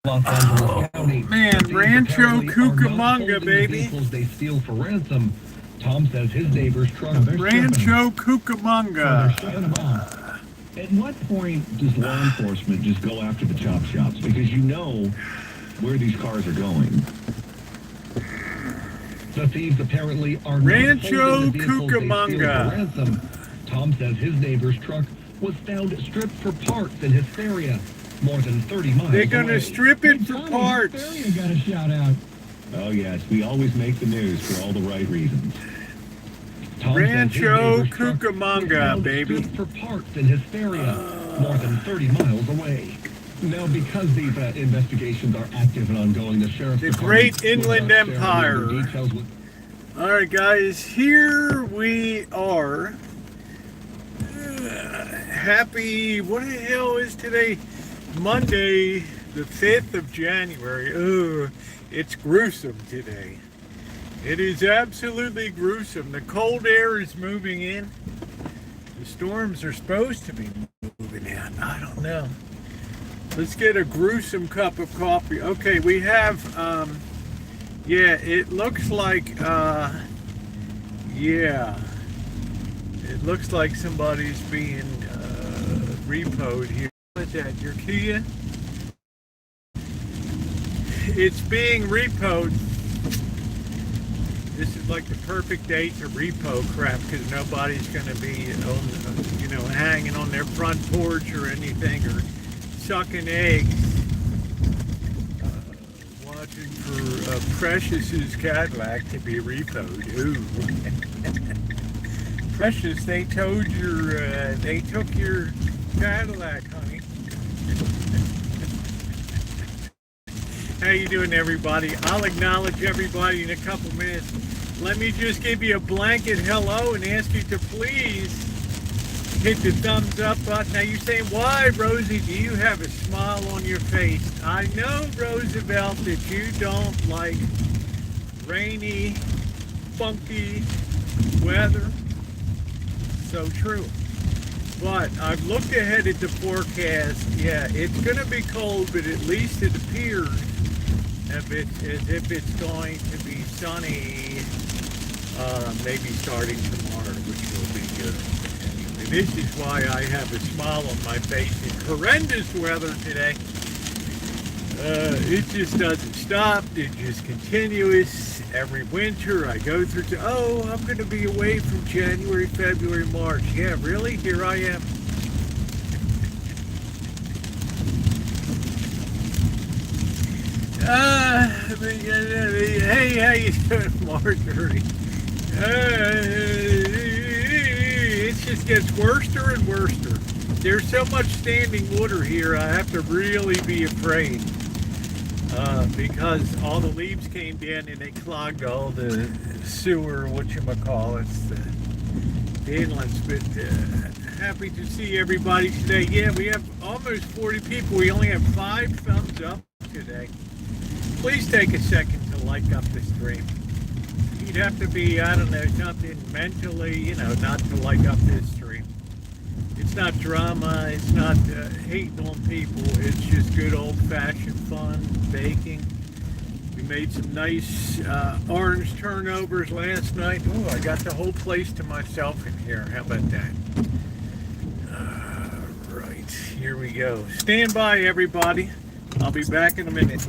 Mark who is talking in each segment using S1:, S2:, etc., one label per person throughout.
S1: Los Angeles County.
S2: Man, Rancho Cucamonga, baby.
S1: Vehicles they steal for ransom. Tom says his neighbor's truck.
S2: Rancho Cucamonga.
S1: At what point does law enforcement just go after the chop shops? Because you know where these cars are going. The thieves apparently are
S2: Rancho Cucamonga.
S1: Ransom. Tom says his neighbor's truck was found stripped for parts in Hysteria, more than 30 miles
S2: They're gonna
S1: away.
S2: strip it for parts.
S1: Hysteria got a shout out. Oh yes, we always make the news for all the right reasons.
S2: Rancho Cucamonga, baby.
S1: For parts in Hysteria, more than 30 miles away. Now, because these investigations are active and ongoing, the sheriff's
S2: The Great Inland Empire. All right, guys, here we are. Happy, what the hell is today? Monday, the 5th of January. Ugh, it's gruesome today. It is absolutely gruesome. The cold air is moving in. The storms are supposed to be moving in. I don't know. Let's get a gruesome cup of coffee. Okay, we have, yeah, it looks like, yeah. It looks like somebody's being repoed here. What's that, your Kia? It's being repoed. This is like the perfect day to repo crap because nobody's going to be, you know, hanging on their front porch or anything or sucking eggs. Watching for Precious's Cadillac to be repoed. Ooh. Precious, they took your Cadillac, honey. How you doing, everybody? I'll acknowledge everybody in a couple minutes. Let me just give you a blanket hello and ask you to please hit the thumbs up button. Now you're saying, why, Rosie, do you have a smile on your face? I know, Roosevelt, that you don't like rainy, funky weather. So true. But I've looked ahead at the forecast. Yeah, it's going to be cold, but at least it appears as if it's going to be sunny, maybe starting tomorrow, which will be good. Anyway, this is why I have a smile on my face in horrendous weather today. It just doesn't stop. It's just continuous. Every winter I go through to, oh, I'm going to be away from January, February, March. Yeah, really? Here I am. Hey, how you doing, Marjorie? It just gets worse and worse. There's so much standing water here, I have to really be afraid. Because all the leaves came in and they clogged all the sewer, whatchamacallits, the inlets. But happy to see everybody today. Yeah, we have almost 40 people. We only have 5 thumbs up today. Please take a second to like up the stream. You'd have to be, I don't know, something mentally, you know, not to like up this stream. It's not drama, it's not hating on people, it's just good old-fashioned fun, baking. We made some nice orange turnovers last night. Oh, I got the whole place to myself in here. How about that? Right, here we go. Stand by, everybody. I'll be back in a minute.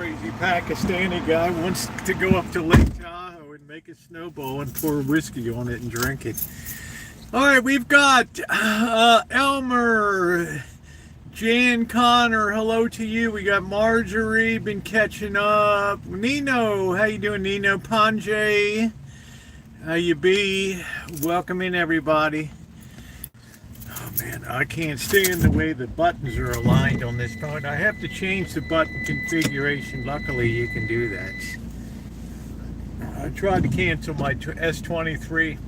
S2: crazy Pakistani guy wants to go up to Lake Tahoe and make a snowball and pour whiskey on it and drink it. All right, we've got Elmer, Jan Connor, hello to you. We got Marjorie, been catching up. Nino, how you doing, Nino? Panjay, how you be? Welcome in, everybody. Oh man, I can't stand the way the buttons are aligned on this phone. I have to change the button configuration. Luckily, you can do that. I tried to cancel my S23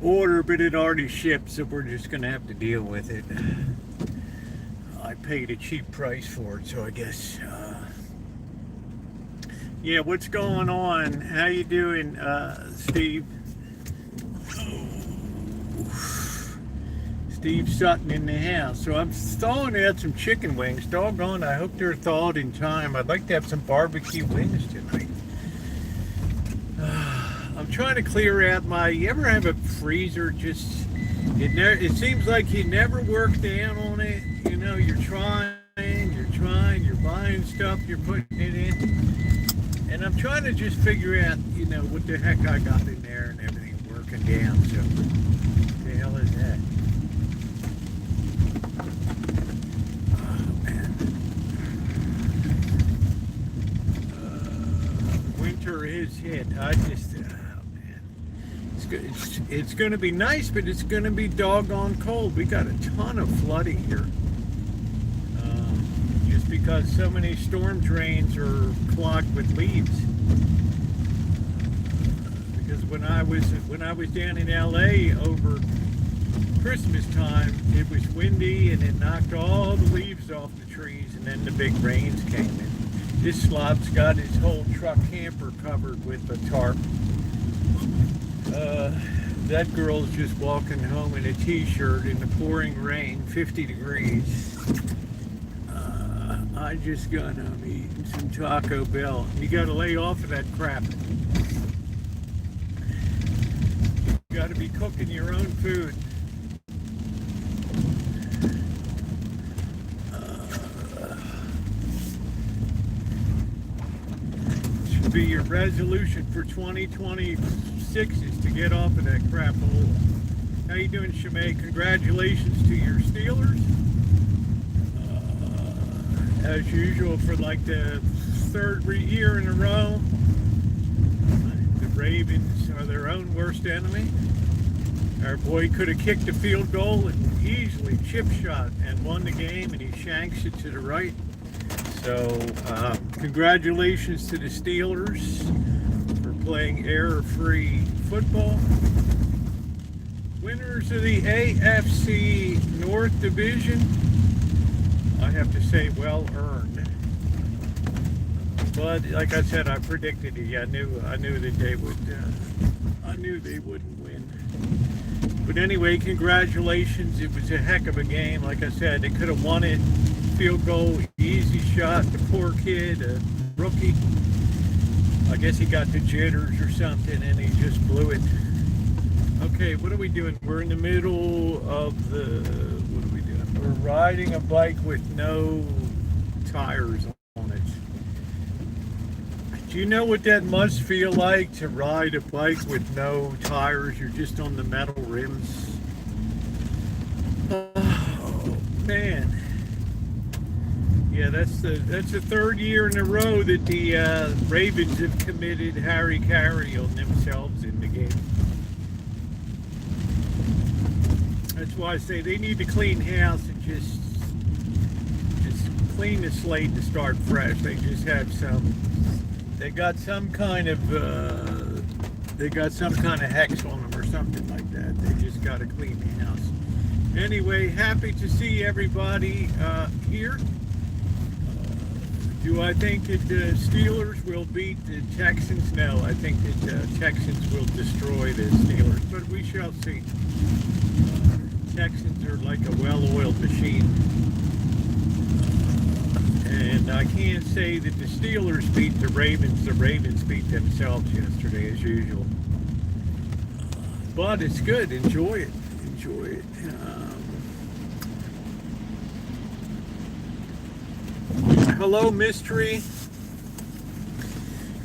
S2: order, but it already shipped, so we're just gonna have to deal with it. I paid a cheap price for it, so I guess yeah. What's going on? How you doing, Steve? Steve Sutton in the house. So I'm thawing out some chicken wings. Doggone, I hope they're thawed in time. I'd like to have some barbecue wings tonight. I'm trying to clear out my, you ever have a freezer just, it seems like you never work down on it. You know, you're trying, you're buying stuff, you're putting it in. And I'm trying to just figure out, you know, what the heck I got in there and everything working down. So, what the hell is that? Oh, man. Winter is hit. I just, it's going to be nice, but it's going to be doggone cold. We got a ton of flooding here, just because so many storm drains are clogged with leaves. Because when I was down in LA over Christmas time, it was windy and it knocked all the leaves off the trees, and then the big rains came in. This slob's got his whole truck camper covered with a tarp. That girl's just walking home in a t-shirt in the pouring rain, 50 degrees. I just got home eating some Taco Bell. You gotta lay off of that crap. You gotta be cooking your own food. Should be your resolution for 2026 is to get off of that crap hole. How you doing, Shimei? Congratulations to your Steelers. As usual, for like the third year in a row, the Ravens are their own worst enemy. Our boy could have kicked a field goal and easily chip shot and won the game, and he shanks it to the right. So congratulations to the Steelers for playing error-free football. Winners of the AFC North Division, I have to say, well earned. But like I said, I predicted it. I knew that they would. I knew they wouldn't win. But anyway, congratulations. It was a heck of a game. Like I said, they could have won it. Field goal, easy shot. The poor kid, a rookie. I guess he got the jitters or something, and he just blew it. Okay, what are we doing? We're in the middle of the. What are we doing? We're riding a bike with no tires on it. Do you know what that must feel like to ride a bike with no tires? You're just on the metal rims. Oh man. Yeah, that's the third year in a row that the Ravens have committed Harry Carey on themselves in the game. That's why I say they need to clean house and just clean the slate to start fresh. They just have they got some kind of hex on them or something like that. They just got to clean the house. Anyway, happy to see everybody here. Do I think that the Steelers will beat the Texans? No, I think that the Texans will destroy the Steelers, but we shall see. Texans are like a well-oiled machine. And I can't say that the Steelers beat the Ravens. The Ravens beat themselves yesterday, as usual. But it's good. Enjoy it. Enjoy it. Hello, Mystery.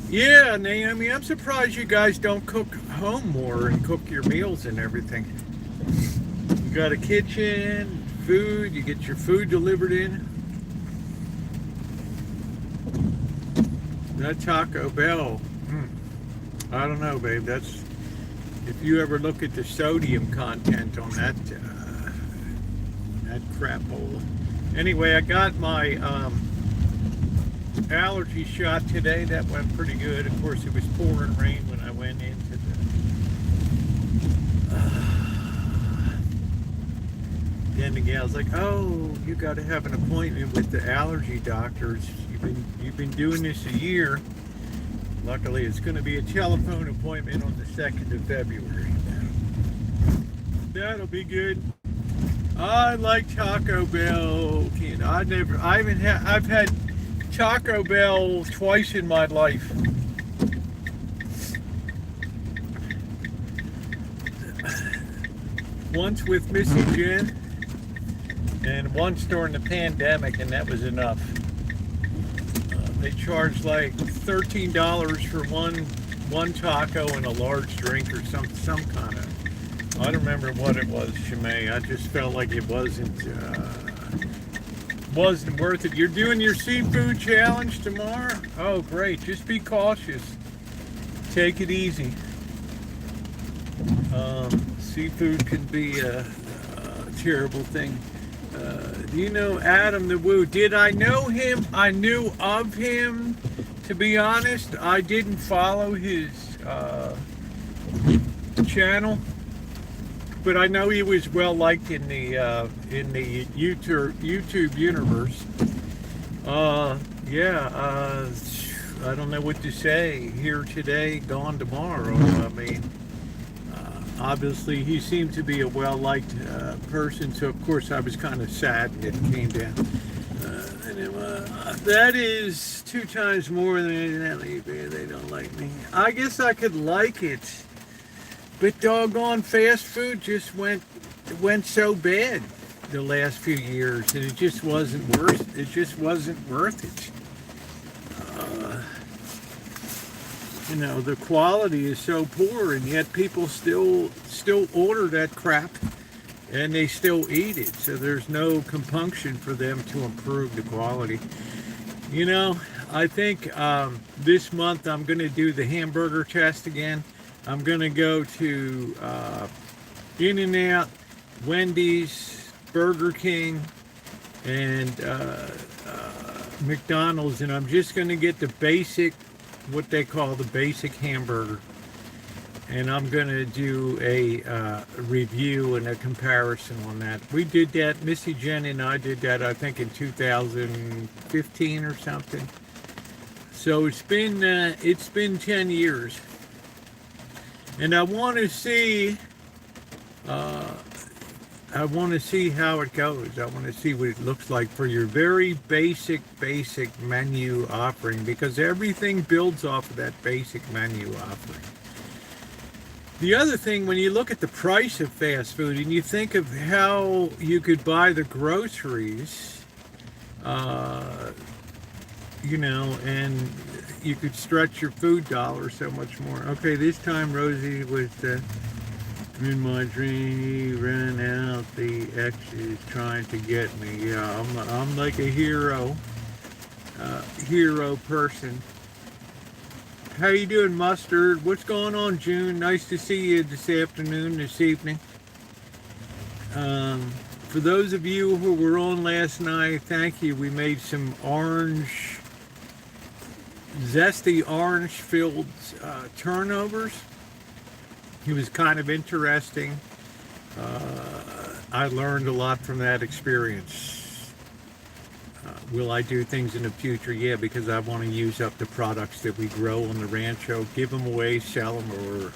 S2: Yeah, Naomi, I'm surprised you guys don't cook home more and cook your meals and everything. You got a kitchen, food, you get your food delivered in. That Taco Bell, I don't know, babe. That's, if you ever look at the sodium content on that that crap hole. Anyway, I got my allergy shot today. That went pretty good. Of course, it was pouring rain when I went into the then the gal's like, oh, you got to have an appointment with the allergy doctors. You've been doing this a year. Luckily, it's going to be a telephone appointment on the 2nd of February. That'll be good. I like Taco Bell. I've had Taco Bell twice in my life. Once with Missy Jen, and once during the pandemic, and that was enough. They charged like $13 for one taco and a large drink or some kind of. I don't remember what it was, Shimei. I just felt like it wasn't worth it. You're doing your seafood challenge tomorrow? Oh, great. Just be cautious. Take it easy. Seafood can be a terrible thing. Do you know Adam the Woo? Did I know him? I knew of him. To be honest, I didn't follow his channel, but I know he was well liked in the YouTube universe. I don't know what to say. Here today, gone tomorrow. I mean, obviously he seemed to be a well-liked person, so of course I was kind of sad that it came down. That is 2 times more than they don't like me. I guess I could like it, but doggone fast food just went so bad the last few years, and it just wasn't worth it. The quality is so poor, and yet people still order that crap, and they still eat it. So there's no compunction for them to improve the quality. I think this month I'm going to do the hamburger test again. I'm going to go to In-N-Out, Wendy's, Burger King, and McDonald's, and I'm just going to get the basic, what they call the basic hamburger, and I'm going to do a review and a comparison on that. We did that, Missy Jen and I did that, I think in 2015 or something. So it's been 10 years, and I want to see how it goes. I want to see what it looks like for your very basic menu offering, because everything builds off of that basic menu offering. The other thing, when you look at the price of fast food and you think of how you could buy the groceries, and you could stretch your food dollar so much more. Okay, this time Rosie was in my dream, ran out the X's trying to get me. Yeah, I'm like a hero person. How you doing, Mustard? What's going on, June? Nice to see you this afternoon, this evening. For those of you who were on last night, thank you. We made some zesty orange-filled turnovers. It was kind of interesting. I learned a lot from that experience. Will I do things in the future? Yeah, because I want to use up the products that we grow on the Rancho, give them away, sell them, or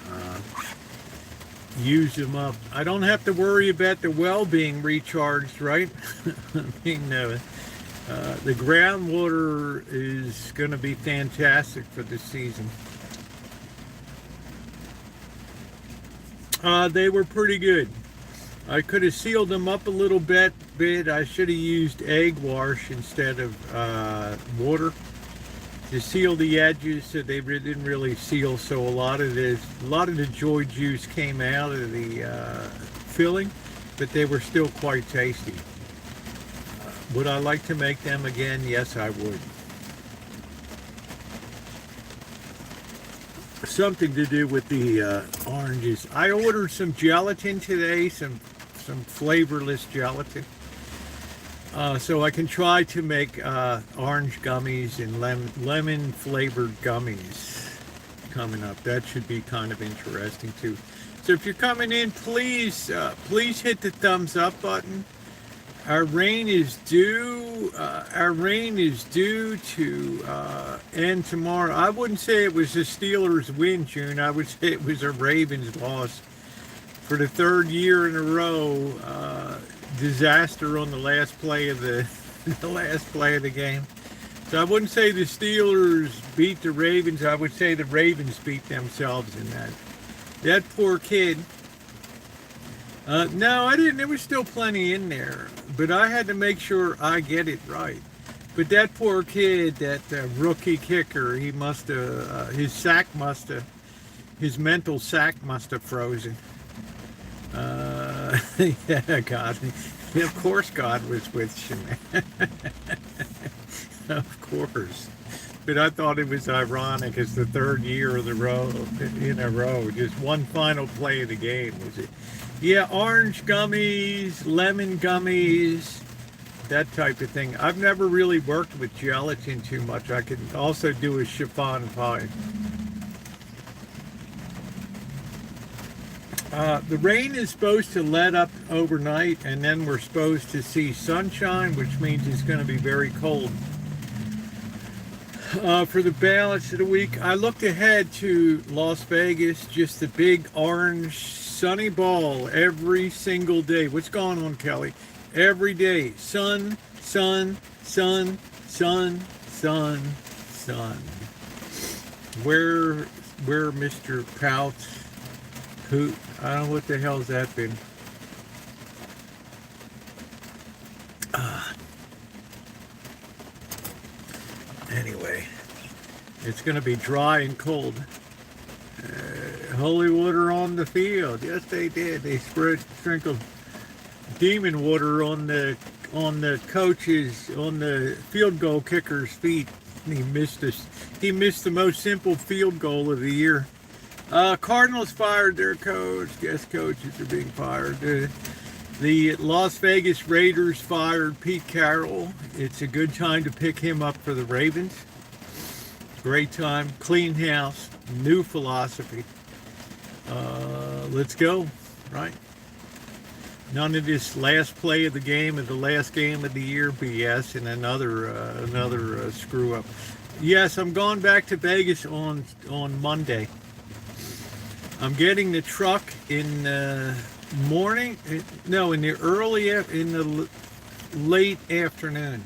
S2: use them up. I don't have to worry about the well being recharged, right? I mean, the groundwater is going to be fantastic for this season. They were pretty good. I could have sealed them up a little bit, bit. I should have used egg wash instead of water to seal the edges, so they didn't really seal. So a lot of the joy juice came out of the filling, but they were still quite tasty. Would I like to make them again? Yes, I would. Something to do with the oranges. I ordered some gelatin today, some flavorless gelatin, so I can try to make orange gummies and lemon flavored gummies coming up. That should be kind of interesting too. So if you're coming in, please hit the thumbs up button. Our rain is due. To end tomorrow. I wouldn't say it was the Steelers' win, June. I would say it was a Ravens' loss for the third year in a row. Disaster on the last play of the game. So I wouldn't say the Steelers beat the Ravens. I would say the Ravens beat themselves in that. That poor kid. No, I didn't. There was still plenty in there, but I had to make sure I get it right. But that poor kid, that rookie kicker, he must have, his mental sack must have frozen. Yeah, God. Of course God was with you, man. Of course. But I thought it was ironic. It's the third year in a row. Just one final play of the game, was it? Yeah, orange gummies, lemon gummies, that type of thing. I've never really worked with gelatin too much. I can also do a chiffon pie. The rain is supposed to let up overnight, and then we're supposed to see sunshine, which means it's going to be very cold. For the balance of the week, I looked ahead to Las Vegas, just the big orange sunny ball every single day. What's going on, Kelly? Every day, sun, sun, sun, sun, sun, sun. Where Mr. Pout? Who? I don't know what the hell's that been. Anyway, it's going to be dry and cold. Holy water on the field. Yes, they did. They sprinkled demon water on the coaches, on the field goal kicker's feet. He missed the most simple field goal of the year. Cardinals fired their coach. Guest coaches are being fired. The Las Vegas Raiders fired Pete Carroll. It's a good time to pick him up for the Ravens. Great time. Clean house. New philosophy. Let's go. Right? None of this last play of the game of the last game of the year BS and another screw up. Yes, I'm going back to Vegas on Monday. I'm getting the truck in the morning. No, in the late afternoon.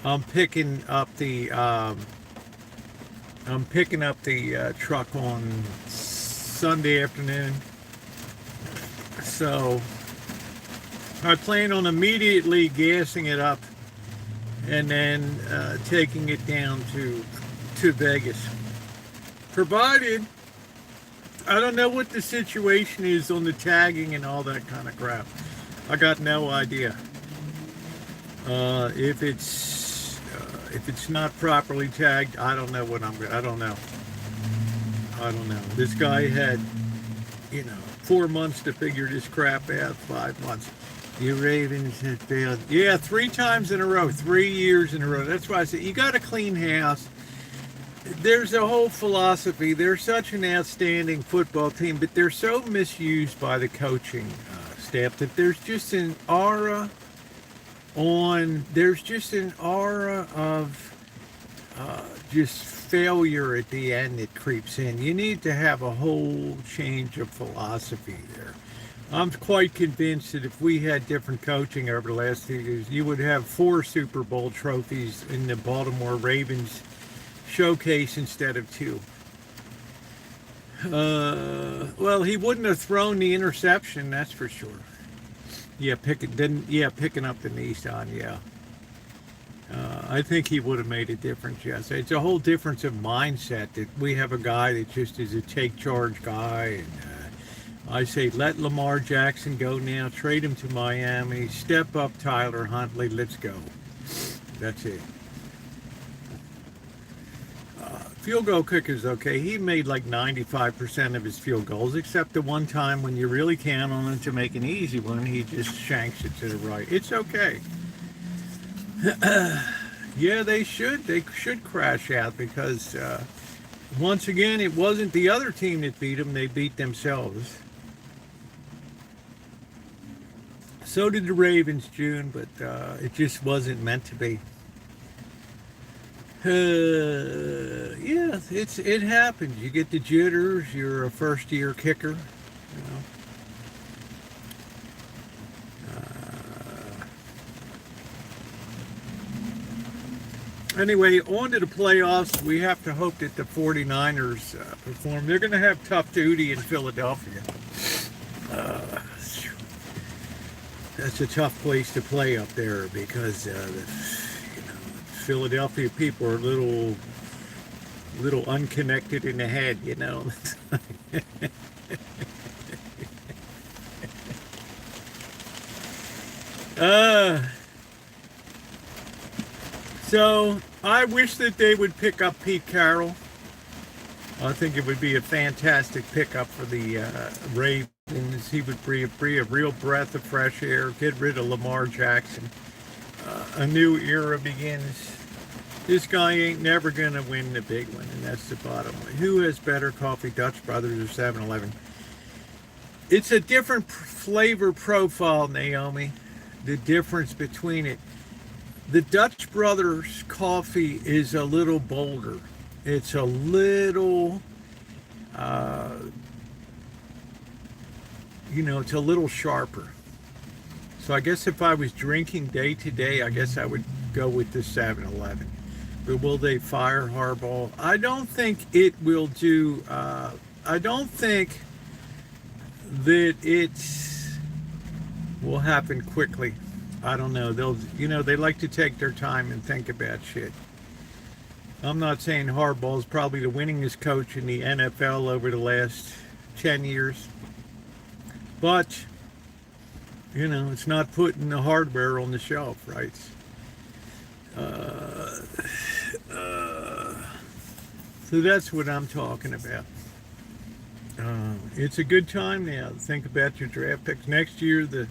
S2: I'm picking up the truck on Sunday afternoon. So I plan on immediately gassing it up and then taking it down to Vegas. Provided, I don't know what the situation is on the tagging and all that kind of crap. I got no idea. If it's not properly tagged, I don't know what I don't know. This guy had, 4 months to figure this crap out, 5 months. You Ravens have failed. Yeah, 3 times in a row, 3 years in a row. That's why I said, you got a clean house. There's a whole philosophy. They're such an outstanding football team, but they're so misused by the coaching staff that there's just an aura of just failure at the end that creeps in. You need to have a whole change of philosophy there. I'm quite convinced that if we had different coaching over the last 2 years, you would have 4 Super Bowl trophies in the Baltimore Ravens showcase instead of 2. Well, he wouldn't have thrown the interception, that's for sure. Yeah, picking up the Nissan. Yeah, I think he would have made a difference. Yes, it's a whole difference of mindset. That we have a guy that just is a take charge guy, and I say let Lamar Jackson go now. Trade him to Miami. Step up Tyler Huntley. Let's go. That's it. Field goal kicker's okay. He made like 95% of his field goals, except the one time when you really count on him to make an easy one, he just shanks it to the right. It's okay. Yeah, they should crash out because once again, it wasn't the other team that beat them. They beat themselves. So did the Ravens, June, but it just wasn't meant to be. Yeah, it happens. You get the jitters. You're a first-year kicker. You know. Anyway, on to the playoffs. We have to hope that the 49ers perform. They're going to have tough duty in Philadelphia. That's a tough place to play up there because Philadelphia people are a little unconnected in the head, you know. So I wish that they would pick up Pete Carroll. I think it would be a fantastic pickup for the Ravens. He would breathe a real breath of fresh air, get rid of Lamar Jackson. A new era begins. This guy ain't never going to win the big one, and that's the bottom line. Who has better coffee, Dutch Brothers or 7-Eleven? It's a different flavor profile, Naomi. The difference between it. The Dutch Brothers coffee is a little bolder. It's a little, it's a little sharper. So I guess if I was drinking day to day, I guess I would go with the 7-Eleven. But will they fire Harbaugh? I don't think it will do. I don't think that it will happen quickly. I don't know. They like to take their time and think about shit. I'm not saying Harbaugh is probably the winningest coach in the NFL over the last 10 years. But, it's not putting the hardware on the shelf, right? So that's what I'm talking about. It's a good time now to think about your draft picks. Next year, the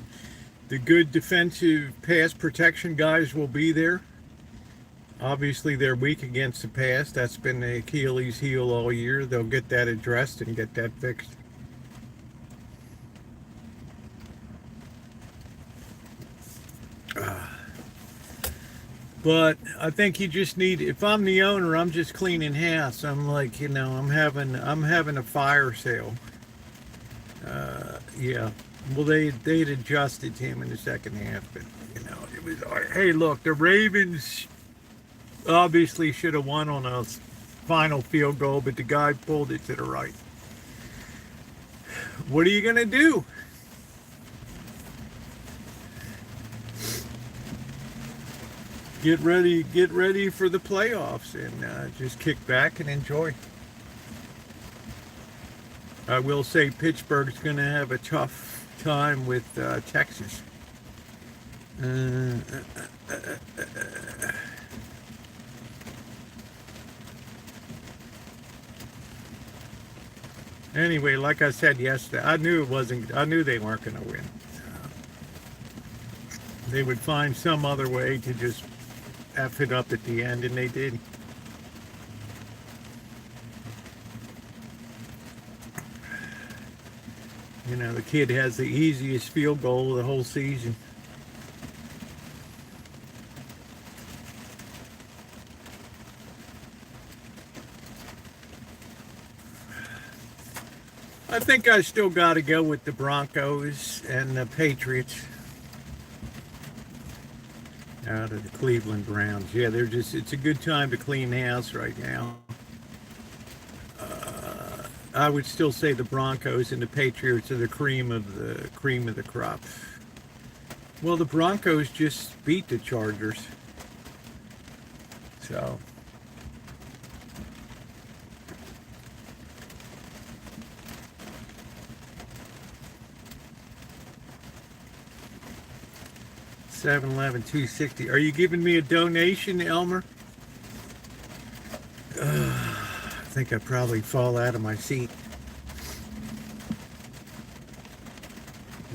S2: good defensive pass protection guys will be there. Obviously, they're weak against the pass. That's been the Achilles heel all year. They'll get that addressed and get that fixed. But I think you just need, if I'm the owner, I'm just cleaning house. I'm like, I'm having a fire sale. Yeah. Well, they'd adjusted him in the second half, but it was, hey, look, the Ravens obviously should have won on a final field goal, but the guy pulled it to the right. What are you gonna do? Get ready for the playoffs and just kick back and enjoy. I will say Pittsburgh's going to have a tough time with Texas. Anyway, like I said yesterday, I knew they weren't going to win. They would find some other way to just F it up at the end, and they did. The kid has the easiest field goal of the whole season. I think I still got to go with the Broncos and the Patriots. Out of the Cleveland Browns. Yeah, it's a good time to clean house right now. I would still say the Broncos and the Patriots are the cream of the crop. Well, the Broncos just beat the Chargers. So. $7.11, $2.60. Are you giving me a donation, Elmer? I think I probably fall out of my seat.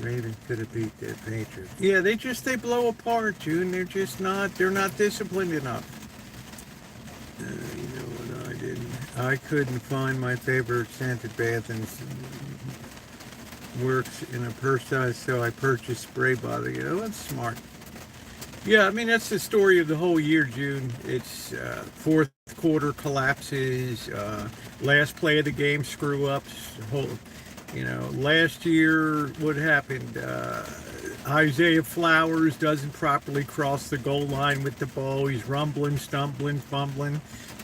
S2: Ravens could have beat the Patriots. Yeah, they blow apart, June. They're not disciplined enough. You know what I didn't? I couldn't find my favorite scented bath and works in a purse size, so I purchased spray bottle. You know, that's smart. Yeah, I mean, that's the story of the whole year, June. It's fourth quarter collapses, last play of the game screw-ups. Last year, what happened? Isaiah Flowers doesn't properly cross the goal line with the ball. He's rumbling, stumbling, fumbling.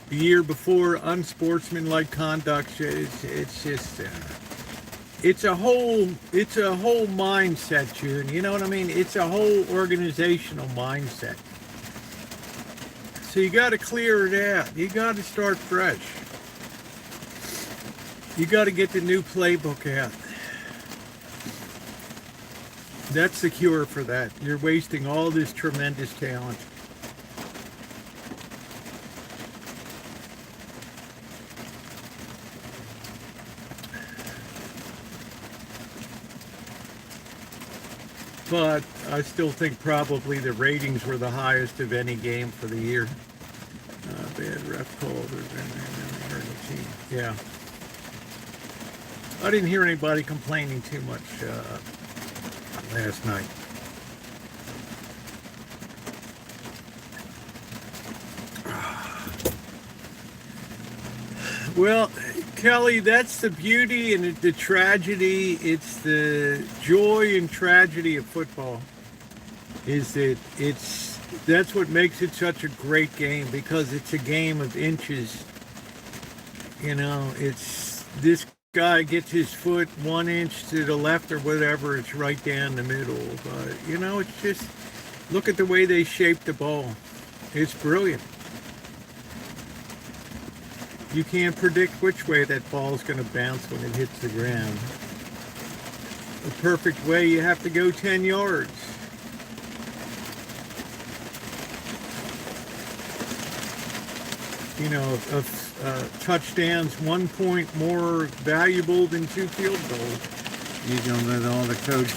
S2: The year before, unsportsmanlike conduct. It's just... It's a whole mindset, June. You know what I mean? It's a whole organizational mindset. So you got to clear it out. You got to start fresh. You got to get the new playbook out. That's the cure for that. You're wasting all this tremendous talent. But I still think probably the ratings were the highest of any game for the year. Bad ref call. Yeah. I didn't hear anybody complaining too much last night. Well, Kelly, that's the beauty and the tragedy. It's the joy and tragedy of football. Is that that's what makes it such a great game, because it's a game of inches. You know, it's this guy gets his foot 1 inch to the left or whatever, it's right down the middle. But you know, it's just, look at the way they shaped the ball. It's brilliant. You can't predict which way that ball is going to bounce when it hits the ground. The perfect way, you have to go 10 yards. You know, touchdowns 1 point more valuable than 2 field goals. You don't know all the code.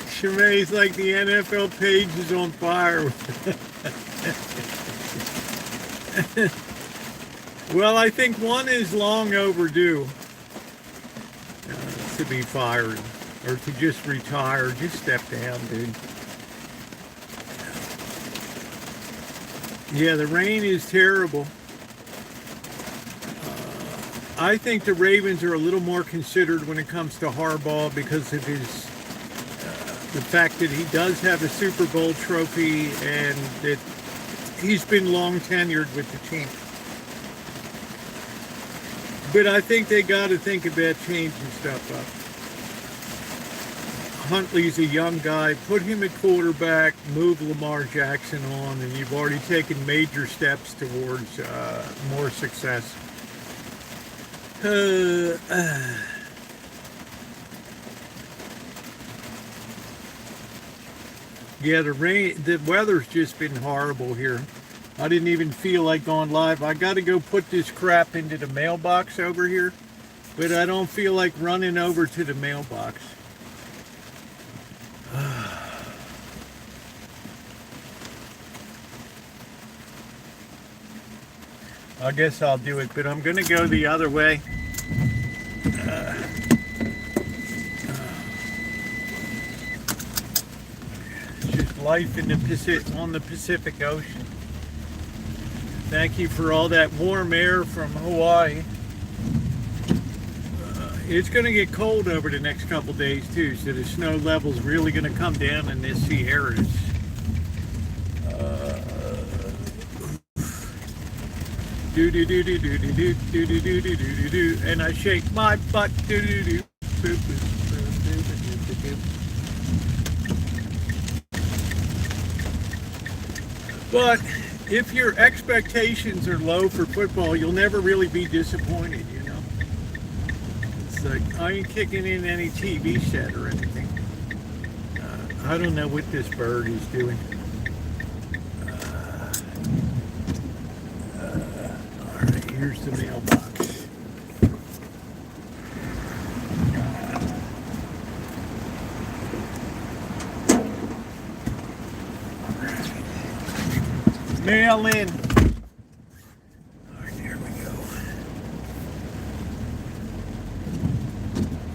S2: Shemai's like the NFL page is on fire. Well, I think one is long overdue to be fired, or to just retire. Just step down, dude. Yeah, the rain is terrible. I think the Ravens are a little more considered when it comes to Harbaugh because of his the fact that he does have a Super Bowl trophy and that he's been long tenured with the team. But I think they got to think about changing stuff up. Huntley's a young guy. Put him at quarterback, move Lamar Jackson on, and you've already taken major steps towards more success. Yeah, the weather's just been horrible here. I didn't even feel like going live. I got to go put this crap into the mailbox over here, but I don't feel like running over to the mailbox. I guess I'll do it, but I'm going to go the other way. It's just life in the on the Pacific Ocean. Thank you for all that warm air from Hawaii. It's going to get cold over the next couple days too, so the snow level's really going to come down in this Sierras. And I shake my butt. But if your expectations are low for football, you'll never really be disappointed, you know? It's like, I ain't kicking in any TV set or anything. I don't know what this bird is doing. All right, here's the mailbox. Mail in. All right, there we go.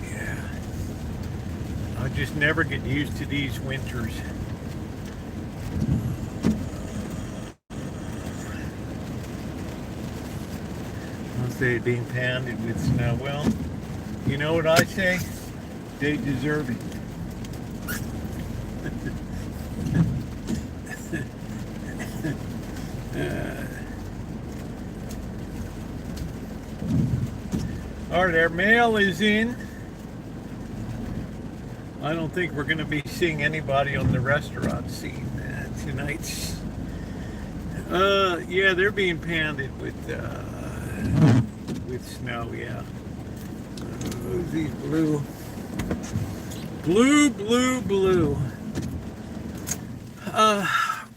S2: Yeah. I just never get used to these winters. I'll say it being pounded with snow. Well, you know what I say? They deserve it. All right, our mail is in. I don't think we're going to be seeing anybody on the restaurant scene tonight. Yeah, they're being pounded with snow. Yeah, these blue.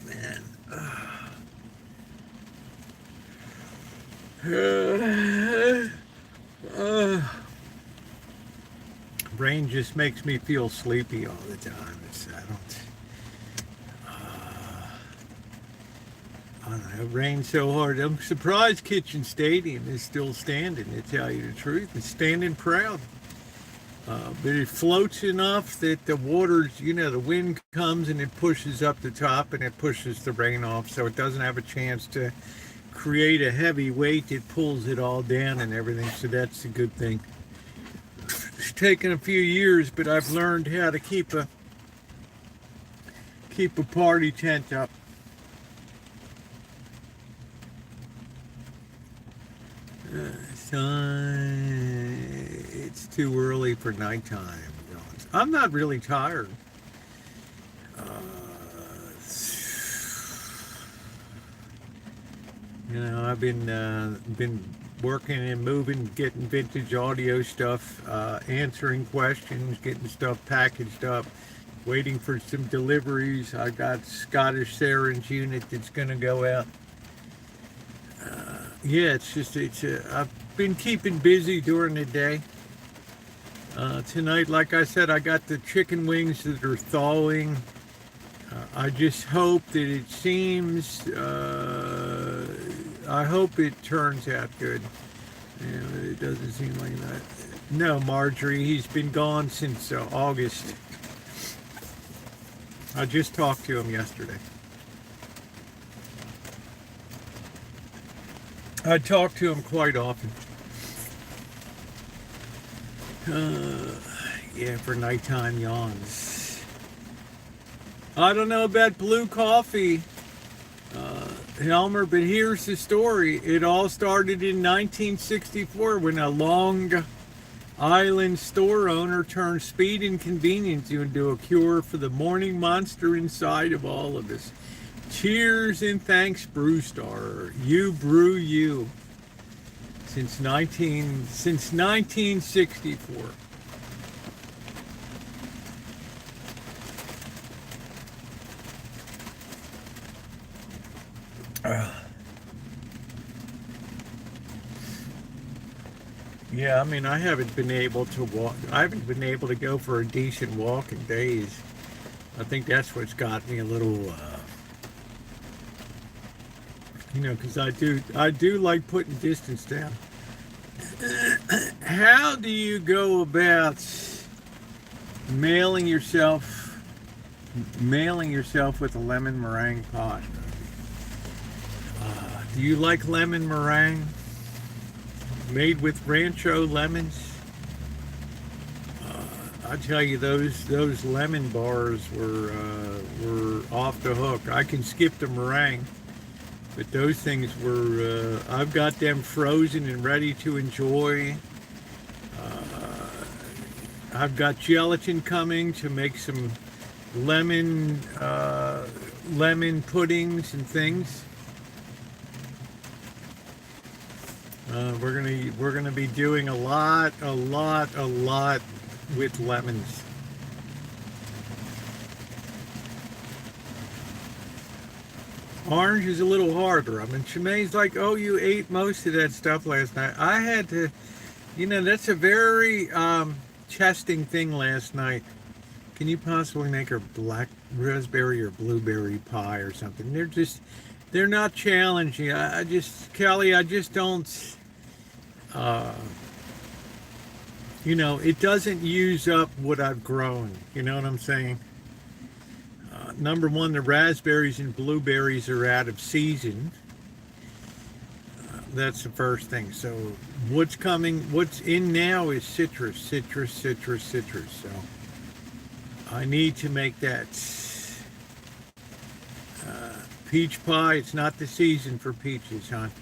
S2: Man. Rain just makes me feel sleepy all the time. I don't know, it rains so hard. I'm surprised Kitchen Stadium is still standing, to tell you the truth. It's standing proud. But it floats enough that the water's, the wind comes and it pushes up the top and it pushes the rain off, so it doesn't have a chance to create a heavy weight that pulls it all down and everything, so that's a good thing. It's taken a few years, but I've learned how to keep a party tent up. It's too early for nighttime. I'm not really tired. I've been working and moving, getting vintage audio stuff, answering questions, getting stuff packaged up, waiting for some deliveries. I got Scottish Sarens unit that's going to go out. Yeah, I've been keeping busy during the day. Tonight, like I said, I got the chicken wings that are thawing. I just hope that it seems, I hope it turns out good. It doesn't seem like that. No, Marjorie, he's been gone since August. I just talked to him yesterday. I talk to him quite often. Yeah, for nighttime yawns. I don't know about blue coffee, Helmer, but here's the story. It all started in 1964 when a Long Island store owner turned speed and convenience into a cure for the morning monster inside of all of us. Cheers and thanks, Brew Star. You brew you. Since 1964. Yeah, I mean, I haven't been able to walk. I haven't been able to go for a decent walk in days. I think that's what's got me a little, because I do like putting distance down. How do you go about mailing yourself with a lemon meringue pot? Do you like lemon meringue made with Rancho lemons? I tell you, those lemon bars were off the hook. I can skip the meringue, but those things were. I've got them frozen and ready to enjoy. I've got gelatin coming to make some lemon lemon puddings and things. We're gonna be doing a lot with lemons. Orange is a little harder. I mean, Shemaine's like, oh, you ate most of that stuff last night. I had to, that's a very testing thing last night. Can you possibly make a black raspberry or blueberry pie or something? They're not challenging. Kelly, I just don't, it doesn't use up what I've grown. You know what I'm saying? Number one, the raspberries and blueberries are out of season. That's the first thing. So what's in now is citrus. So I need to make that peach pie. It's not the season for peaches, hon.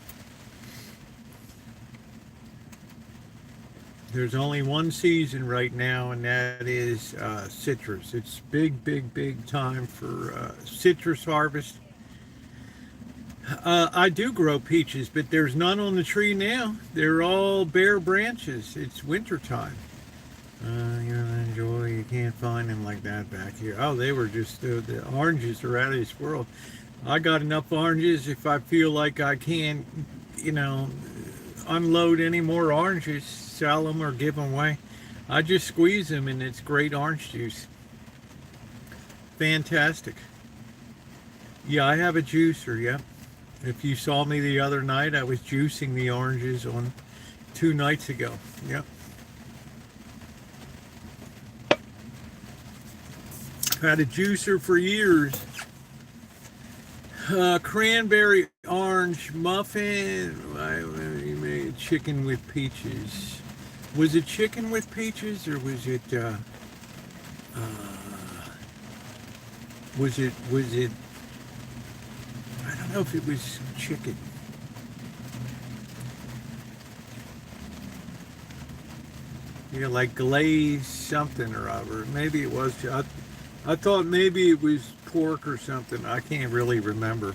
S2: There's only one season right now, and that is citrus. It's big time for citrus harvest. I do grow peaches, but there's none on the tree now. They're all bare branches. It's winter time. You're gonna enjoy. You can't find them like that back here. Oh, they were just the oranges are out of this world. I got enough oranges. If I feel like I can't, unload any more oranges, sell them or give them away, I just squeeze them, and it's great orange juice. Fantastic. Yeah, I have a juicer. Yep. If you saw me the other night, I was juicing the oranges on 2 nights ago. Yep. Had a juicer for years. Cranberry orange muffin. You made chicken with peaches. Was it chicken with peaches, or was it? Was it? I don't know if it was chicken. Yeah, like glazed something or other. Maybe it was. I thought maybe it was pork or something. I can't really remember.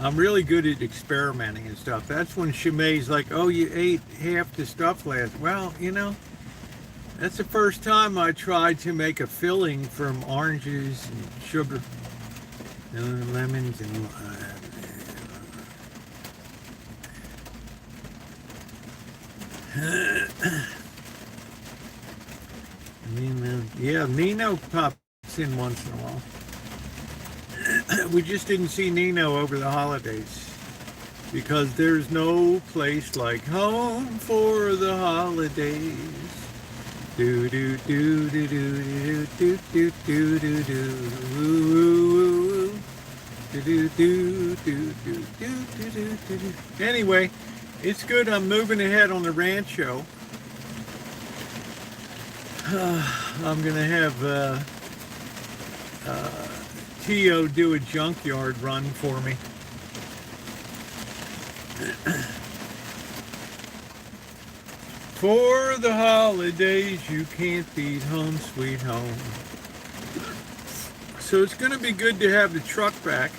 S2: I'm really good at experimenting and stuff. That's when Shemaine's like, oh, you ate half the stuff last. Well, that's the first time I tried to make a filling from oranges and sugar and lemons and yeah, Nino pops in once in a while. We just didn't see Nino over the holidays because there's no place like home for the holidays. Do do do do do do do do do do. Anyway, it's good. I'm moving ahead on the Rancho. I'm gonna have Tio do a junkyard run for me. For the holidays, you can't beat home sweet home. So it's going to be good to have the truck back.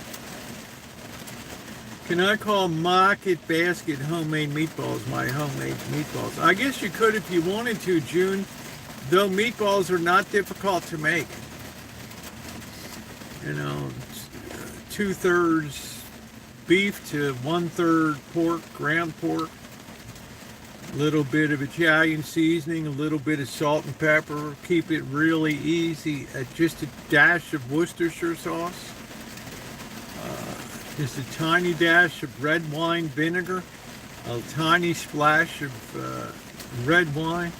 S2: Can I call Market Basket homemade meatballs my homemade meatballs? I guess you could if you wanted to, June, though meatballs are not difficult to make. 2/3 beef to 1/3 pork, ground pork, a little bit of Italian seasoning, a little bit of salt and pepper. Keep it really easy. Just a dash of Worcestershire sauce, just a tiny dash of red wine vinegar, a tiny splash of red wine.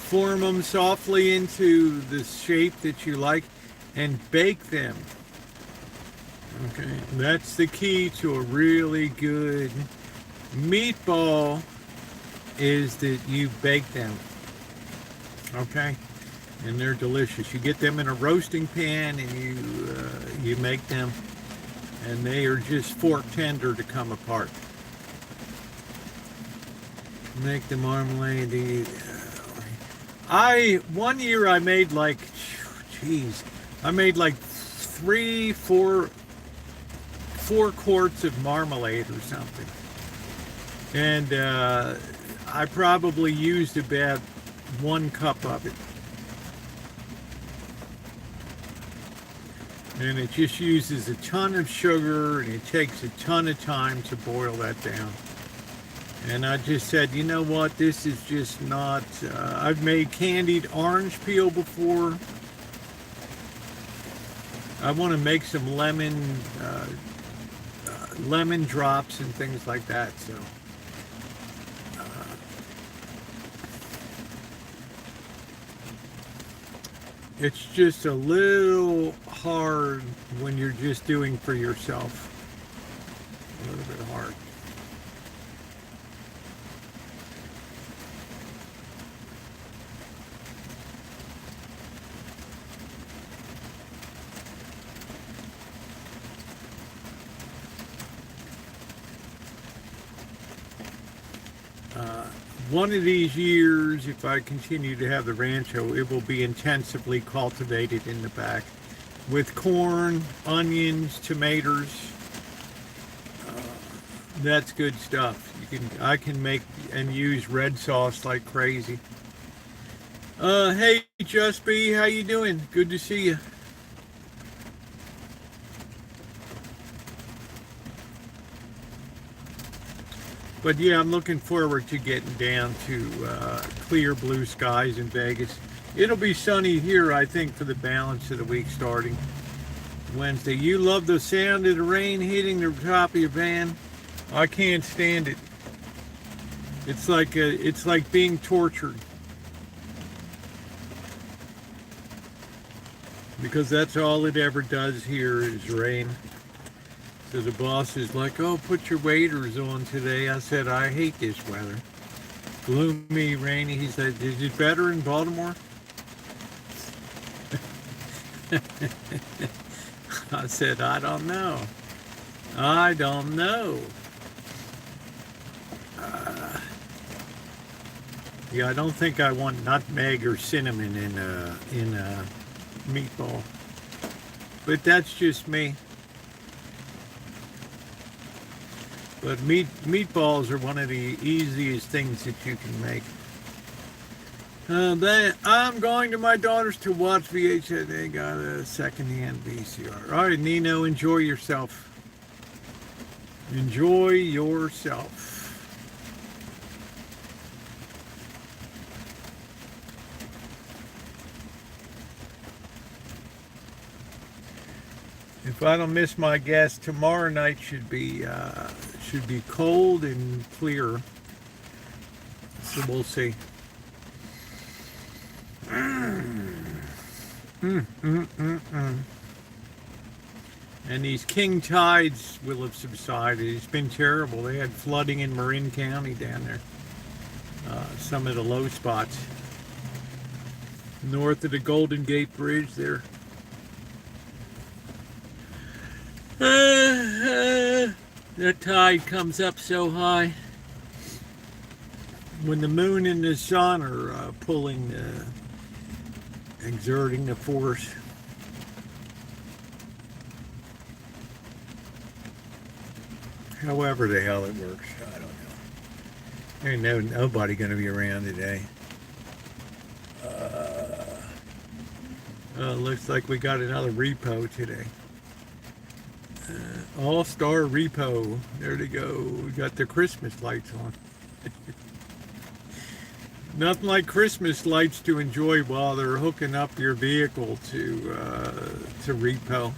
S2: Form them softly into the shape that you like and bake them. Okay, that's the key to a really good meatball, is that you bake them. Okay, and they're delicious. You get them in a roasting pan and you make them, and they are just fork tender to come apart. Make the marmalade. One year I made like four quarts of marmalade or something. And I probably used about 1 cup of it. And it just uses a ton of sugar, and it takes a ton of time to boil that down. And I just said, you know what, this is just not, I've made candied orange peel before. I want to make some lemon drops and things like that, so. It's just a little hard when you're just doing for yourself. A little bit hard. One of these years, if I continue to have the Rancho, it will be intensively cultivated in the back with corn, onions, tomatoes. That's good stuff. I can make and use red sauce like crazy. Hey, Just B, how you doing? Good to see you. But yeah, I'm looking forward to getting down to clear blue skies in Vegas. It'll be sunny here, I think, for the balance of the week starting Wednesday. You love the sound of the rain hitting the top of your van? I can't stand it. It's like being tortured. Because that's all it ever does here is rain. So the boss is like, oh, put your waders on today. I said, I hate this weather. Gloomy, rainy. He said, is it better in Baltimore? I said, I don't know. I don't know. Yeah, I don't think I want nutmeg or cinnamon in a meatball. But that's just me. But meatballs are one of the easiest things that you can make. I'm going to my daughter's to watch VHS. They got a secondhand VCR. All right, Nino, enjoy yourself. Enjoy yourself. If I don't miss my guess, tomorrow night should be cold and clear. So we'll see. And these king tides will have subsided. It's been terrible. They had flooding in Marin County down there. Some of the low spots. North of the Golden Gate Bridge there. The tide comes up so high when the moon and the sun are exerting the force. However the hell it works, I don't know. Ain't nobody going to be around today. Looks like we got another repo today. All-Star Repo. There they go. We got the Christmas lights on. Nothing like Christmas lights to enjoy while they're hooking up your vehicle to repo.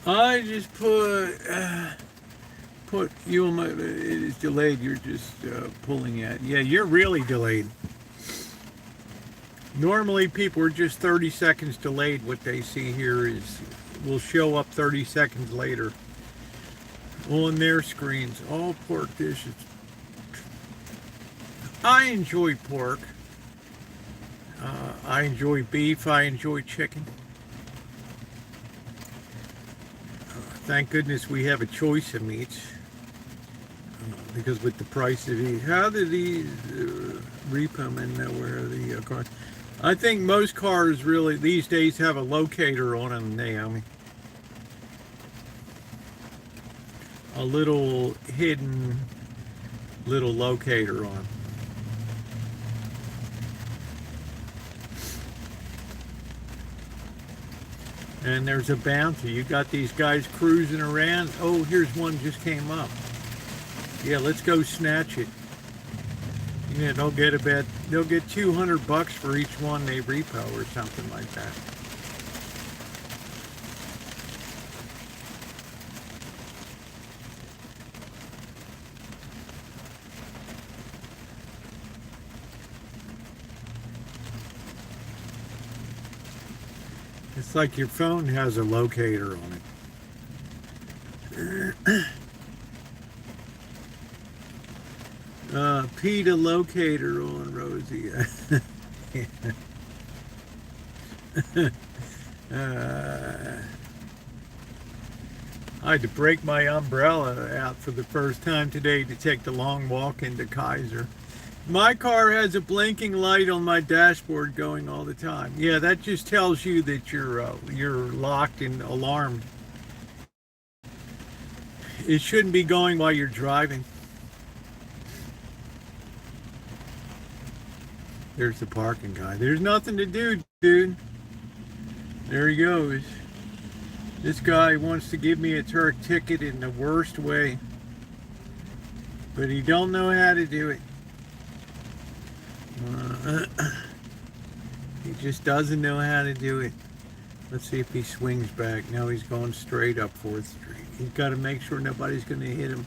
S2: I just put you on my. It is delayed. You're just pulling it. Yeah, you're really delayed. Normally people are just 30 seconds delayed. What they see here will show up 30 seconds later on their screens. All pork dishes. I enjoy pork. I enjoy beef. I enjoy chicken. Thank goodness we have a choice of meats. because with the price of these, how do these repo men know where the cars? I think most cars really these days have a locator on them, Naomi. A little hidden little locator on 'em. And there's a bounty. You got these guys cruising around. Oh, here's one just came up. Yeah, let's go snatch it. Yeah, they'll get 200 bucks for each one they repo or something like that. It's like your phone has a locator on it. Pete, a locator on Rosie. I had to break my umbrella out for the first time today to take the long walk into Kaiser. My car has a blinking light on my dashboard going all the time. Yeah, that just tells you that you're locked and alarmed. It shouldn't be going while you're driving. There's the parking guy. There's nothing to do, dude. There he goes. This guy wants to give me a Turk ticket in the worst way. But he don't know how to do it. He just doesn't know how to do it. Let's see if he swings back. No, he's going straight up 4th Street. He's got to make sure nobody's going to hit him.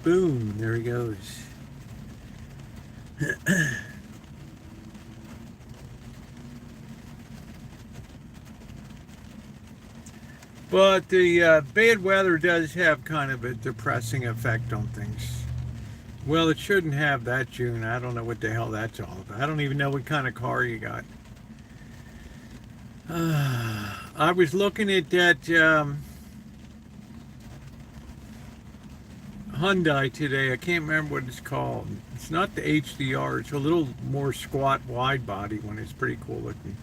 S2: Boom, there he goes. But the bad weather does have kind of a depressing effect on things. Well, it shouldn't have that, June. I don't know what the hell that's all about. I don't even know what kind of car you got. I was looking at that Hyundai today. I can't remember what it's called. It's not the HDR. It's a little more squat, wide body one. It's pretty cool looking.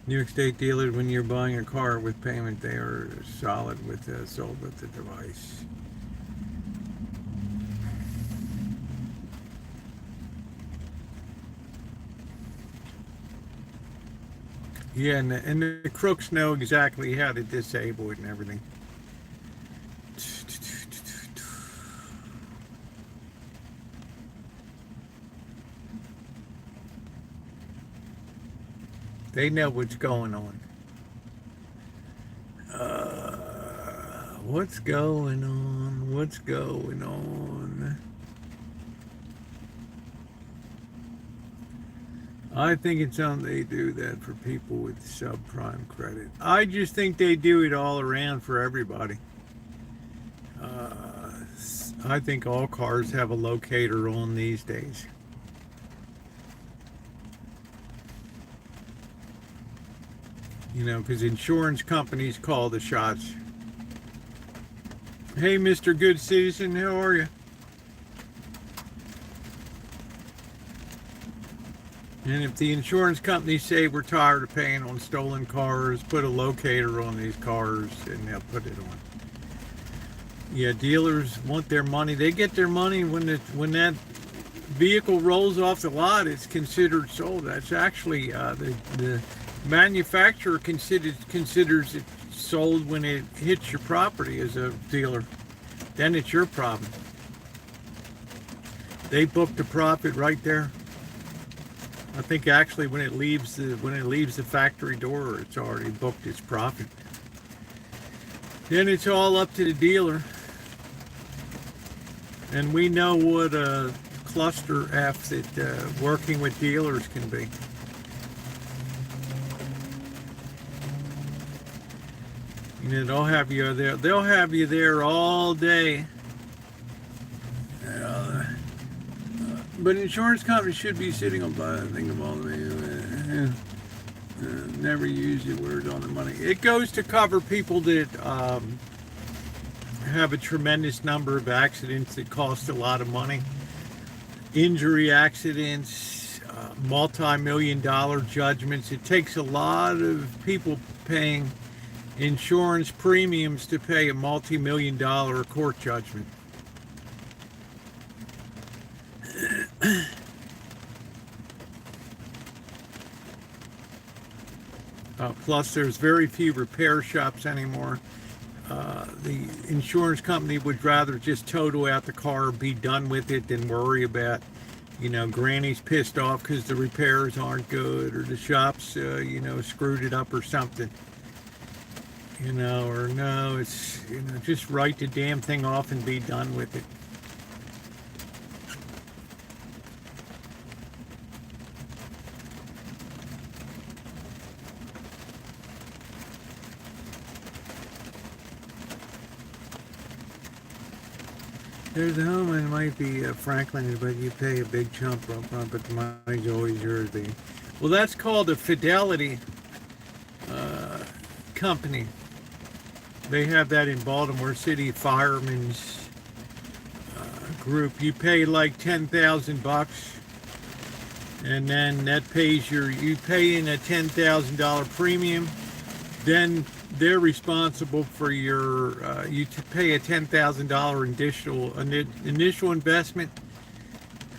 S2: New York State dealers, when you're buying a car with payment, they are solid with sold with the device. Yeah, and the crooks know exactly how to disable it and everything. They know what's going on. What's going on? What's going on? I think it's something they do that for people with subprime credit. I just think they do it all around for everybody. I think all cars have a locator on these days. You know, because insurance companies call the shots. Hey, Mr. Good Citizen, how are you? And if the insurance companies say we're tired of paying on stolen cars, put a locator on these cars and they'll put it on. Yeah, dealers want their money. They get their money when that vehicle rolls off the lot. It's considered sold. That's actually the manufacturer considers it sold when it hits your property as a dealer. Then it's your problem. They book the profit right there. I think actually when it leaves the factory door, it's already booked its profit. Then it's all up to the dealer. And we know what a cluster F that working with dealers can be. You know, they'll have you there. They'll have you there all day. But insurance companies should be sitting on by the thing of all the never use the word on the money. It goes to cover people that have a tremendous number of accidents that cost a lot of money. Injury accidents, multi-million-dollar judgments. It takes a lot of people paying insurance premiums to pay a multi-million-dollar court judgment. Plus, there's very few repair shops anymore. The insurance company would rather just total out the car, be done with it, than worry about, Granny's pissed off because the repairs aren't good, or the shops, screwed it up or something. Or no, it's, just write the damn thing off and be done with it. There's a home, it might be Franklin, but you pay a big chunk up front, but the money's always yours. Well, that's called a fidelity company. They have that in Baltimore City, Fireman's Group. You pay like $10,000, and then that pays you pay in a $10,000 premium. Then they're responsible for your, you pay a $10,000 initial investment.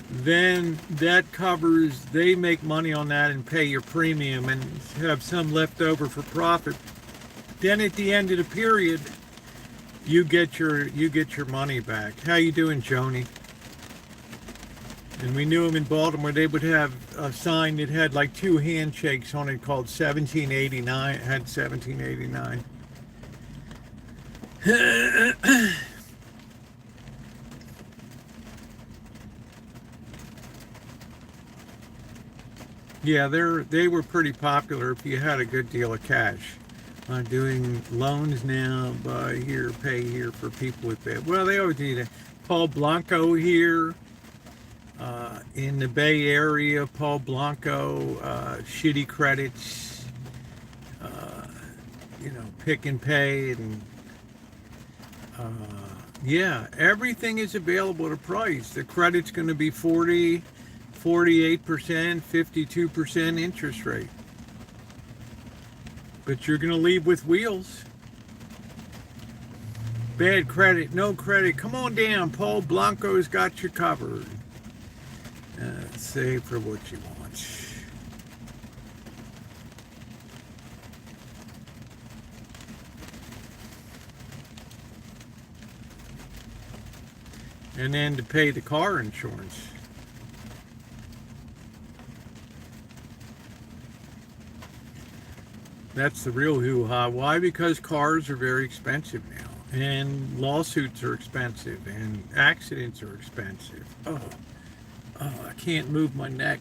S2: Then that covers, they make money on that and pay your premium and have some left over for profit. Then at the end of the period, you get your money back. How you doing, Joni? And we knew them in Baltimore. They would have a sign that had like 2 handshakes on it called 1789. It had 1789. Yeah, they were pretty popular if you had a good deal of cash. Doing loans now, buy here, pay here for people with that. Well, they always need a Paul Blanco here. In the Bay Area, Paul Blanco, shitty credits, pick and pay, and yeah, everything is available at a price. The credit's going to be 48%, 52% interest rate. But you're going to leave with wheels. Bad credit, no credit, come on down. Paul Blanco's got you covered. Save for what you want. And then to pay the car insurance. That's the real hoo-ha. Why? Because cars are very expensive now. And lawsuits are expensive. And accidents are expensive. Oh, I can't move my neck.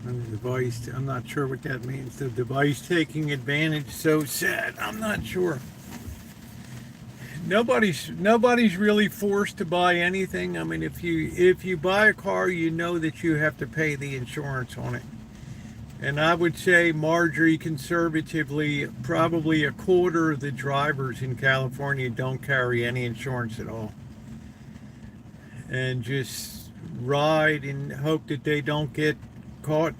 S2: The device, I'm not sure what that means. The device taking advantage, so sad. I'm not sure. Nobody's really forced to buy anything. I mean, if you buy a car, you know that you have to pay the insurance on it. And I would say, Marjorie, conservatively, probably a quarter of the drivers in California don't carry any insurance at all. And just ride and hope that they don't get caught.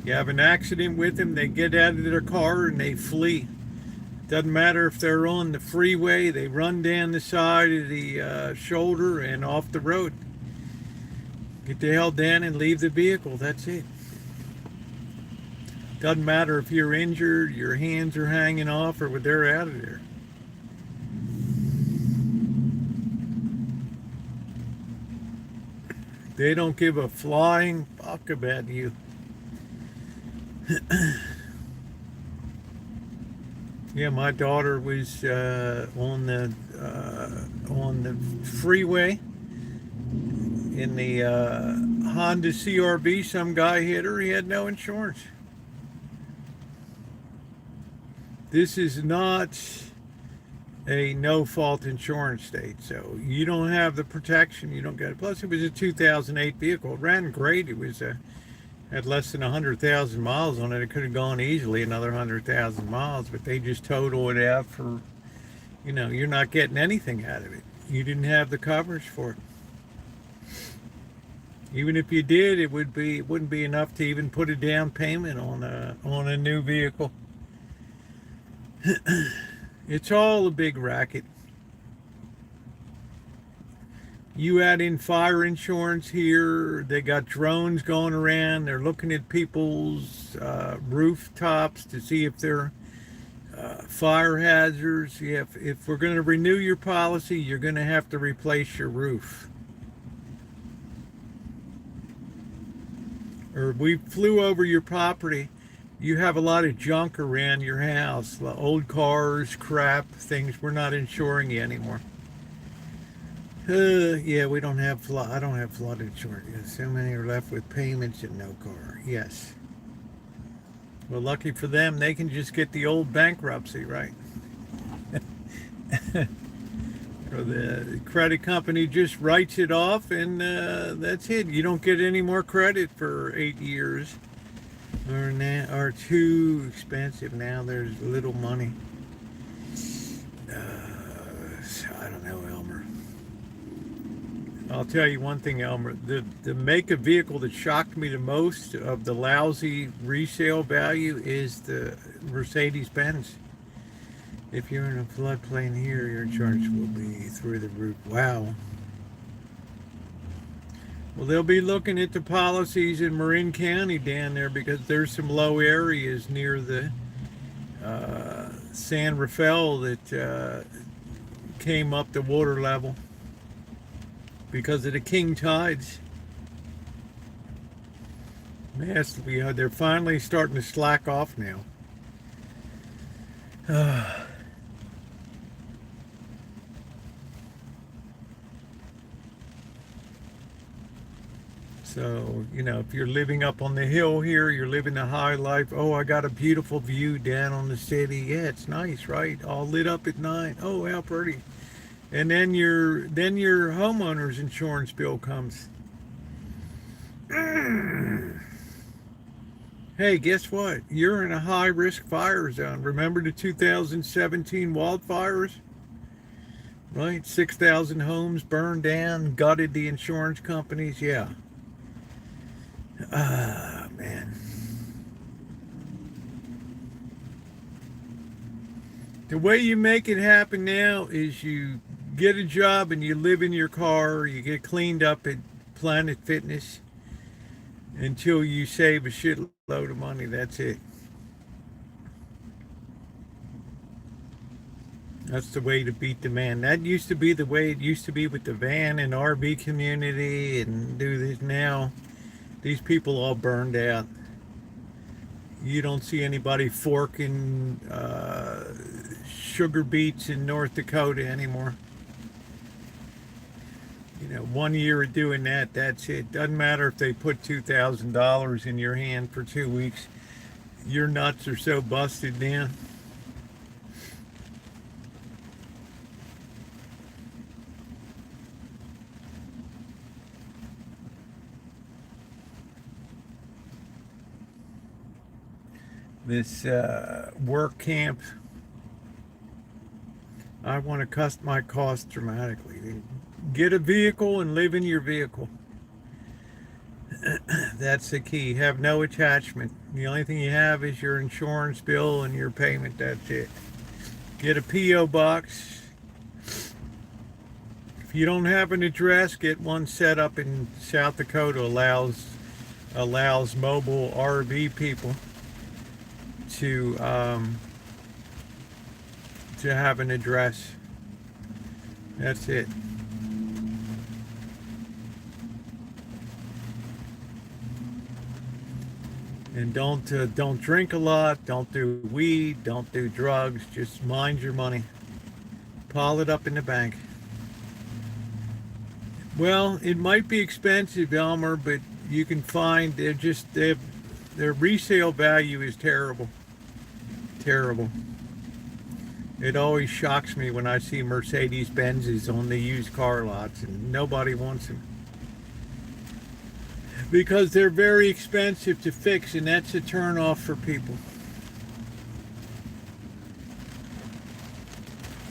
S2: You have an accident with them, they get out of their car and they flee. Doesn't matter if they're on the freeway, they run down the side of the shoulder and off the road. Get the hell down and leave the vehicle, that's it. Doesn't matter if you're injured, your hands are hanging off, or they're out of there. They don't give a flying fuck about you. Yeah, my daughter was on the freeway in the Honda CRV. Some guy hit her. He had no insurance. This is not a no-fault insurance state, so you don't have the protection. You don't get it. Plus, it was a 2008 vehicle. It ran great. It was had less than 100,000 miles on it. It could have gone easily another 100,000 miles, but they just total it out for, you're not getting anything out of it. You didn't have the coverage for it. Even if you did, it wouldn't be enough to even put a down payment on a new vehicle. It's all a big racket. You add in fire insurance here. They got drones going around. They're looking at people's rooftops to see if they're fire hazards. If we're going to renew your policy, you're going to have to replace your roof. Or we flew over your property. You have a lot of junk around your house, old cars, crap, things. We're not insuring you anymore. Yeah, we don't have flood. I don't have flood insurance. Yeah, so many are left with payments and no car. Yes. Well, lucky for them, they can just get the old bankruptcy, right? Or the credit company just writes it off, and that's it. You don't get any more credit for 8 years. Or too expensive. Now there's little money. I don't know, Elmer. I'll tell you one thing, Elmer. The make of vehicle that shocked me the most of the lousy resale value is the Mercedes-Benz. If you're in a floodplain here, your insurance will be through the roof. Wow. Well, they'll be looking at the policies in Marin County down there because there's some low areas near the San Rafael that came up to water level because of the king tides. Massively, they're finally starting to slack off now. So, if you're living up on the hill here, you're living a high life. Oh, I got a beautiful view down on the city. Yeah, it's nice, right? All lit up at night. Oh, how pretty. And then your homeowner's insurance bill comes. Hey, guess what? You're in a high-risk fire zone. Remember the 2017 wildfires? Right? 6,000 homes burned down, gutted the insurance companies. Yeah. Ah, man. The way you make it happen now is you get a job and you live in your car, you get cleaned up at Planet Fitness until you save a shitload of money. That's it. That's the way to beat demand. That used to be the way it used to be with the van and RV community and do this now. These people all burned out. You don't see anybody forking sugar beets in North Dakota anymore. 1 year of doing that, that's it. Doesn't matter if they put $2,000 in your hand for 2 weeks. Your nuts are so busted now. This work camp, I want to cut my costs dramatically. Get a vehicle and live in your vehicle. That's the key. Have no attachment. The only thing you have is your insurance bill and your payment. That's it. Get a P.O. box. If you don't have an address, get one set up in South Dakota. Allows mobile RV people to have an address. That's it. And don't drink a lot, don't do weed, don't do drugs, just mind your money. Pile it up in the bank. Well, it might be expensive, Elmer, but you can find their resale value is terrible. Terrible. It always shocks me when I see Mercedes-Benzes on the used car lots and nobody wants them. Because they're very expensive to fix, and that's a turn-off for people.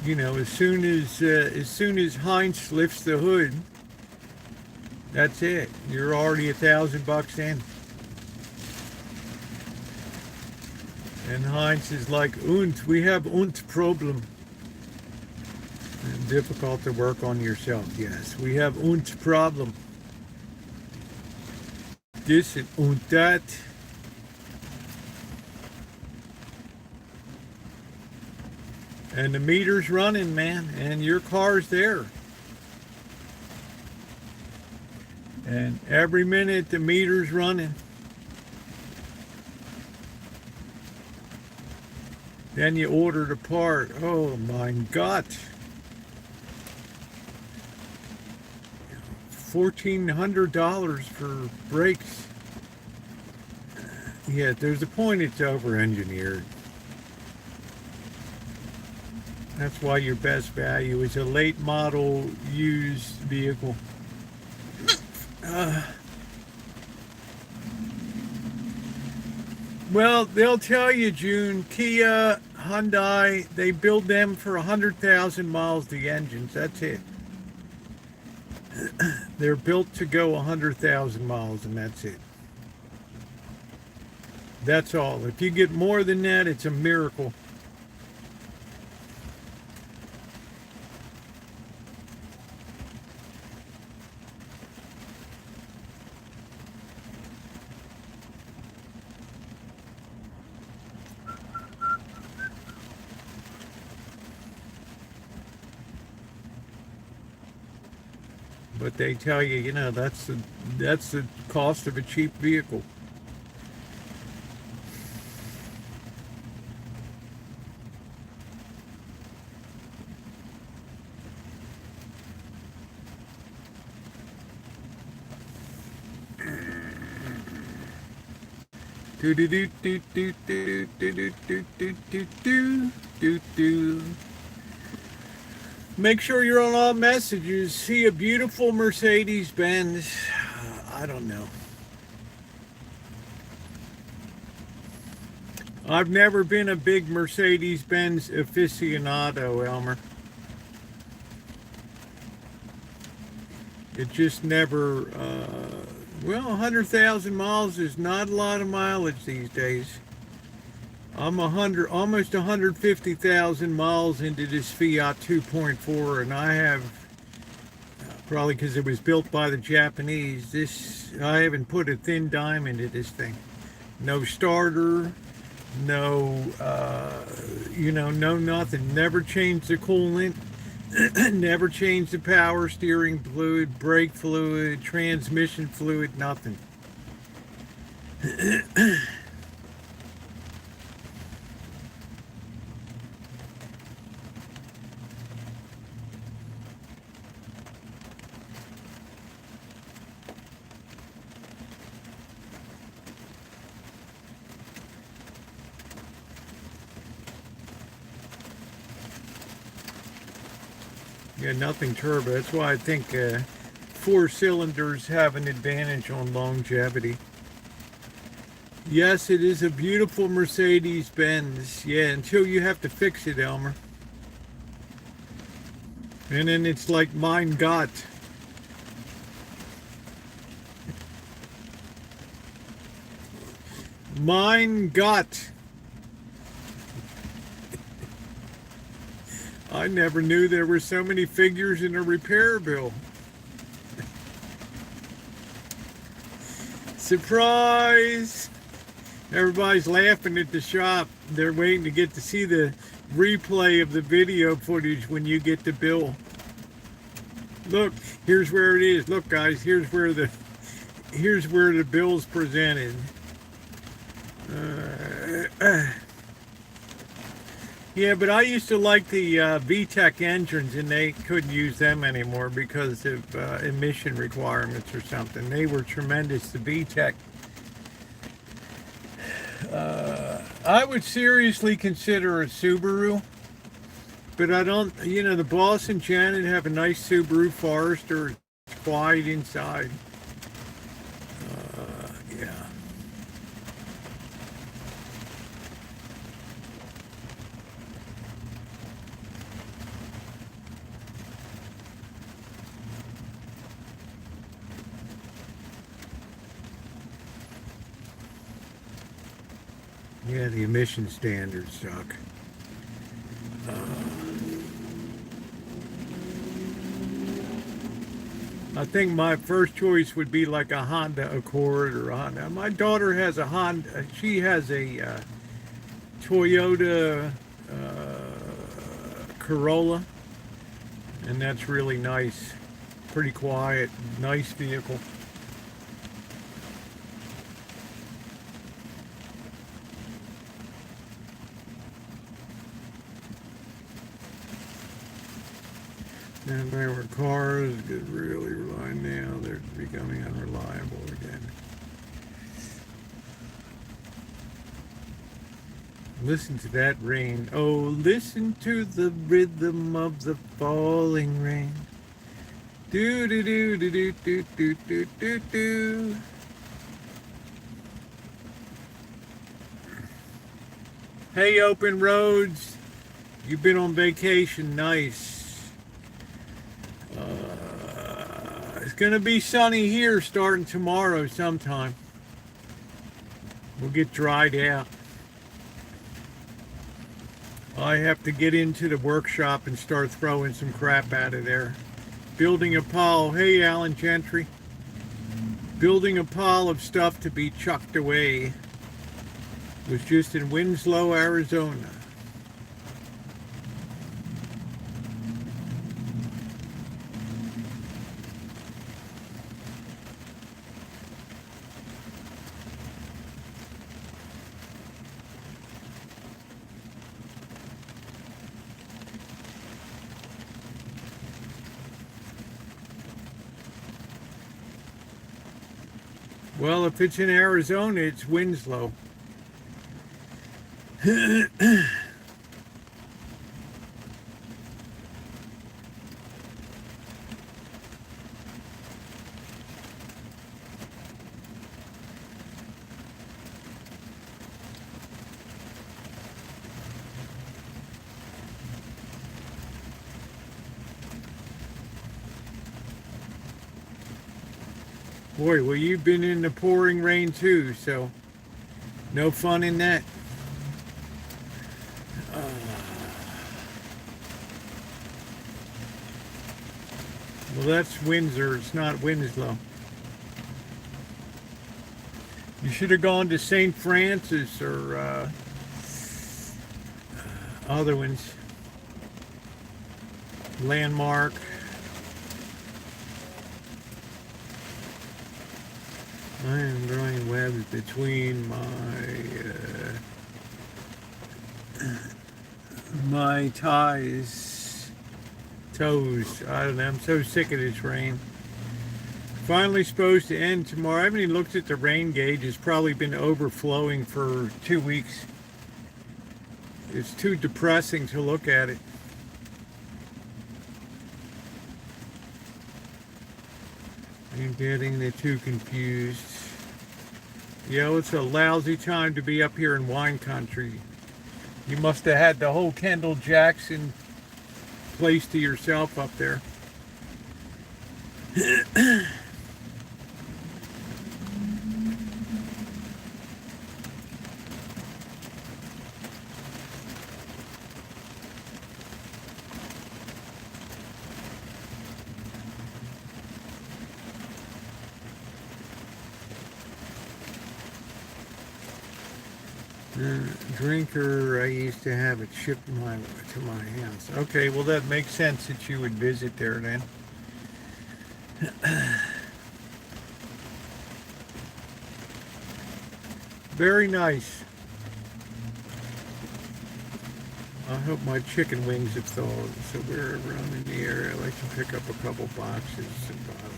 S2: You know, as soon as Heinz lifts the hood, that's it. You're already $1,000 in. And Heinz is like, we have problem. And difficult to work on yourself, yes. We have problem. This and that. And the meter's running, man, and your car's there. And every minute the meter's running. Then you order the part. Oh my God. $1,400 for brakes. Yeah, there's a point it's over-engineered. That's why your best value is a late model used vehicle. Well, they'll tell you, June, Kia, Hyundai, they build them for 100,000 miles, the engines. That's it. They're built to go 100,000 miles, and that's it. That's all. If you get more than that, it's a miracle. But they tell you, you know, that's the cost of a cheap vehicle. Do do do do do do do do do do do do do. Make sure you're on all messages. See a beautiful Mercedes-Benz. I don't know. I've never been a big Mercedes-Benz aficionado, Elmer. It just never, well, 100,000 miles is not a lot of mileage these days. I'm almost 150,000 miles into this Fiat 2.4, and I have, probably because it was built by the Japanese, I haven't put a thin dime into this thing. No starter, no, no nothing. Never changed the coolant, never changed the power steering fluid, brake fluid, transmission fluid, nothing. Yeah, nothing turbo. That's why I think 4 cylinders have an advantage on longevity. Yes, it is a beautiful Mercedes-Benz. Yeah, until you have to fix it, Elmer. And then it's like mein Gott. Mein Gott. I never knew there were so many figures in a repair bill. Surprise! Everybody's laughing at the shop. They're waiting to get to see the replay of the video footage when you get the bill. Look, here's where it is. Look, guys, here's where the bill's presented. Yeah, but I used to like the VTEC engines, and they couldn't use them anymore because of emission requirements or something. They were tremendous, the VTEC. I would seriously consider a Subaru. But I don't, the boss and Janet have a nice Subaru Forester. It's quiet inside. Yeah. Yeah, the emission standards suck. I think my first choice would be like a Honda Accord or a Honda. My daughter has a Honda. She has a Toyota Corolla, and that's really nice. Pretty quiet, nice vehicle. And there were cars get really reliable now. They're becoming unreliable again. Listen to that rain. Oh, listen to the rhythm of the falling rain. Do do do do do do do do do do. Hey, Open Roads. You've been on vacation. Nice. It's going to be sunny here starting tomorrow sometime. We'll get dried out. I have to get into the workshop and start throwing some crap out of there. Building a pile. Hey, Alan Gentry. Building a pile of stuff to be chucked away. Was just in Winslow, Arizona. Well, if it's in Arizona, it's Winslow. Boy, well, you've been in the pouring rain too, so no fun in that. Well, that's Windsor. It's not Winslow. You should have gone to St. Francis or other ones. Landmark. I am drawing webs between my toes. I don't know. I'm so sick of this rain. Finally supposed to end tomorrow. I haven't even looked at the rain gauge. It's probably been overflowing for 2 weeks. It's too depressing to look at it. I'm getting the two confused. Yo, it's a lousy time to be up here in wine country. You must have had the whole Kendall Jackson place to yourself up there. Drinker, I used to have it shipped to my house. Okay, well that makes sense that you would visit there then. Very nice. I hope my chicken wings have thawed. So wherever I'm in the area, I like to pick up a couple boxes and bottles.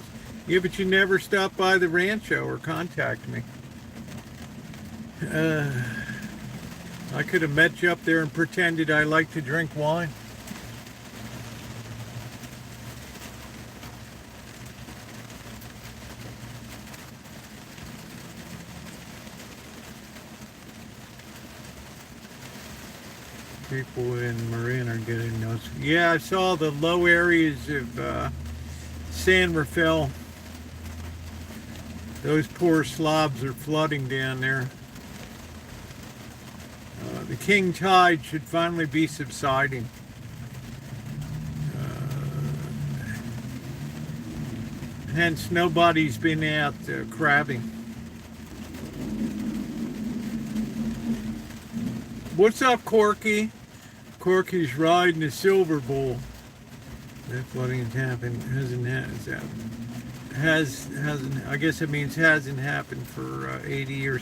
S2: Yeah, but you never stop by the Rancho or contact me. I could have met you up there and pretended I like to drink wine. People in Marin are getting notes. Yeah, I saw the low areas of San Rafael. Those poor slobs are flooding down there. The king tide should finally be subsiding. Hence, nobody's been out crabbing. What's up, Corky? Corky's riding a silver bull. That flooding has happened. Hasn't. I guess it means hasn't happened for 80 years.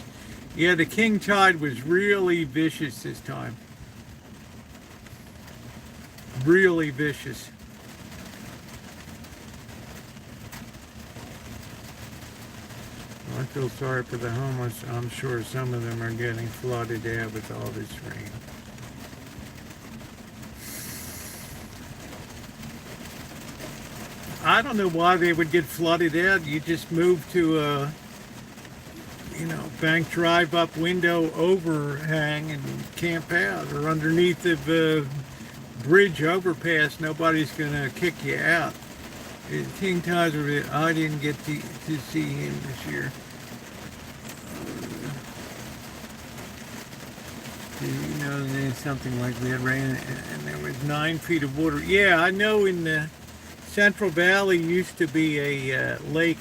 S2: Yeah, the king tide was really vicious this time. Really vicious. I feel sorry for the homeless. I'm sure some of them are getting flooded out with all this rain. I don't know why they would get flooded out. You just move to a, bank drive up window overhang and camp out, or underneath the bridge overpass. Nobody's gonna kick you out. King Tides, I didn't get to see him this year. There's something like that rain, and there was 9 feet of water. Yeah, I know in the Central Valley used to be a lake.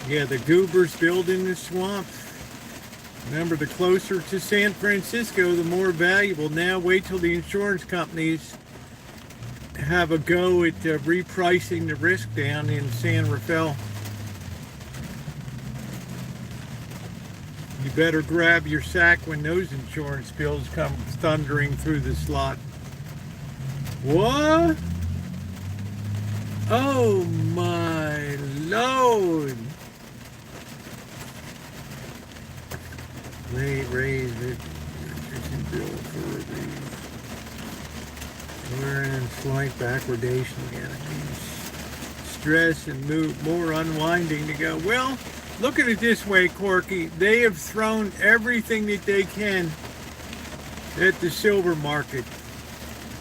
S2: Yeah, the goobers build in the swamp. Remember, the closer to San Francisco, the more valuable. Now wait till the insurance companies have a go at repricing the risk down in San Rafael. You better grab your sack when those insurance bills come thundering through the slot. What? Oh my Lord! They raised the electricity bill for the... We're in slight backwardation again. It means stress and more unwinding to go. Well, look at it this way, Corky. They have thrown everything that they can at the silver market.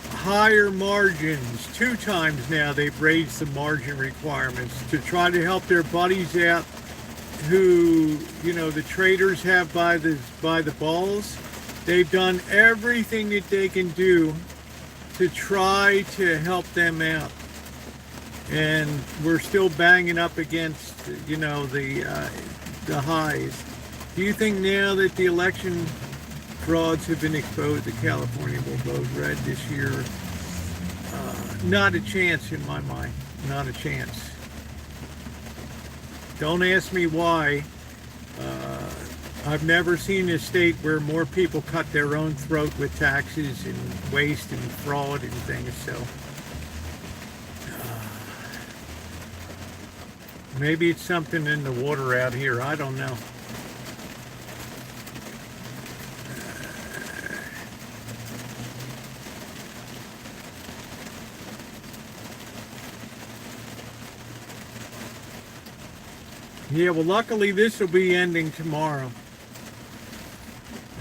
S2: Higher margins. 2 times now they've raised the margin requirements to try to help their buddies out who, the traders have by the balls. They've done everything that they can do to try to help them out. And we're still banging up against, the highs. Do you think now that the election frauds have been exposed, that California will vote red this year? Not a chance in my mind. Not a chance. Don't ask me why. I've never seen a state where more people cut their own throat with taxes and waste and fraud and things. So maybe it's something in the water out here. I don't know. Yeah, well, luckily this will be ending tomorrow.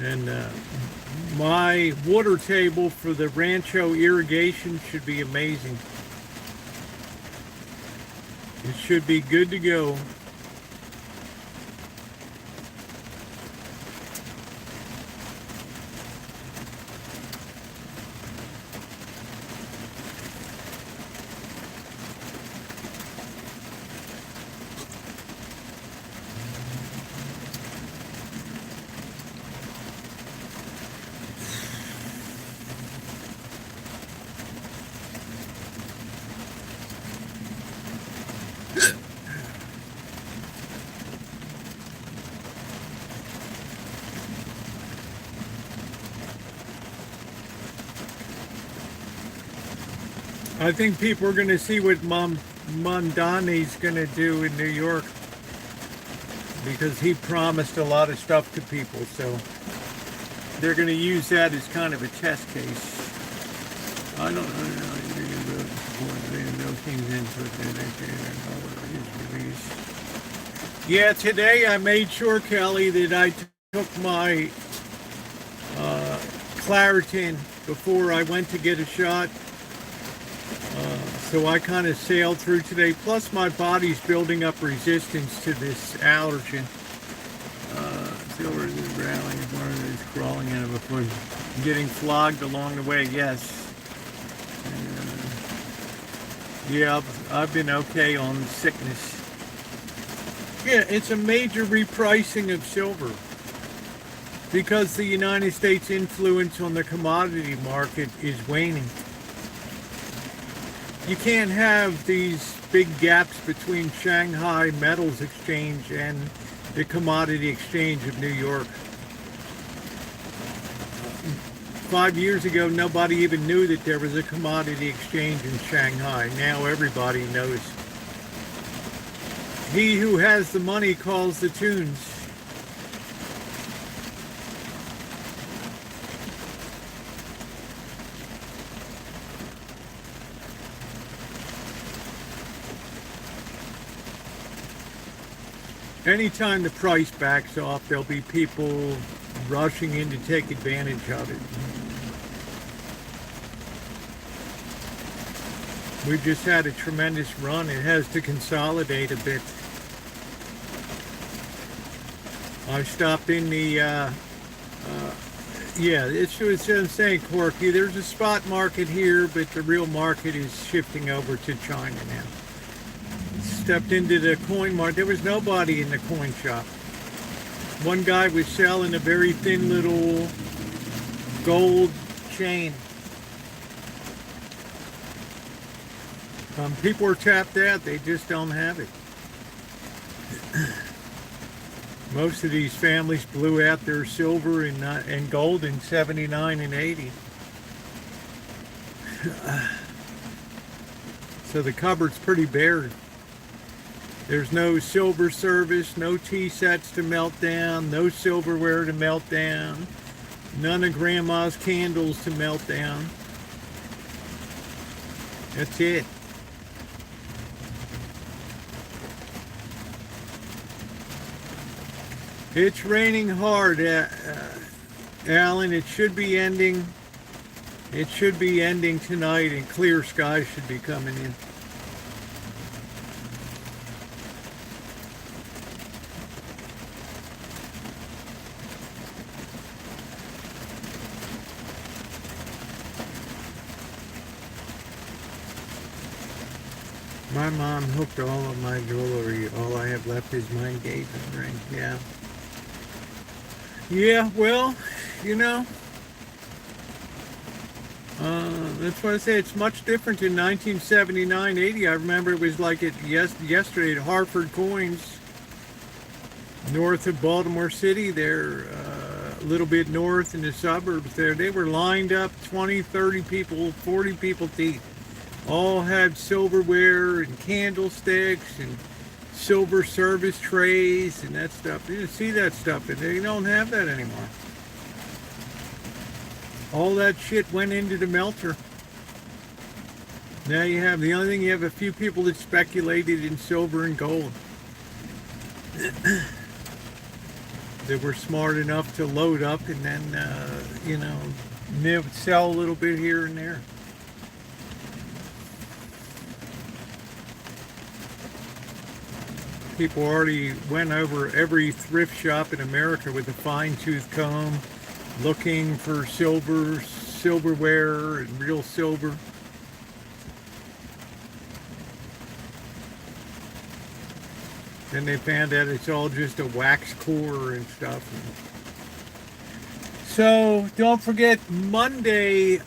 S2: And my water table for the Rancho irrigation should be amazing. It should be good to go. I think people are going to see what Mondani's going to do in New York, because he promised a lot of stuff to people, so they're going to use that as kind of a test case. I don't know. Yeah, today I made sure, Kelly, that I took my Claritin before I went to get a shot. So I kind of sailed through today. Plus my body's building up resistance to this allergen. Silver is rallying, is crawling in it before getting flogged along the way. Yes. Yeah, I've been okay on sickness. Yeah, it's a major repricing of silver because the United States influence on the commodity market is waning. You can't have these big gaps between Shanghai Metals Exchange and the Commodity Exchange of New York. 5 years ago, nobody even knew that there was a commodity exchange in Shanghai. Now everybody knows. He who has the money calls the tunes. Anytime the price backs off, there'll be people rushing in to take advantage of it. We've just had a tremendous run. It has to consolidate a bit. I stopped in the, yeah, it's what I'm saying, Corky. There's a spot market here, but the real market is shifting over to China now. Stepped into the coin market. There was nobody in the coin shop. One guy was selling a very thin little gold chain. People are tapped out. They just don't have it. Most of these families blew out their silver and gold in 79 and 80. So the cupboard's pretty bare. There's no silver service, no tea sets to melt down, no silverware to melt down, none of grandma's candles to melt down. That's it. It's raining hard, Alan. It should be ending. It should be ending tonight, and clear skies should be coming in. My mom hooked all of my jewelry. All I have left is my engagement ring. Yeah. Yeah, well, you know, that's why I say it's much different in 1979, 80. I remember it was like it yesterday at Hartford Coins, north of Baltimore City there, a little bit north in the suburbs there. They were lined up, 20, 30 people, 40 people deep. All had silverware and candlesticks and silver service trays and that stuff. You see that stuff in there. You don't have that anymore. All that shit went into the melter. Now you have, the only thing, you have a few people that speculated in silver and gold. They were smart enough to load up and then, you know, sell a little bit here and there. People already went over every thrift shop in America with a fine-tooth comb looking for silverware and real silver. Then they found out it's all just a wax core and stuff. So don't forget Monday,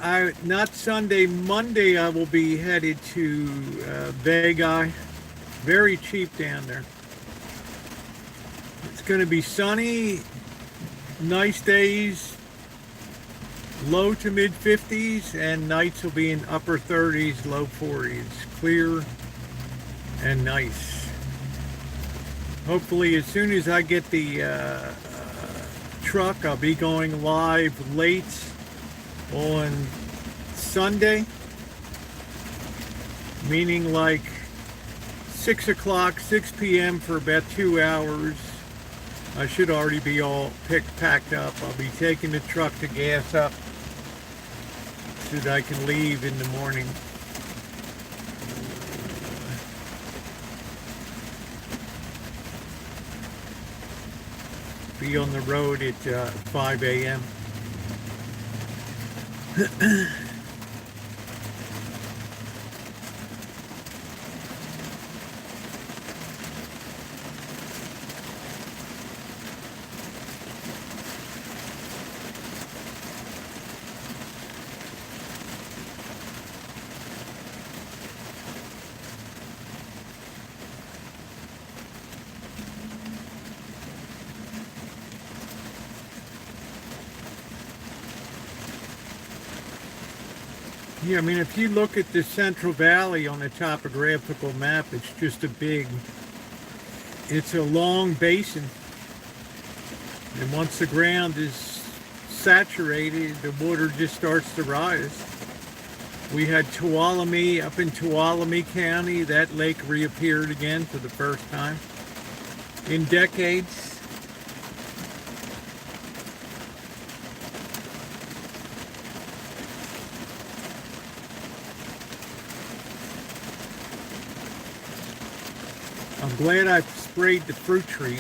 S2: not Sunday, Monday I will be headed to Vegas. Very cheap down there. It's going to be sunny, nice days, low to mid 50s, and nights will be in upper 30s, low 40s. Clear and nice. Hopefully as soon as I get the truck, I'll be going live late on Sunday, meaning like 6 o'clock, 6 p.m. for about 2 hours. I should already be all packed up. I'll be taking the truck to gas up so that I can leave in the morning. Be on the road at 5 a.m. Yeah, I mean, if you look at the Central Valley on a topographical map, it's just it's a long basin. And once the ground is saturated, the water just starts to rise. We had Tuolumne up in Tuolumne County. That lake reappeared again for the first time in decades. I'm glad I sprayed the fruit trees.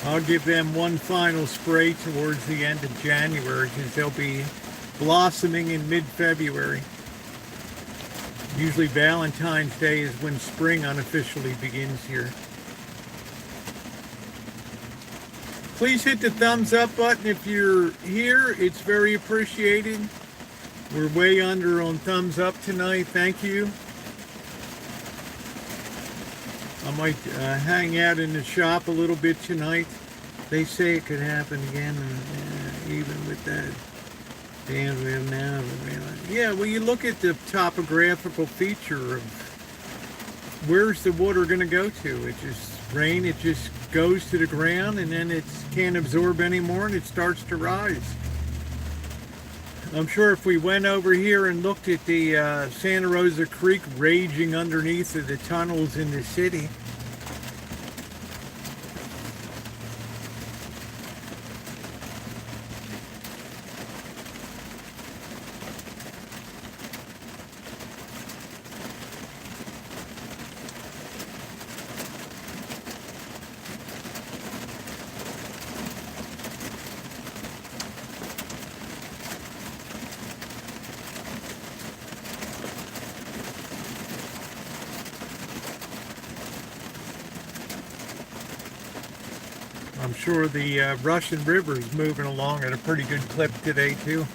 S2: I'll give them one final spray towards the end of January because they'll be blossoming in mid-February. Usually Valentine's Day is when spring unofficially begins here. Please hit the thumbs up button if you're here. It's very appreciated. We're way under on thumbs up tonight. Thank you. I might hang out in the shop a little bit tonight. They say it could happen again, even with that bandwidth now. Yeah, well, you look at the topographical feature of where's the water going to go to. It just rain. It just goes to the ground, and then it can't absorb anymore, and it starts to rise. I'm sure if we went over here and looked at the Santa Rosa Creek raging underneath of the tunnels in the city, I'm sure the Russian River is moving along at a pretty good clip today, too.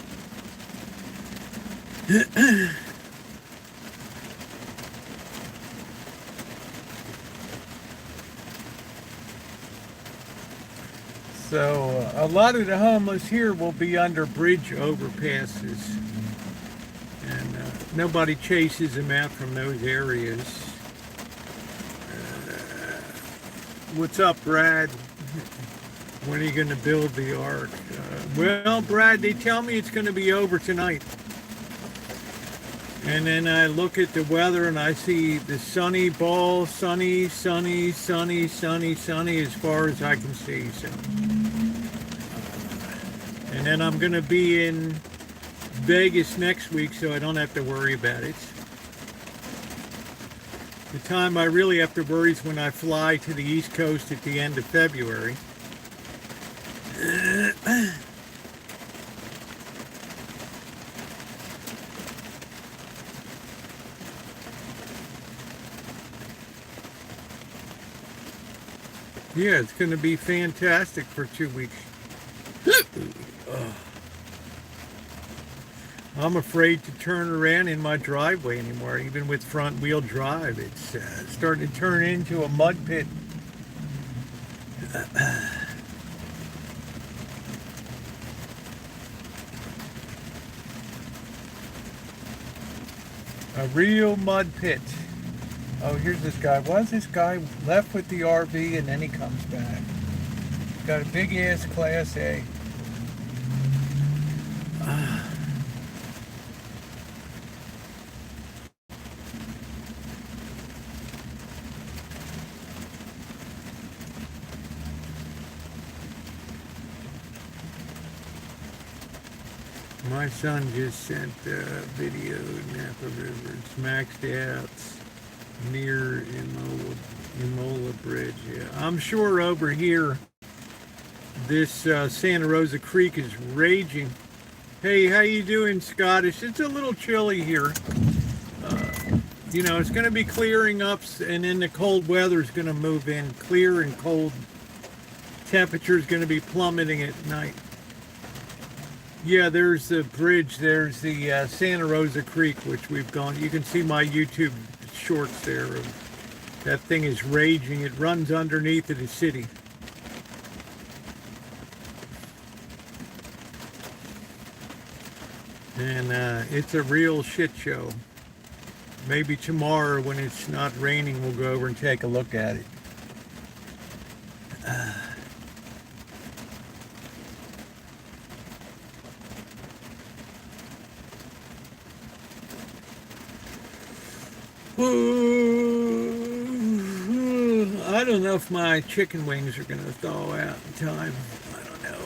S2: So, a lot of the homeless here will be under bridge overpasses. And nobody chases them out from those areas. What's up, Brad? When are you going to build the ark? Well, Brad, they tell me it's going to be over tonight. And then I look at the weather and I see the sunny ball, sunny, sunny, sunny, sunny, sunny as far as I can see. So, and then I'm going to be in Vegas next week, so I don't have to worry about it. The time I really have to worry is when I fly to the East Coast at the end of February. Yeah, it's going to be fantastic for 2 weeks. I'm afraid to turn around in my driveway anymore, even with front wheel drive. It's starting to turn into a mud pit. A real mud pit. Oh, here's this guy. Why is this guy left with the RV and then he comes back? Got a big ass Class A. My son just sent a video. Napa River. It's maxed out near Imola Bridge. Yeah, I'm sure over here this Santa Rosa Creek is raging. Hey, how you doing, Scottish? It's a little chilly here. You know, it's going to be clearing up, and then the cold weather is going to move in. Clear and cold temperature is going to be plummeting at night. Yeah, there's the bridge. There's the Santa Rosa Creek, which we've gone. You can see my YouTube shorts there. That thing is raging. It runs underneath of the city. And it's a real shit show. Maybe tomorrow when it's not raining, we'll go over and take a look at it. I don't know if my chicken wings are going to thaw out in time. I don't know.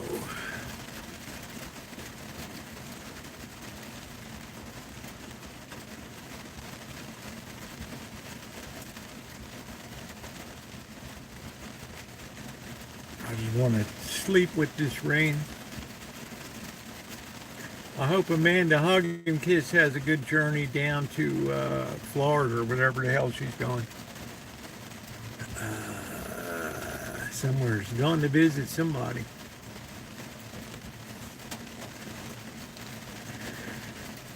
S2: I just want to sleep with this rain. I hope Amanda Hug and Kiss has a good journey down to Florida or whatever the hell she's going. Somewhere. She's going to visit somebody.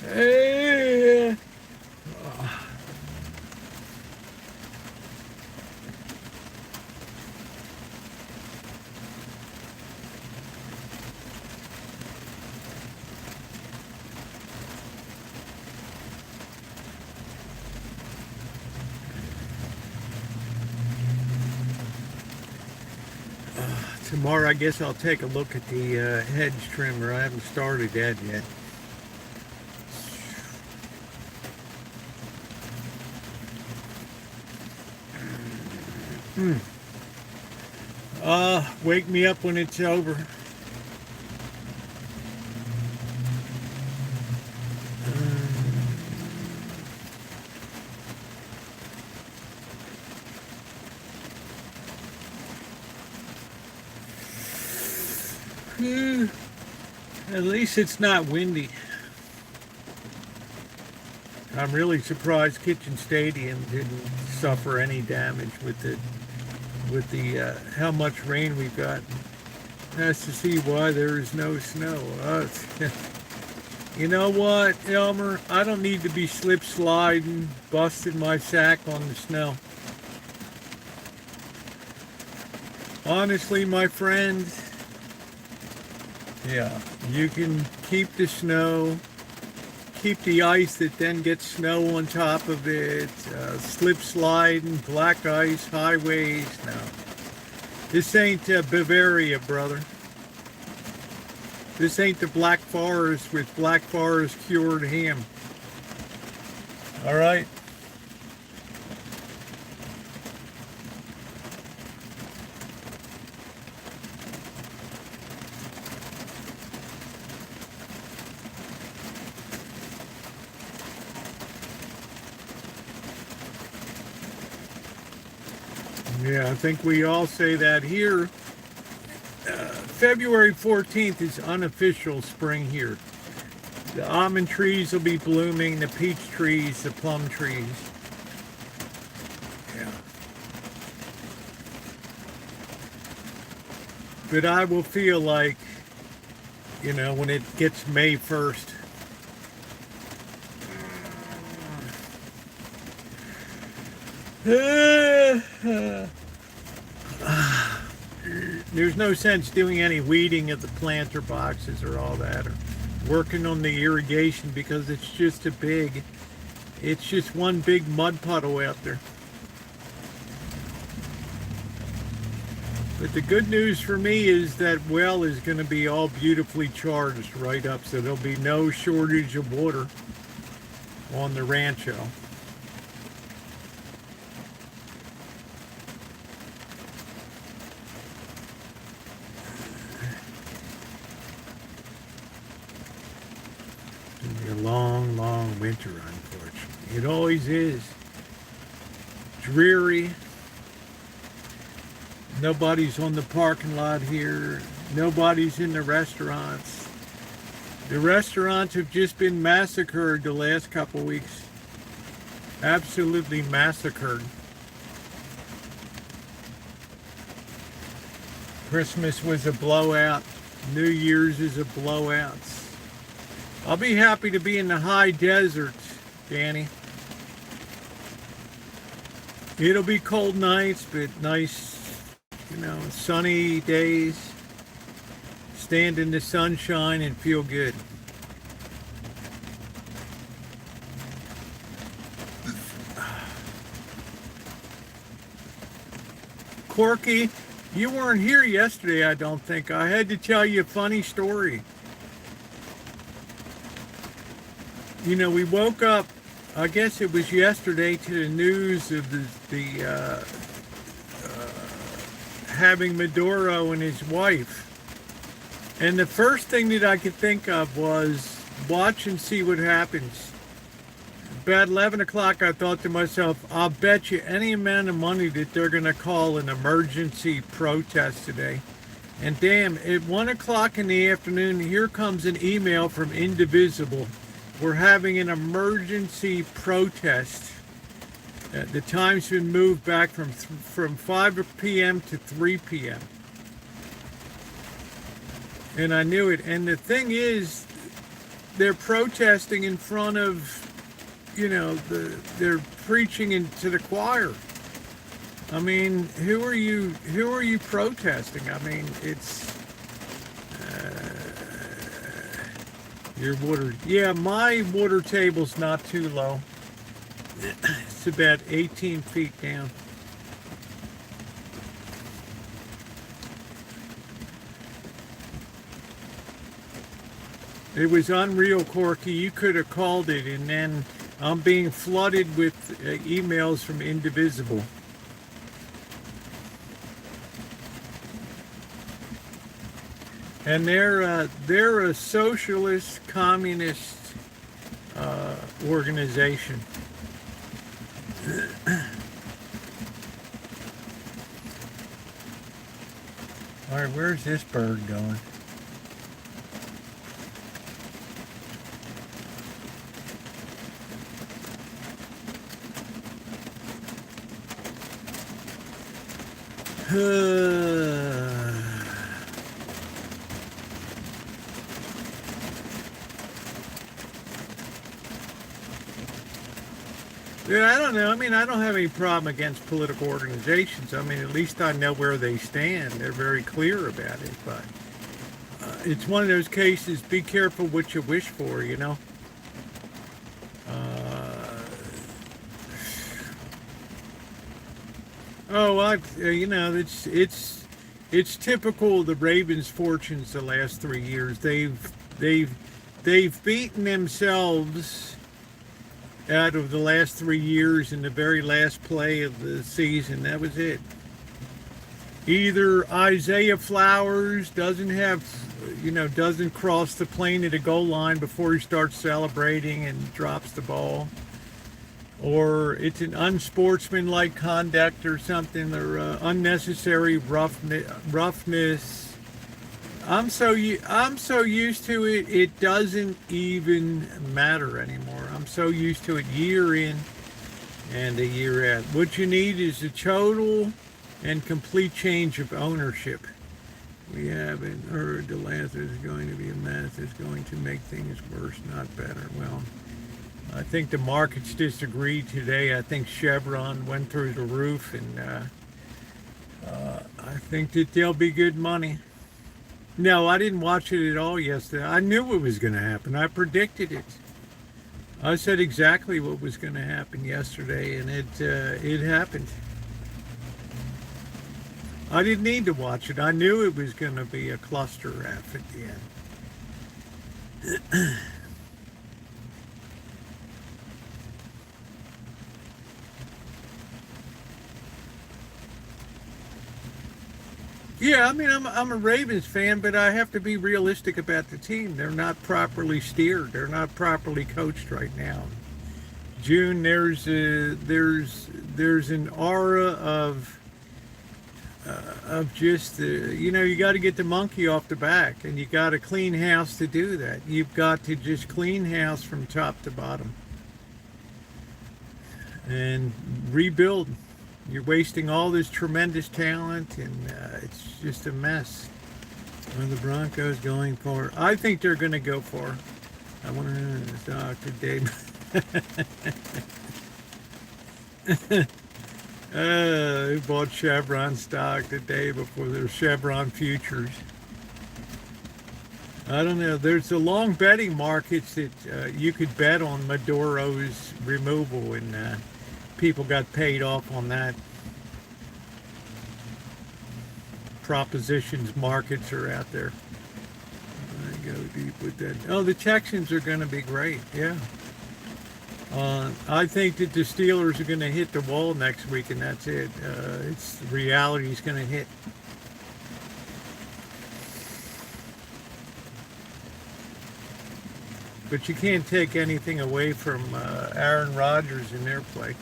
S2: Hey. Tomorrow, I guess I'll take a look at the hedge trimmer. I haven't started that yet. Wake me up when it's over. At least it's not windy. I'm really surprised Kitchen Stadium didn't suffer any damage with the how much rain we've got. Has to see why there is no snow. You know what, Elmer? I don't need to be slip sliding, busting my sack on the snow. Honestly, my friend. Yeah, you can keep the snow, keep the ice that then gets snow on top of it, slip sliding, black ice, highways. No, this ain't Bavaria, brother. This ain't the Black Forest with Black Forest cured ham. All right. Yeah, I think we all say that here. February 14th is unofficial spring here. The almond trees will be blooming, the peach trees, the plum trees. Yeah. But I will feel like, you know, when it gets May 1st. There's no sense doing any weeding of the planter boxes or all that, or working on the irrigation, because it's just it's just one big mud puddle out there. But the good news for me is that well is going to be all beautifully charged right up, so there'll be no shortage of water on the Rancho. always is. Dreary. Nobody's on the parking lot here. Nobody's in the restaurants. The restaurants have just been massacred the last couple weeks. Absolutely massacred. Christmas was a blowout. New Year's is a blowout. I'll be happy to be in the high desert, Danny. It'll be cold nights, but nice, sunny days. Stand in the sunshine and feel good. Corky, you weren't here yesterday, I don't think. I had to tell you a funny story. We woke up, I guess it was yesterday, to the news of the having Maduro and his wife. And the first thing that I could think of was watch and see what happens. About 11 o'clock, I thought to myself, I'll bet you any amount of money that they're going to call an emergency protest today. And damn, at 1 o'clock in the afternoon, here comes an email from Indivisible. We're having an emergency protest. The time's been moved back from 5 p.m. to 3 p.m. And I knew it. And the thing is, they're protesting in front of, they're preaching into the choir. I mean, who are you protesting? I mean, it's your water. Yeah, my water table's not too low. It's about 18 feet down. It was unreal, Corky. You could have called it, and then I'm being flooded with emails from Indivisible. And they're a socialist, communist organization. All right, where's this bird going? Yeah, I don't know. I mean, I don't have any problem against political organizations. I mean, at least I know where they stand. They're very clear about it. But it's one of those cases, be careful what you wish for, it's typical of the Ravens' fortunes the last 3 years. They've beaten themselves out of the last 3 years in the very last play of the season. That was it. Either Isaiah Flowers doesn't cross the plane at the goal line before he starts celebrating and drops the ball, or it's an unsportsmanlike conduct or something, or unnecessary roughness. I'm so used to it, it doesn't even matter anymore. I'm so used to it year in and a year out. What you need is a total and complete change of ownership. We haven't heard the last is going to be a mess. It's going to make things worse, not better. Well, I think the markets disagreed today. I think Chevron went through the roof, and I think that there'll be good money. No, I didn't watch it at all yesterday. I knew it was going to happen. I predicted it. I said exactly what was going to happen yesterday, and it happened. I didn't need to watch it. I knew it was going to be a cluster F at the end. Yeah, I mean, I'm a Ravens fan, but I have to be realistic about the team. They're not properly steered. They're not properly coached right now. June, there's an aura of just you know, you got to get the monkey off the back, and you got to clean house to do that. You've got to just clean house from top to bottom and rebuild. You're wasting all this tremendous talent, and it's just a mess. What are the Broncos going for? I think they're going to go for. I want to talk to Dave. Who bought Chevron stock the day before their Chevron futures? I don't know. There's a long betting markets that you could bet on Maduro's removal, and people got paid off on that. Propositions markets are out there. I go deep with that. Oh, the Texans are going to be great. Yeah. I think that the Steelers are going to hit the wall next week, and that's it. It's reality is going to hit. But you can't take anything away from Aaron Rodgers in their play.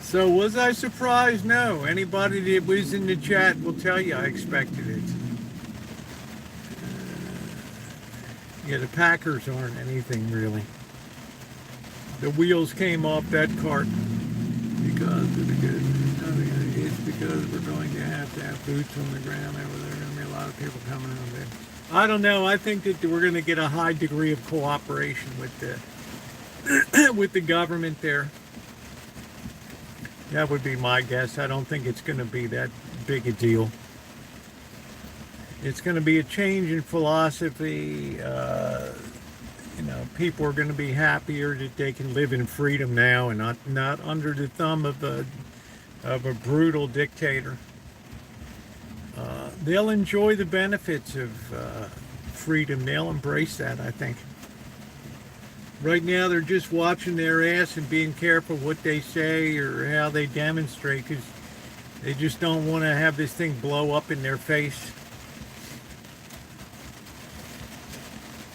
S2: So was I surprised? No. Anybody that was in the chat will tell you I expected it. Yeah, the Packers aren't anything really. The wheels came off that cart it's because we're going to have boots on the ground over there. There are going to be a lot of people coming out there. I don't know. I think that we're going to get a high degree of cooperation with the with the government there. That would be my guess. I don't think it's going to be that big a deal. It's going to be a change in philosophy. You know, people are going to be happier that they can live in freedom now and not under the thumb of a brutal dictator. They'll enjoy the benefits of freedom. They'll embrace that, I think. Right now, they're just watching their ass and being careful what they say or how they demonstrate, because they just don't want to have this thing blow up in their face.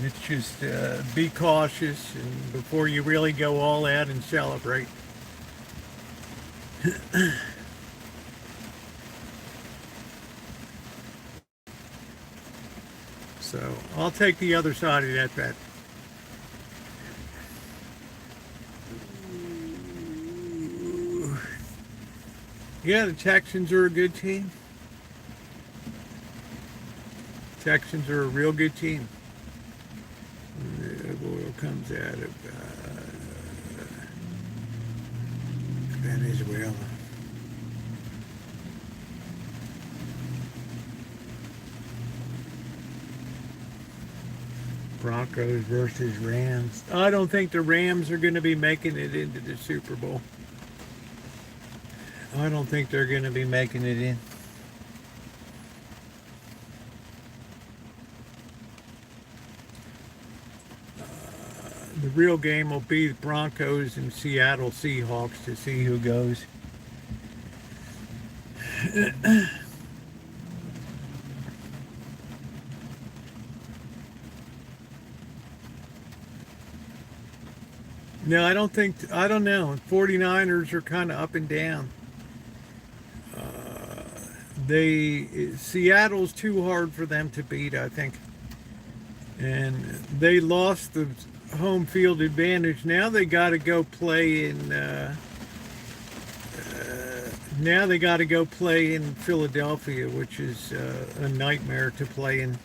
S2: It's just be cautious and before you really go all out and celebrate. So I'll take the other side of that bet. Yeah, the Texans are a good team. Texans are a real good team. The oil comes out of Venezuela. Broncos versus Rams. I don't think the Rams are going to be making it into the Super Bowl. I don't think they're going to be making it in. The real game will be the Broncos and Seattle Seahawks to see who goes. No, I don't know. 49ers are kind of up and down. Seattle's too hard for them to beat, I think. And they lost the home field advantage. Now they got to go play in Philadelphia, which is a nightmare to play in.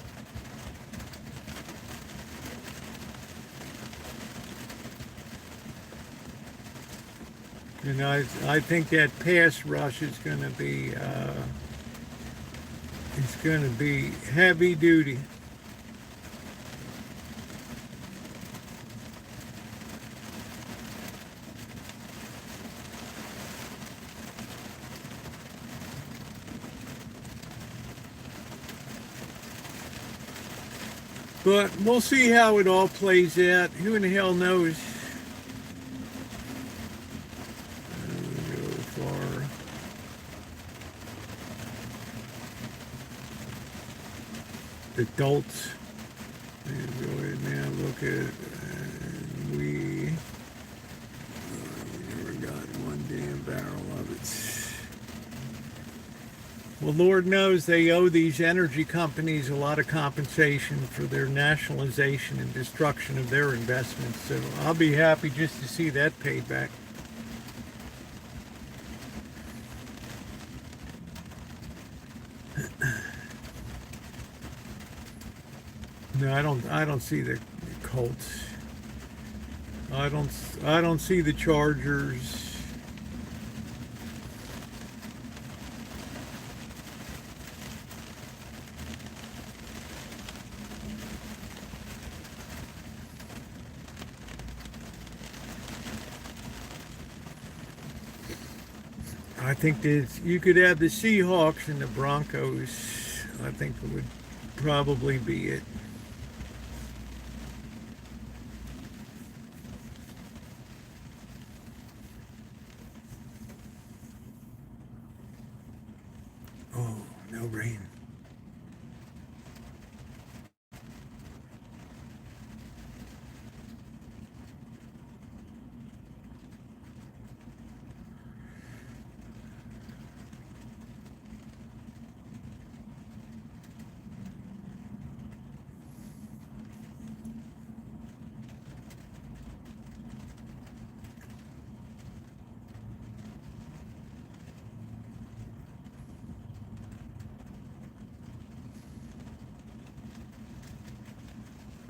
S2: And I think that pass rush is going to be heavy duty. But we'll see how it all plays out. Who in the hell knows? adults. And go ahead now, look at, we never got one damn barrel of it. Well, Lord knows they owe these energy companies a lot of compensation for their nationalization and destruction of their investments. So I'll be happy just to see that paid back. No, I don't see the Colts. I don't see the Chargers. I think you could have the Seahawks and the Broncos. I think it would probably be it. Oh, no rain.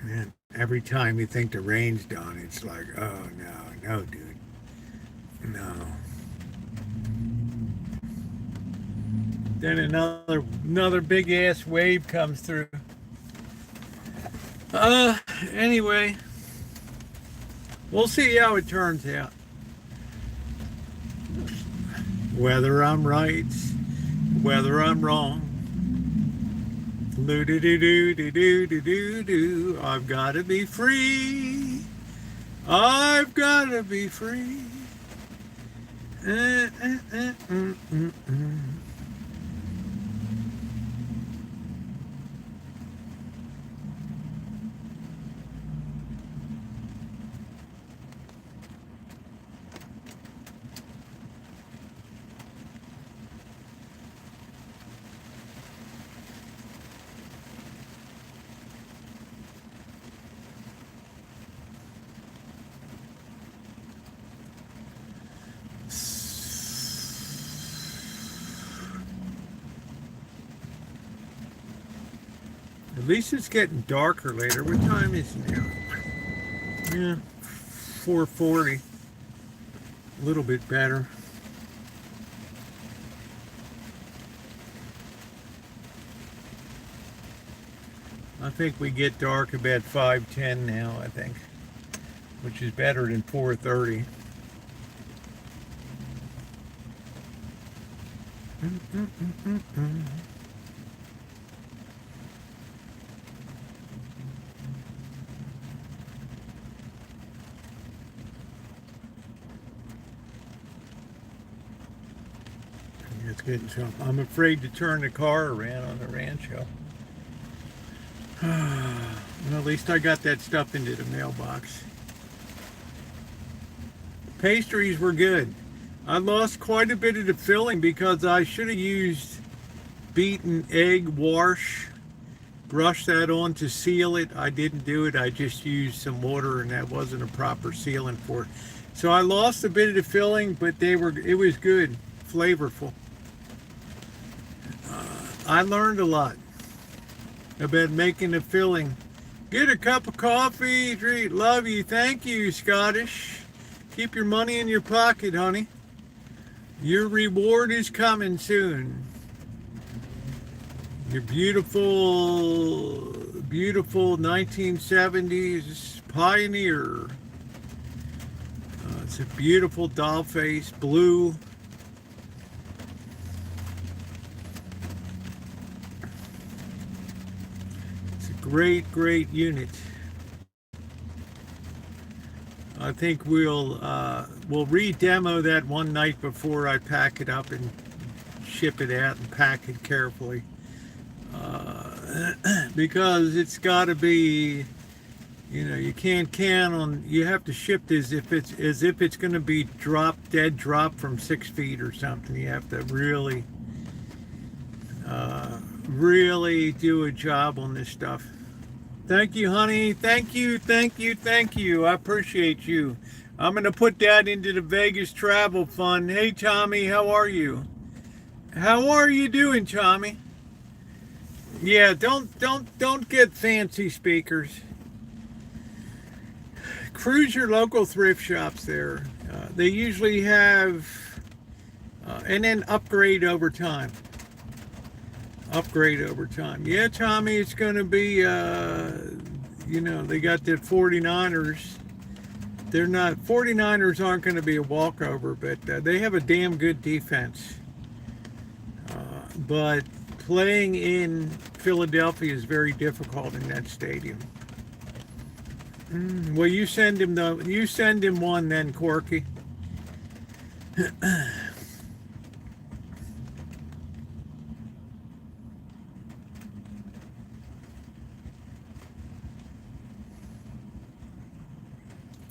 S2: Man, every time you think the rain's done, it's like, oh no, dude, no. Then another big ass wave comes through. Anyway, we'll see how it turns out. Whether I'm right, whether I'm wrong. Do. I've got to be free. I've got to be free. At least it's getting darker later. What time is it now? Yeah, 4:40. A little bit better. I think we get dark about 5:10 now, I think, which is better than 4:30. It's getting something. I'm afraid to turn the car around on the Rancho. Well, at least I got that stuff into the mailbox. Pastries were good. I lost quite a bit of the filling because I should have used beaten egg wash, brush that on to seal it. I didn't do it. I just used some water, and that wasn't a proper sealant for it. So I lost a bit of the filling, but it was good, flavorful. I learned a lot about making the filling. Get a cup of coffee, drink. Love you. Thank you, Scottish. Keep your money in your pocket, honey. Your reward is coming soon. Your beautiful 1970s Pioneer. It's a beautiful doll face, blue. Great unit. I think we'll re-demo that one night before I pack it up and ship it out and pack it carefully. because it's got to be, you can't count on. You have to shift as if it's going to be dead drop from 6 feet or something. You have to really, really do a job on this stuff. Thank you, honey. Thank you, thank you, thank you. I appreciate you. I'm going to put that into the Vegas travel fund. Hey, Tommy, how are you? How are you doing, Tommy? Yeah, don't get fancy speakers. Cruise your local thrift shops there. They usually have, and then upgrade over time. Upgrade over time. Yeah, Tommy, it's going to be, they got the 49ers. 49ers aren't going to be a walkover, but they have a damn good defense. But playing in Philadelphia is very difficult in that stadium. Well, you send him one then, Corky.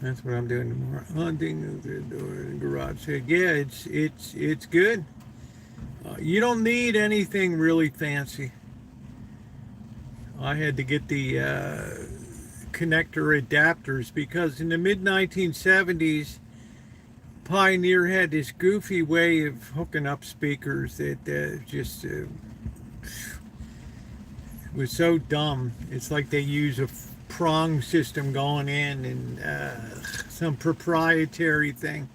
S2: That's what I'm doing tomorrow. Hunting the door in the garage. Yeah, it's good. You don't need anything really fancy. I had to get the connector adapters because in the mid 1970s, Pioneer had this goofy way of hooking up speakers that just was so dumb. It's like they use a prong system going in and some proprietary thing.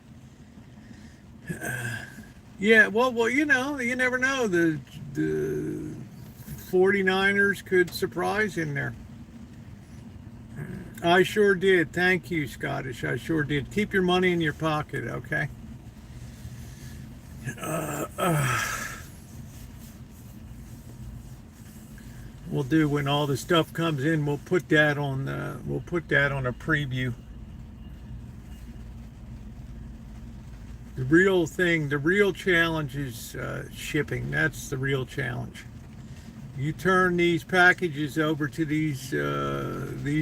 S2: Yeah, well, you never know. The 49ers could surprise in there. I sure did. Thank you, Scottish. I sure did. Keep your money in your pocket, okay? We'll do when all the stuff comes in. We'll put that on. We'll put that on a preview. The real thing, the real challenge is shipping. That's the real challenge. You turn these packages over to these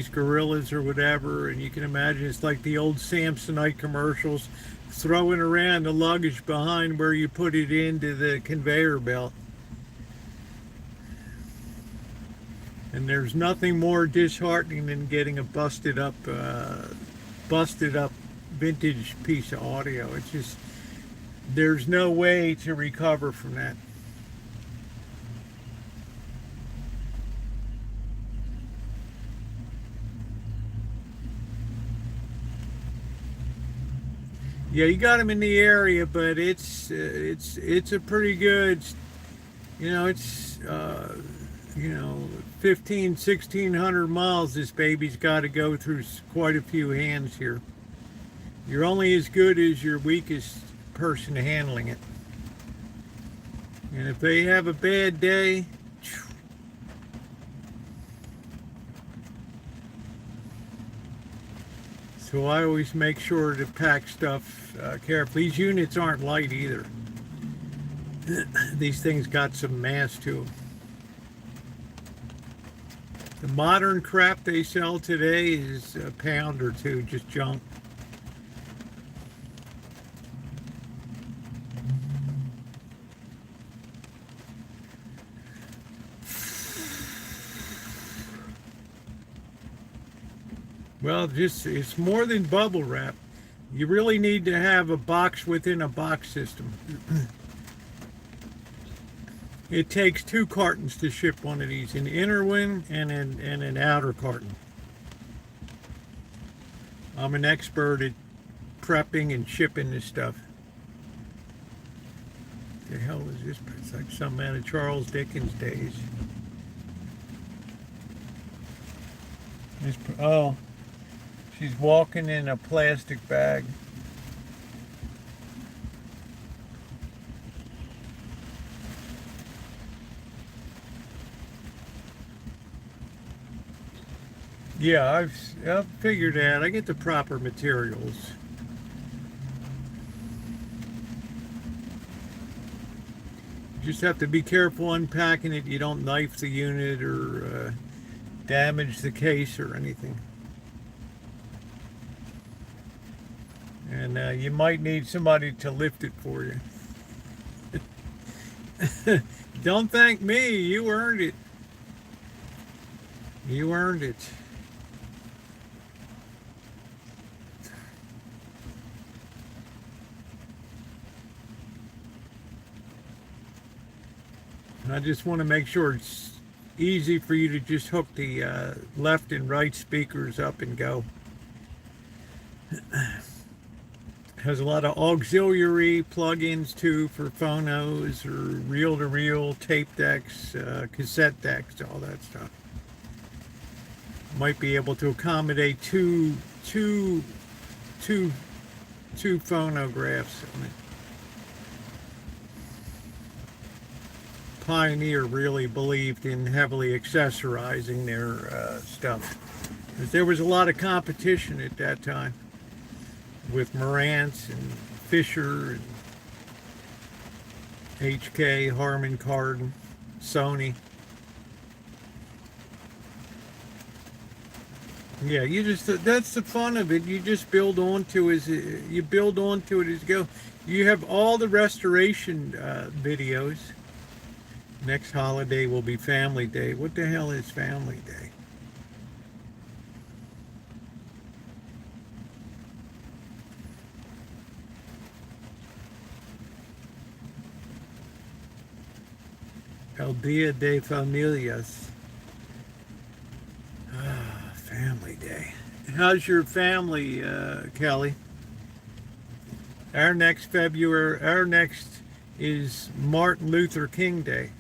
S2: gorillas or whatever, and you can imagine it's like the old Samsonite commercials, throwing around the luggage behind where you put it into the conveyor belt. And there's nothing more disheartening than getting a busted up vintage piece of audio. It's just, there's no way to recover from that. Yeah, you got them in the area, but it's a pretty good, it's 1,600 miles this baby's got to go through quite a few hands here. You're only as good as your weakest person handling it. And if they have a bad day, so I always make sure to pack stuff carefully. These units aren't light either. These things got some mass to them. The modern crap they sell today is a pound or two, just junk. Well, it's more than bubble wrap. You really need to have a box within a box system. It takes 2 cartons to ship one of these, an inner one and an outer carton. I'm an expert at prepping and shipping this stuff. The hell is this? It's like something out of Charles Dickens' days. Oh, she's walking in a plastic bag. Yeah, I've figured out. I get the proper materials. You just have to be careful unpacking it. You don't knife the unit or damage the case or anything. And you might need somebody to lift it for you. Don't thank me. You earned it. You earned it. I just want to make sure it's easy for you to just hook the left and right speakers up and go. Has a lot of auxiliary plugins too for phonos or reel-to-reel tape decks, cassette decks, all that stuff. Might be able to accommodate two phonographs on it. Pioneer really believed in heavily accessorizing their stuff, because there was a lot of competition at that time with Marantz and Fisher and HK, Harman Kardon, Sony. Yeah, you just, that's the fun of it. You just build onto it as you go. You have all the restoration videos. Next holiday will be Family Day. What the hell is Family Day? El Dia de Familias. Ah, Family Day. How's your family, Kelly? Our next is Martin Luther King Day.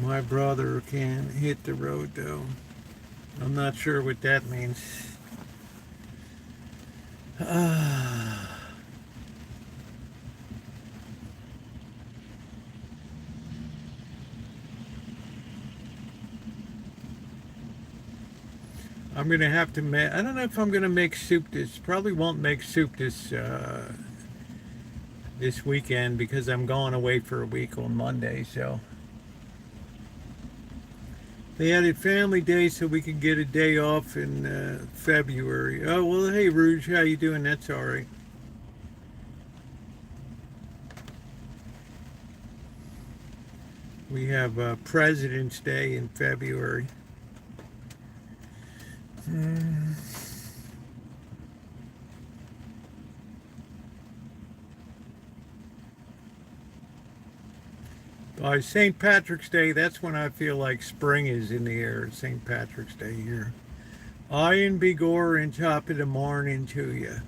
S2: My brother can hit the road though. I'm not sure what that means. I'm gonna have to make, I don't know if I'm gonna make soup this, probably won't make soup this this weekend because I'm going away for a week on Monday, so. They added Family Day so we could get a day off in February. Oh, well, hey, Rouge, how you doing? That's all right. We have President's Day in February. By St. Patrick's Day, that's when I feel like spring is in the air. St. Patrick's Day here. Iron Begore and top of the morning to you.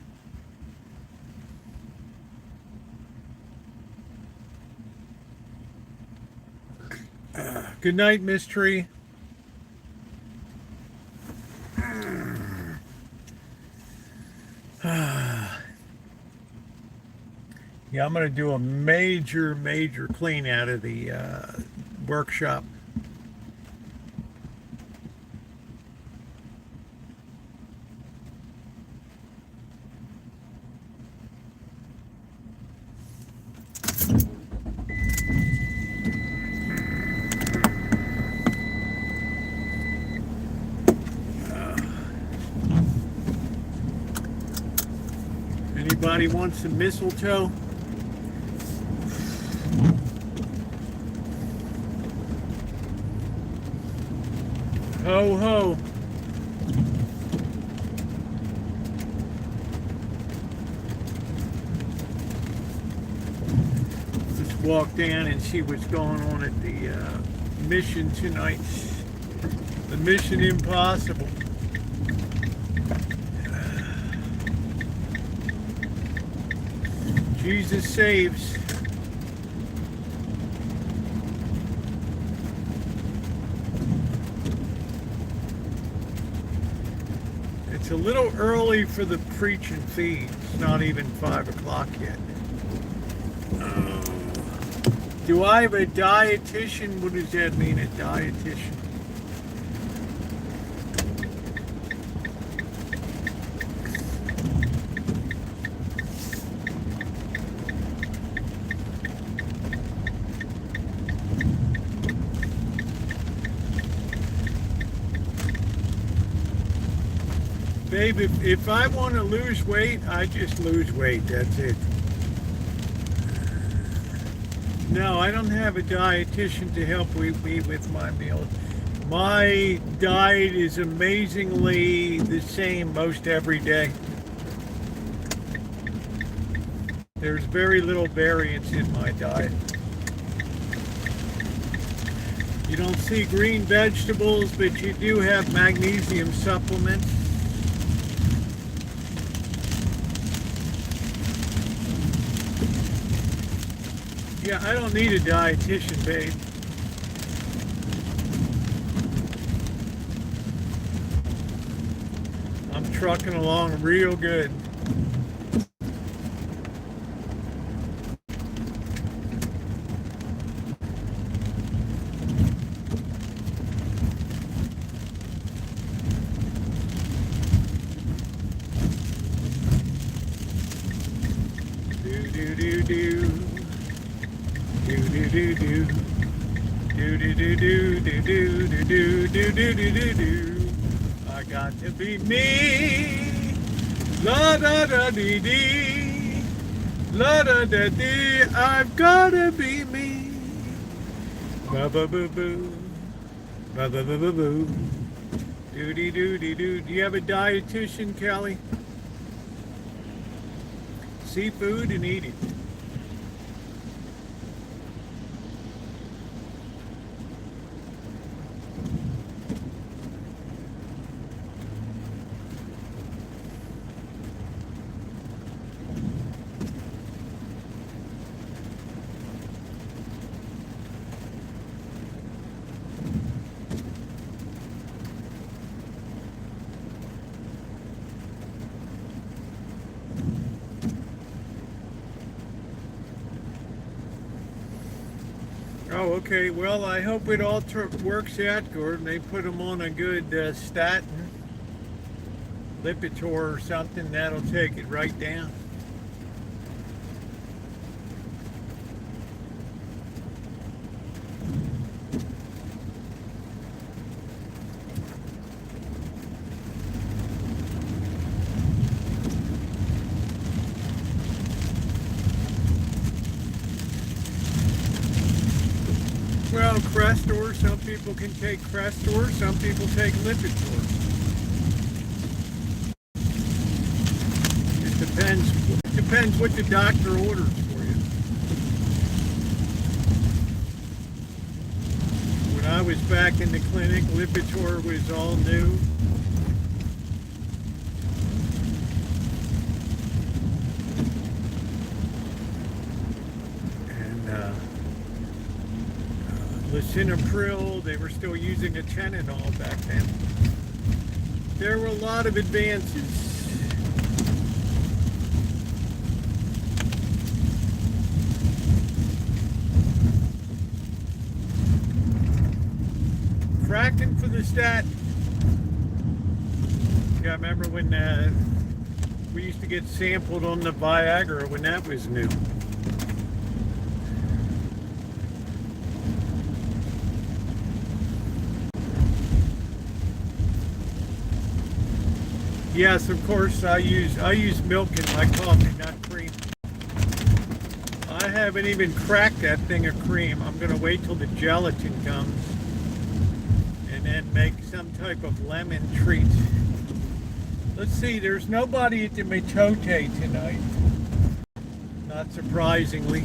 S2: Good night, Mystery. Yeah, I'm going to do a major clean out of the workshop. Anybody want some mistletoe? Ho ho. Let's walk down and see what's going on at the mission tonight. The Mission Impossible. Jesus saves. It's a little early for the preach and feed. It's not even 5 o'clock yet. Do I have a dietitian? What does that mean, a dietitian? Babe, if I want to lose weight, I just lose weight. That's it. No, I don't have a dietitian to help me with my meals. My diet is amazingly the same most every day. There's very little variance in my diet. You don't see green vegetables, but you do have magnesium supplements. Yeah, I don't need a dietitian, babe. I'm trucking along real good. I got to be me. La da da dee dee. La da da dee. I've gotta be me. Ba ba boo boo. Ba ba boo boo boo. Doo dee doo dee doo. Do you have a dietitian, Kelly? See food and eat it. Oh, okay. Well, I hope it all works out, Gordon. They put them on a good statin, Lipitor or something. That'll take it right down. Well, Crestor, some people can take Crestor, some people take Lipitor. It depends what the doctor orders for you. When I was back in the clinic, Lipitor was all new. Lisinopril, they were still using a Atenolol back then. There were a lot of advances. Fracking for the statin. Yeah, I remember when we used to get sampled on the Viagra when that was new. Yes, of course, I use milk in my coffee, not cream. I haven't even cracked that thing of cream. I'm going to wait till the gelatin comes and then make some type of lemon treat. Let's see, there's nobody at the Mitote tonight, not surprisingly.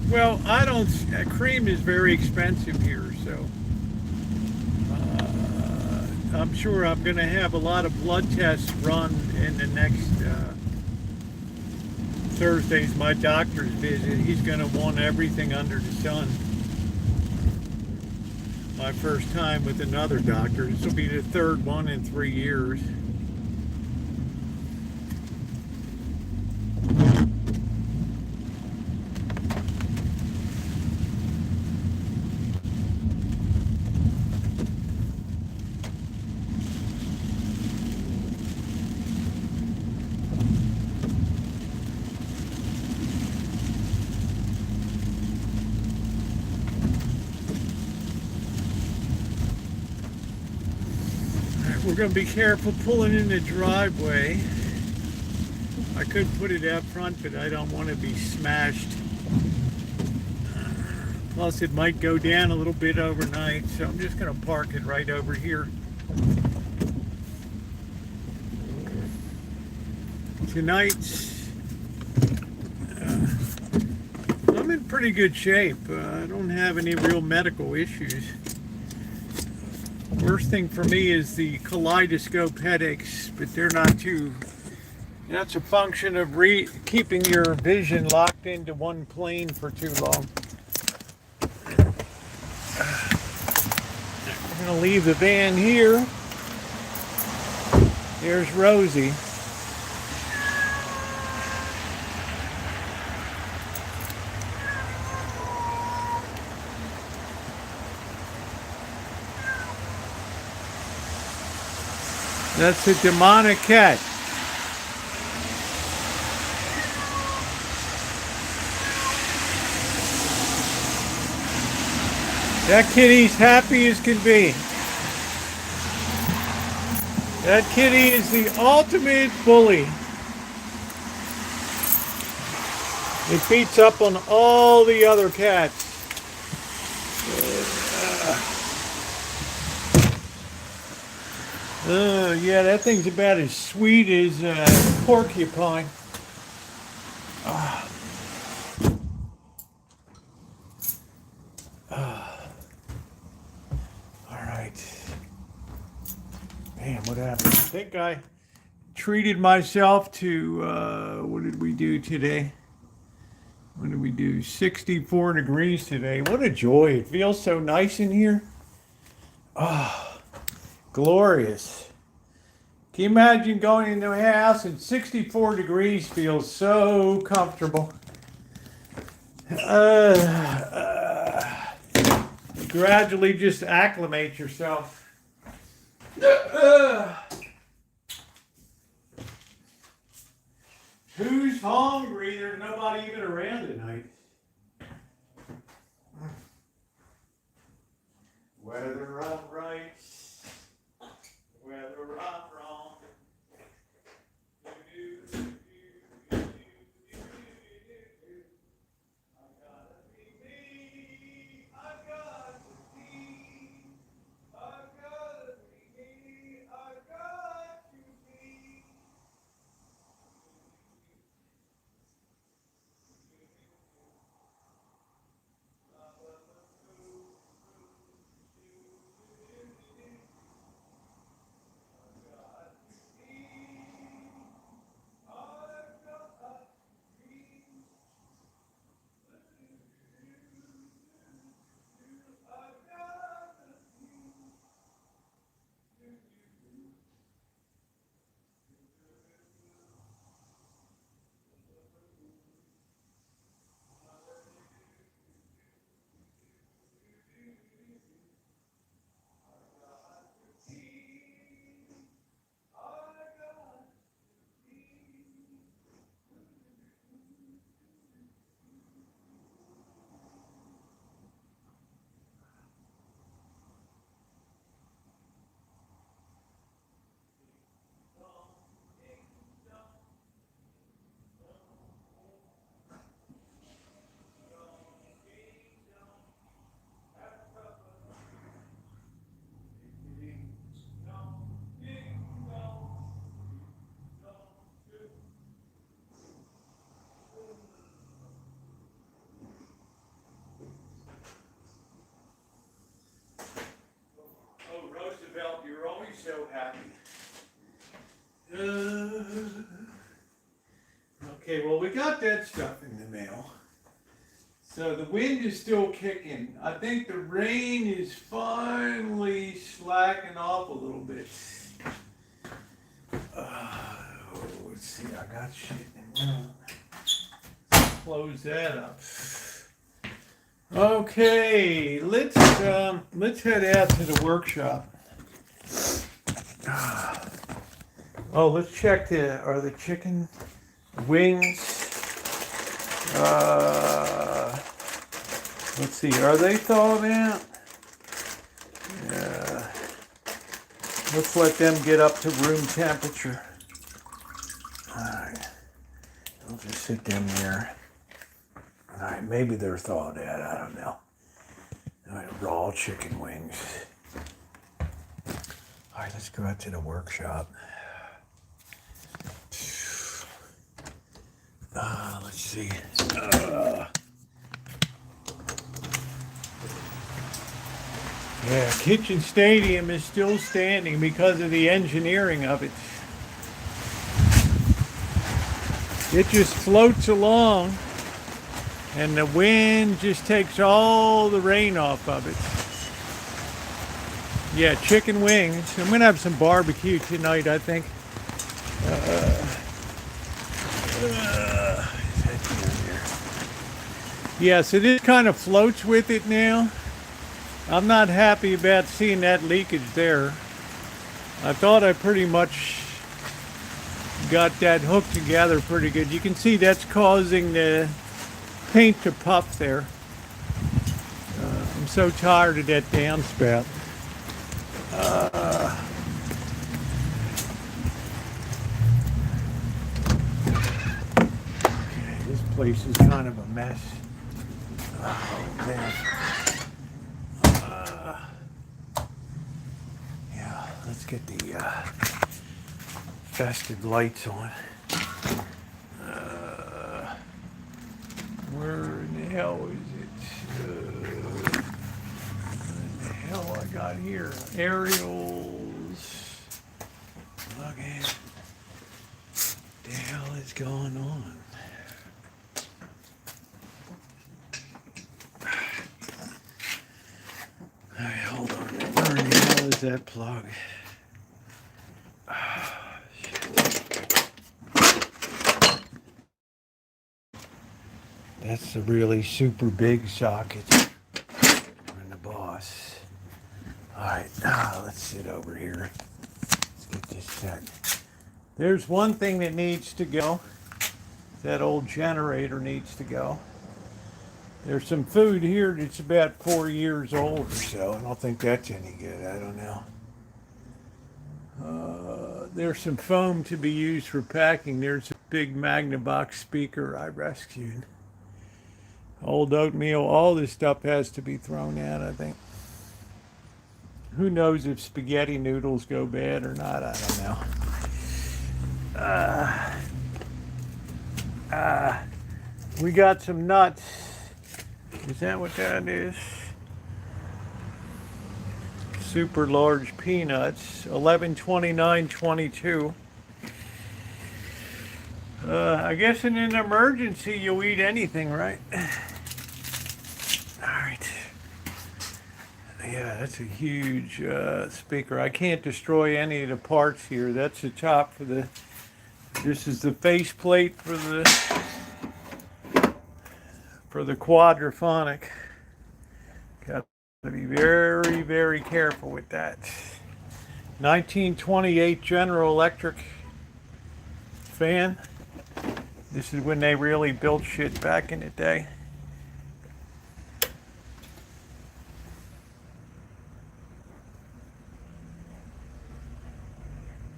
S2: Well, cream is very expensive here, so I'm sure I'm going to have a lot of blood tests run in the next Thursday's my doctor's visit. He's going to want everything under the sun. My first time with another doctor. This will be the third one in 3 years. We're going to be careful pulling in the driveway. I could put it out front, but I don't want to be smashed. Plus, it might go down a little bit overnight, so I'm just going to park it right over here. Tonight's, I'm in pretty good shape. I don't have any real medical issues. Worst thing for me is the kaleidoscope headaches, but they're not too. That's a function of keeping your vision locked into one plane for too long. I'm going to leave the van here. There's Rosie. That's a demonic cat. That kitty's happy as can be. That kitty is the ultimate bully. It beats up on all the other cats. Yeah, that thing's about as sweet as a porcupine. Alright. Man, what happened? I think I treated myself to, what did we do today? What did we do? 64 degrees today. What a joy. It feels so nice in here. Glorious. Can you imagine going into a house and 64 degrees feels so comfortable? Gradually just acclimate yourself. Who's hungry? There's nobody even around tonight. Whether I'm right, whether I'm wrong. You're always so happy. Okay, well, we got that stuff in the mail. So the wind is still kicking. I think the rain is finally slacking off a little bit. Let's see, I got shit in there. Close that up. Okay, let's head out to the workshop. Oh, let's check are the chicken wings. Let's see, are they thawed out? Let's let them get up to room temperature. Alright. I'll just sit them there. Alright, maybe they're thawed out. I don't know. Alright, raw chicken wings. Alright, let's go out to the workshop. Let's see. Yeah, Kitchen Stadium is still standing because of the engineering of it. It just floats along and the wind just takes all the rain off of it. Yeah, chicken wings. I'm gonna have some barbecue tonight, I think. Yes, it kind of floats with it now. I'm not happy about seeing that leakage there. I thought I pretty much got that hooked together pretty good. You can see that's causing the paint to puff there. I'm so tired of that downspout. Okay, this place is kind of a mess. Oh man. Yeah, let's get the festive lights on. Where in the hell is it? What the hell I got here? Aerials. Look at what the hell is going on? Alright, hold on. Where in the hell is that plug? That's the really super big socket from the boss. Alright, let's sit over here. Let's get this set. There's one thing that needs to go. That old generator needs to go. There's some food here that's about 4 years old or so. I don't think that's any good. I don't know. There's some foam to be used for packing. There's a big Magnavox speaker I rescued. Old oatmeal, all this stuff has to be thrown out, I think. Who knows if spaghetti noodles go bad or not, I don't know. We got some nuts. Is that what that is? Super large peanuts, 11.29.22. I guess in an emergency you'll eat anything, right? Alright. Yeah, that's a huge speaker. I can't destroy any of the parts here. That's the top for the... This is the face plate for the quadraphonic. Got to be very, very careful with that. 1928 General Electric fan. This is when they really built shit back in the day.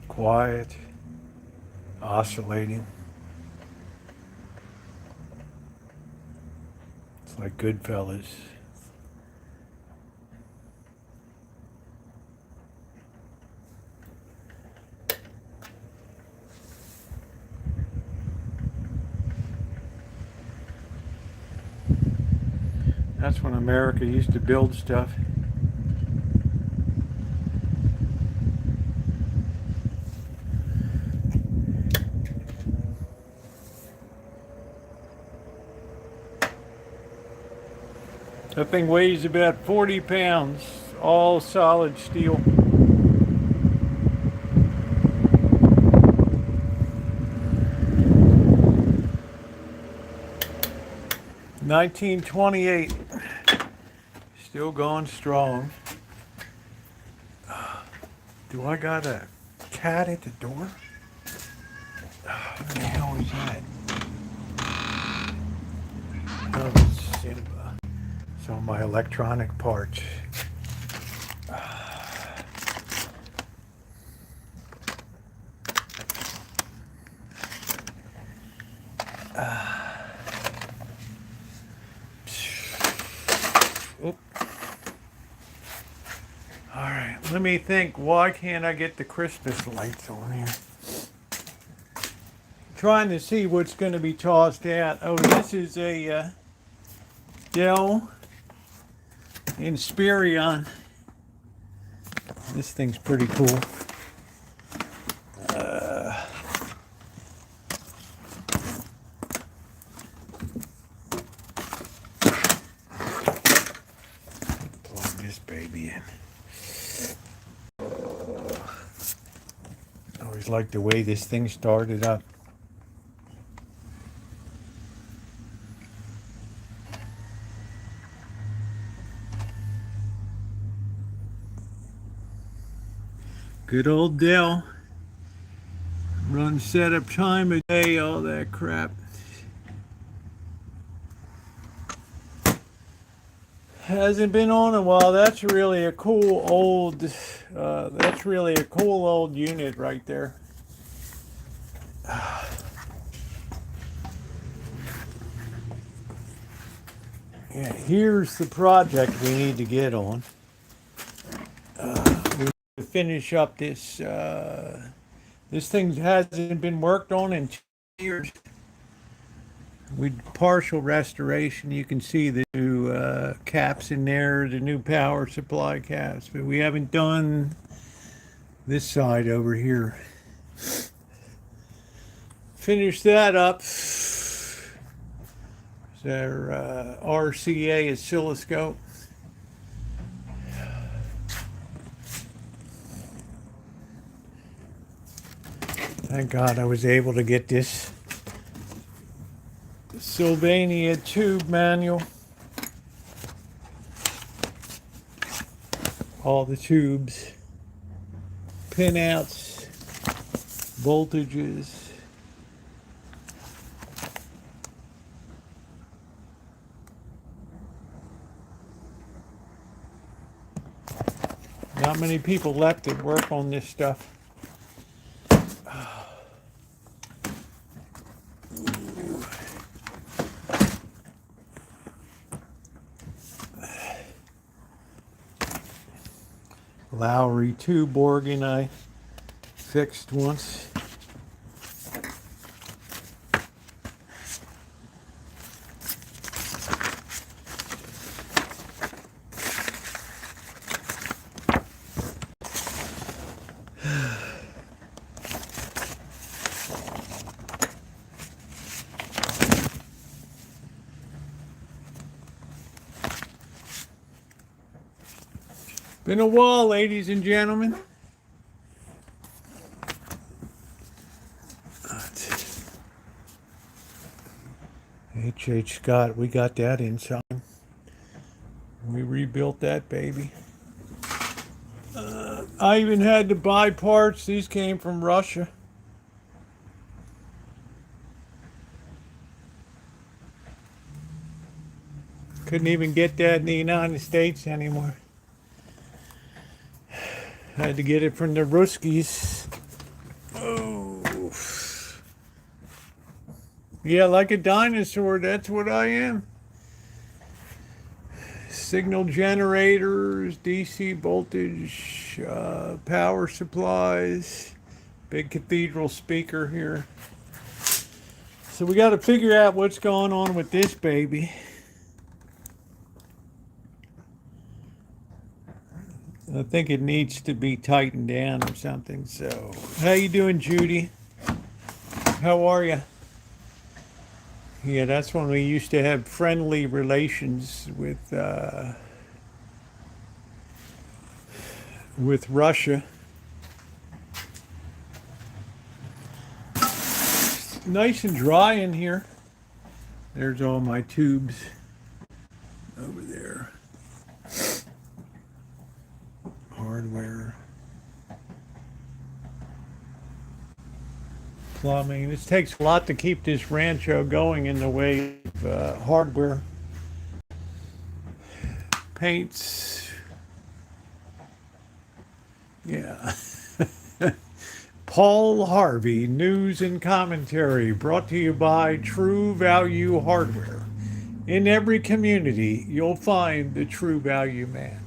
S2: Quiet, oscillating. It's like Goodfellas. That's when America used to build stuff. That thing weighs about 40 pounds, all solid steel. $1928, still going strong. Do I got a cat at the door? What the hell is that? Oh, it's on my electronic parts. right, let me think. Why can't I get the Christmas lights on here? Trying to see what's going to be tossed out. Oh, this is a Dell Inspiron. This thing's pretty cool. Plug this baby in. I always like the way this thing started up. Good old Dell. Run setup time of day, all that crap. Hasn't been on a while. That's really a cool old unit right there. Yeah, here's the project we need to get on. We need to finish up this. This thing hasn't been worked on in 2 years. With partial restoration, you can see the new caps in there, the new power supply caps, but we haven't done this side over here. Finish that up. Their RCA oscilloscope. Thank God I was able to get this Sylvania tube manual. All the tubes, pinouts, voltages. Not many people left that work on this stuff. Lowry tube organ I fixed once. Been a while, ladies and gentlemen. H.H. Scott, we got that inside. We rebuilt that baby. I even had to buy parts. These came from Russia. Couldn't even get that in the United States anymore. Had to get it from the Ruskies. Oh. Yeah, like a dinosaur, that's what I am. Signal generators, DC voltage, power supplies, big cathedral speaker here. So we got to figure out what's going on with this baby. I think it needs to be tightened down or something. So, how you doing, Judy? How are you? Yeah, that's when we used to have friendly relations with Russia. It's nice and dry in here. There's all my tubes over there. Hardware, plumbing. This takes a lot to keep this Rancho going in the way of hardware. Paints. Yeah. Paul Harvey, news and commentary, brought to you by True Value Hardware. In every community, you'll find the True Value man.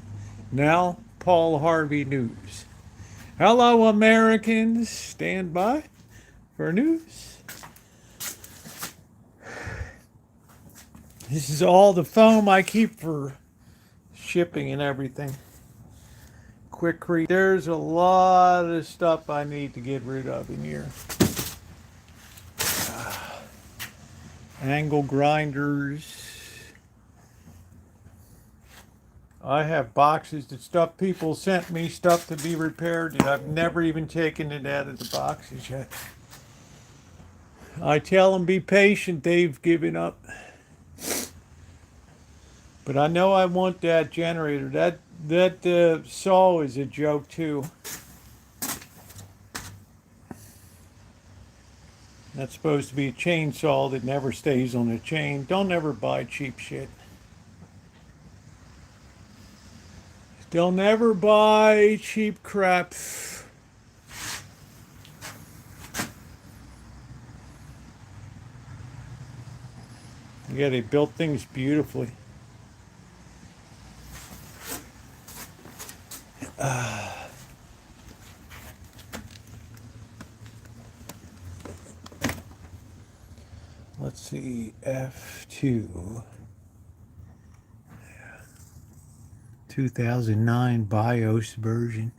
S2: Now, Paul Harvey News. Hello, Americans. Stand by for news. This is all the foam I keep for shipping and everything. Quick read. There's a lot of stuff I need to get rid of in here. Angle grinders. I have boxes of stuff people sent me, stuff to be repaired, and I've never even taken it out of the boxes yet. I tell them be patient, they've given up. But I know I want that generator. That saw is a joke too. That's supposed to be a chainsaw that never stays on a chain. Don't ever buy cheap shit. Don't ever buy cheap crap. Yeah, they built things beautifully. Let's see, F2. 2009 BIOS version.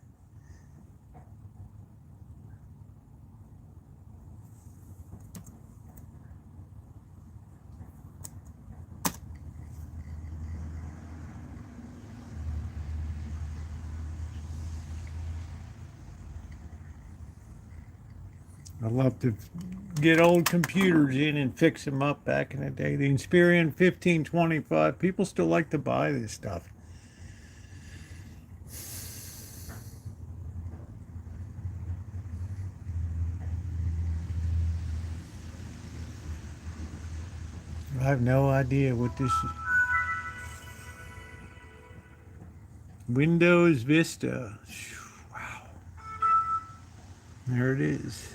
S2: I love to get old computers in and fix them up back in the day. The Inspiron 1525, people still like to buy this stuff. I have no idea what this is. Windows Vista. Wow. There it is.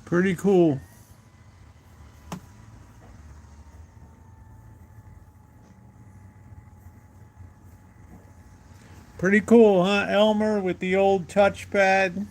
S2: Pretty cool. Pretty cool, huh, Elmer, with the old touchpad?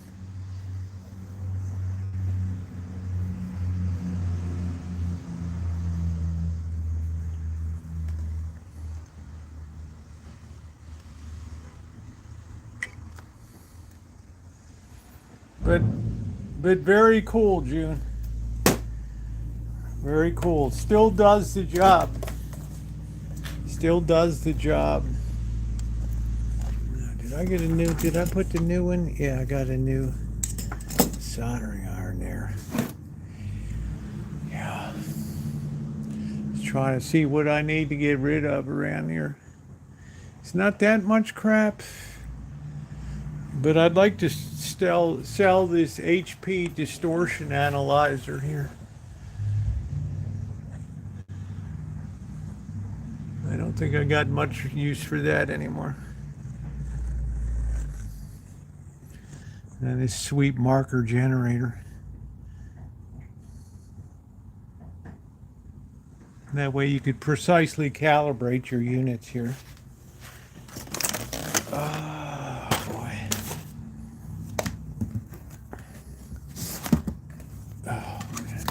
S2: But very cool, June. Very cool. Still does the job. Still does the job. Did I get a new, did I put the new one? Yeah, I got a new soldering iron there. Yeah. Just trying to see what I need to get rid of around here. It's not that much crap. But I'd like to sell this HP distortion analyzer here. I don't think I got much use for that anymore. And this sweep marker generator. That way you could precisely calibrate your units here. Oh boy. Oh man.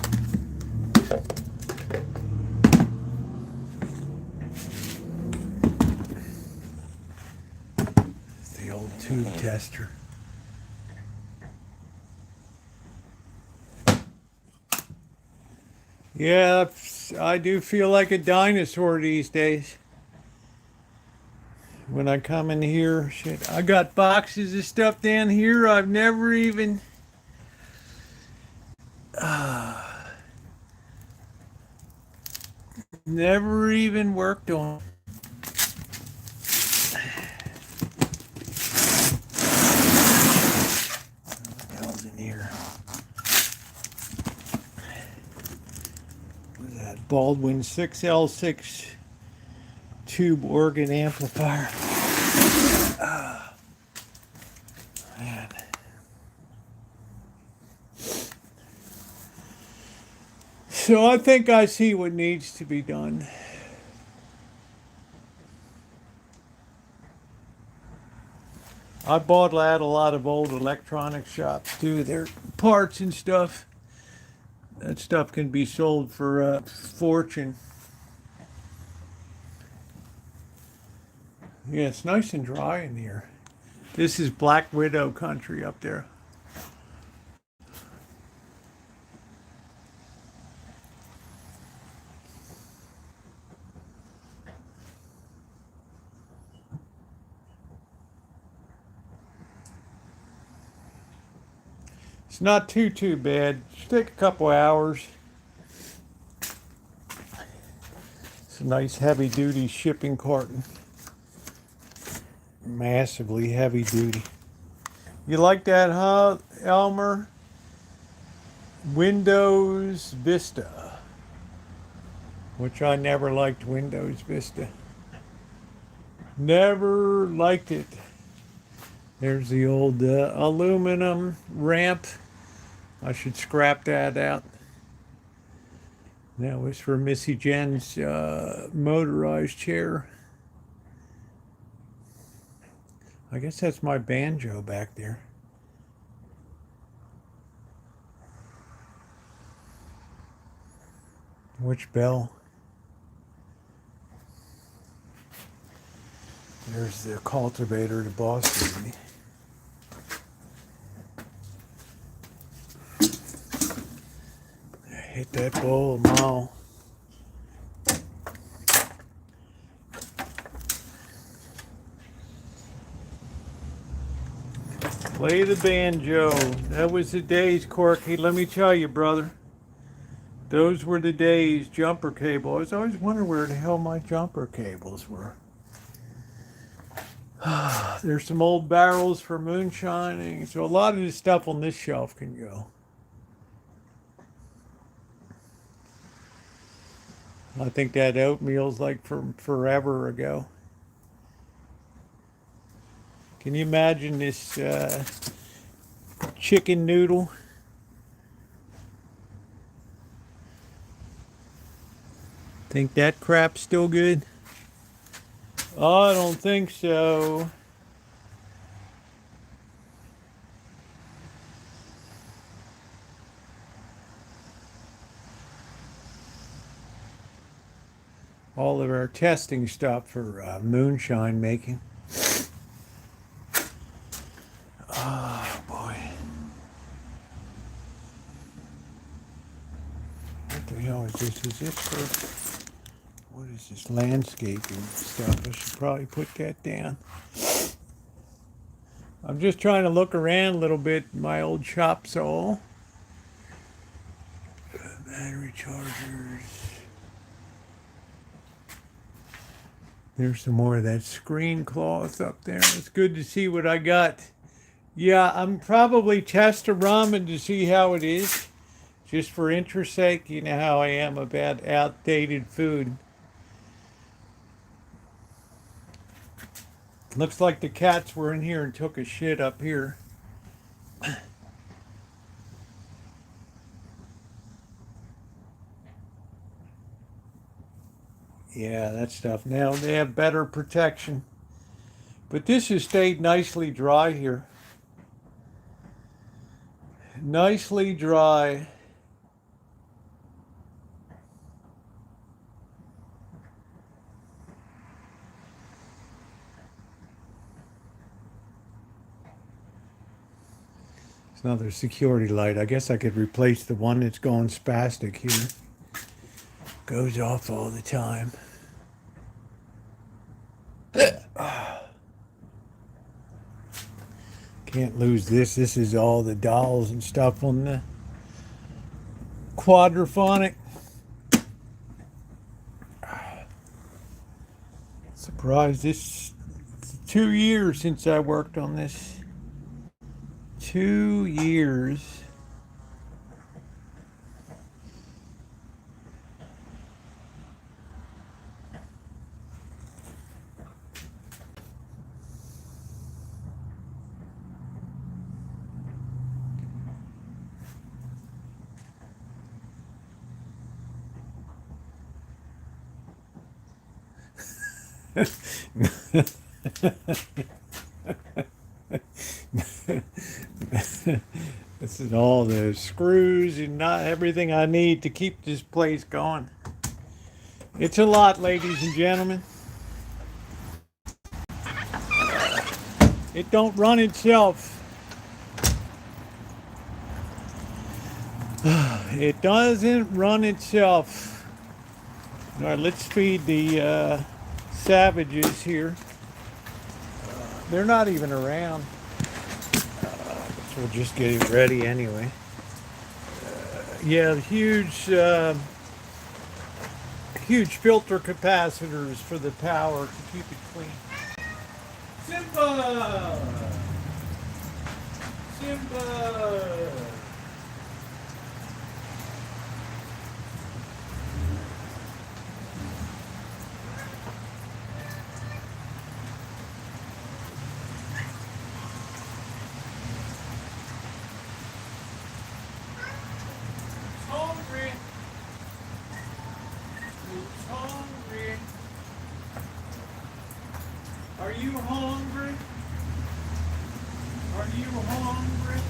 S2: It's the old tube tester. Yeah, I do feel like a dinosaur these days. When I come in here, shit, I got boxes of stuff down here I've never even never even worked on. What the hell's in here? What's that? Baldwin 6L6 tube organ amplifier. Man. So I think I see what needs to be done. I bought at a lot of old electronic shops too. Their parts and stuff. That stuff can be sold for a fortune. Yeah, it's nice and dry in here. This is Black Widow country up there. It's not too bad. Just take a couple hours. It's a nice heavy duty shipping carton. Massively heavy duty. You like that, huh, Elmer? Windows Vista. Which I never liked Windows Vista. Never liked it. There's the old aluminum ramp. I should scrap that out. That was for Missy Jen's motorized chair. I guess that's my banjo back there. Which bell? There's the cultivator, the boss lady. Hit that bowl a mile. Play the banjo. That was the days, Corky. Let me tell you, brother. Those were the days. Jumper cable. I was always wondering where the hell my jumper cables were. There's some old barrels for moonshining. So a lot of the stuff on this shelf can go. I think that oatmeal's like from forever ago. Can you imagine this chicken noodle? Think that crap's still good? Oh, I don't think so. All of our testing stuff for moonshine making. Oh boy. What the hell is this? Is this for, what is this, landscaping stuff? I should probably put that down. I'm just trying to look around a little bit in my old shop saw. Battery chargers. There's some more of that screen cloth up there. It's good to see what I got. Yeah, I'm probably test a ramen to see how it is. Just for interest's sake, you know how I am about outdated food. Looks like the cats were in here and took a shit up here. Yeah, that stuff. Now they have better protection. But this has stayed nicely dry here. Nicely dry. It's another security light. I guess I could replace the one that's going spastic here. Goes off all the time. Can't lose this. This is all the dolls and stuff on the quadraphonic. Surprised, this 2 years since I worked on this. 2 years. This is all the screws and not everything I need to keep this place going. It's a lot, ladies and gentlemen. It don't run itself. It doesn't run itself. All right, let's feed the savages here. They're not even around. So we'll just get it ready anyway. Yeah, huge filter capacitors for the power to keep it clean. Simba! Simba! Hungry. Who's hungry? Are you hungry? Are you hungry?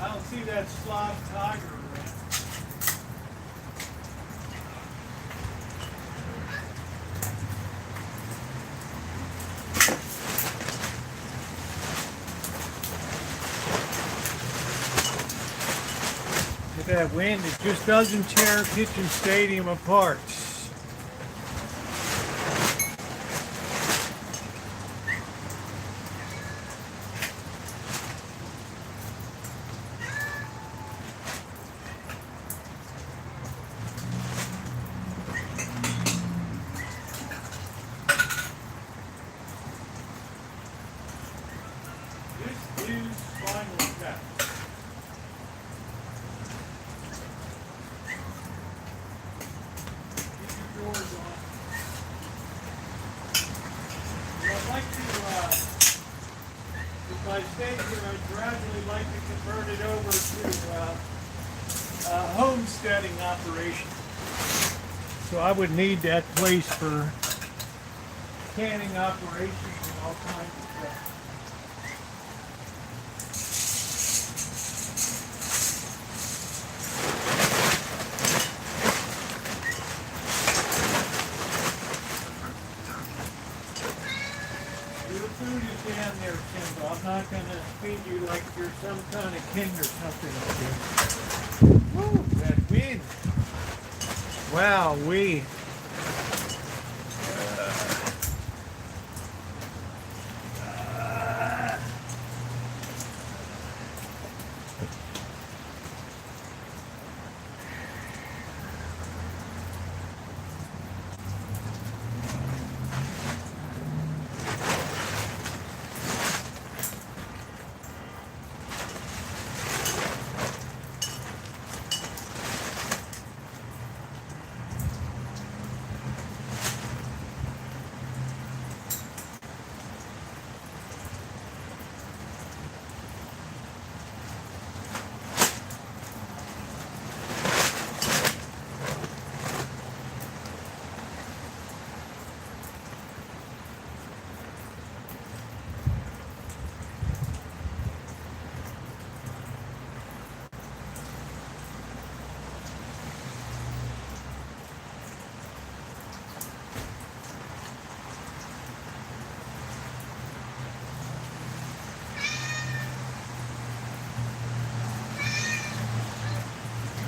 S2: I don't see that slot tiger around. Look at that wind, it just doesn't tear Kitchen Stadium apart. This is Final Step. Keep your doors on. I'd like to, if I stay here, I'd gradually like to convert it over to homesteading operation. So I would need that place for canning operations and all kinds of stuff. Your food is down there, Simba. I'm not going to feed you like you're some kind of king or something up there. Woo, that wind. Wow, we.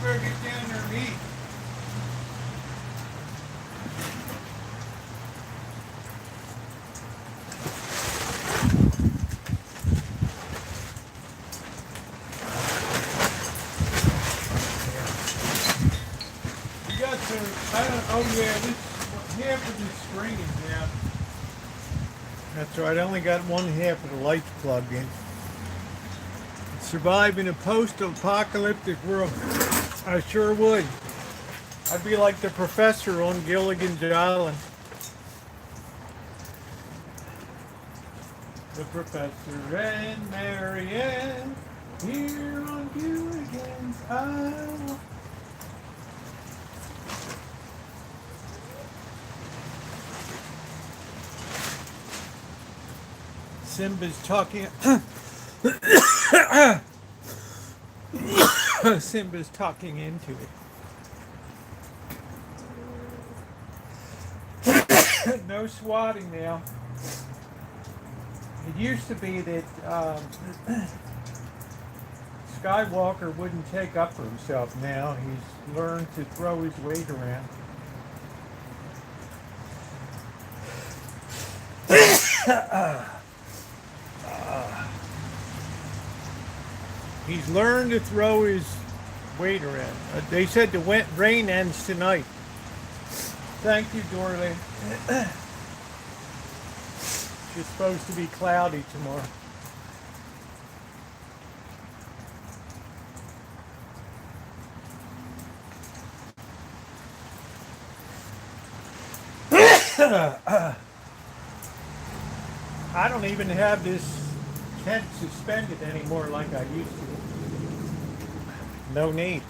S2: Better get down there and eat. You got some, I don't, oh yeah, this, half of this screen is down. That's right, I only got one half of the lights plugged in. Survive in a post-apocalyptic world. I sure would. I'd be like the professor on Gilligan's Island. The Professor and Marianne here on Gilligan's Isle. Simba's talking. Simba's talking into it. No swatting now. It used to be that Skywalker wouldn't take up for himself. Now he's learned to throw his weight around. He's learned to throw his weight around. They said the rain ends tonight. Thank you, Dorley. It's supposed to be cloudy tomorrow. I don't even have this tent suspended anymore like I used to. No need.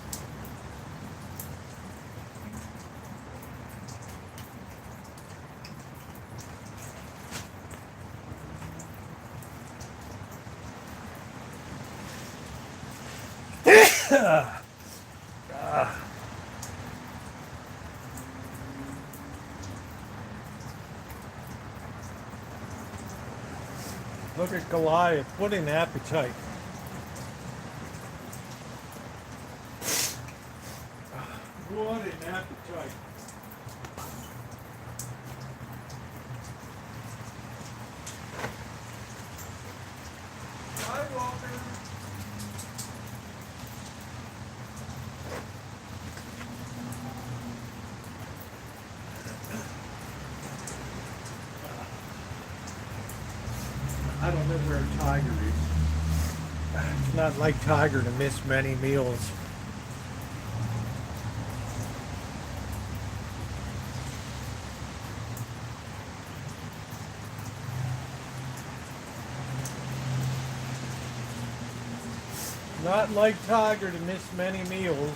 S2: Look at Goliath. What an appetite. What an appetite. Hi, Walker. I don't know where Tiger is. It's not like Tiger to miss many meals. Not like Tiger to miss many meals.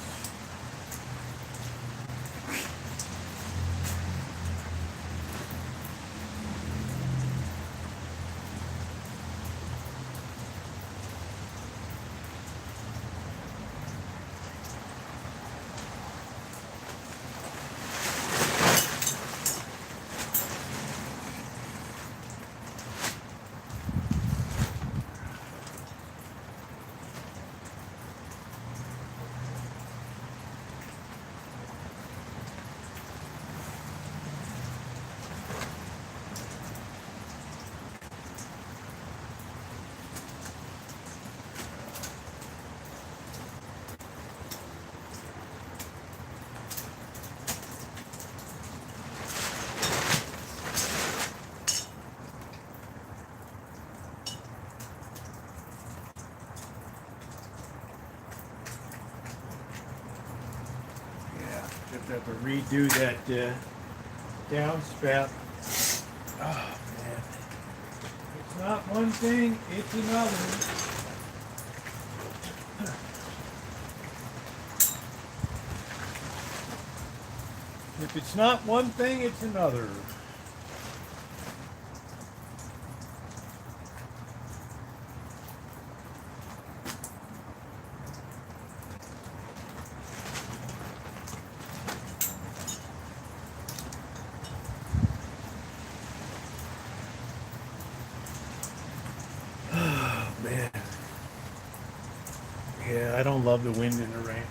S2: Have to redo that downspout. Oh man, it's not one thing, it's another. If it's not one thing, it's another. Man. Yeah, I don't love the wind and the rain.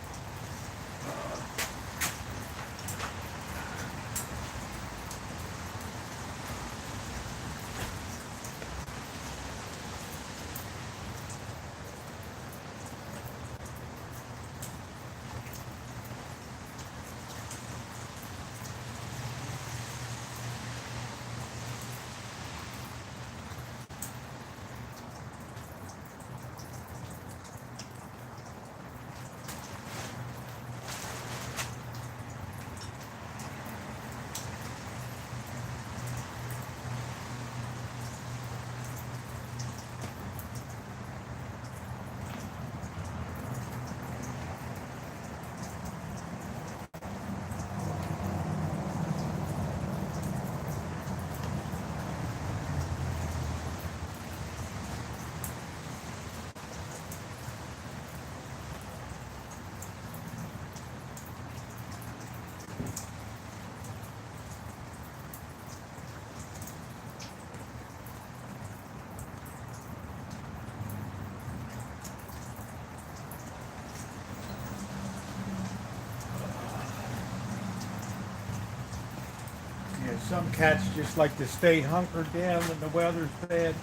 S2: Some cats just like to stay hunkered down when the weather's bad.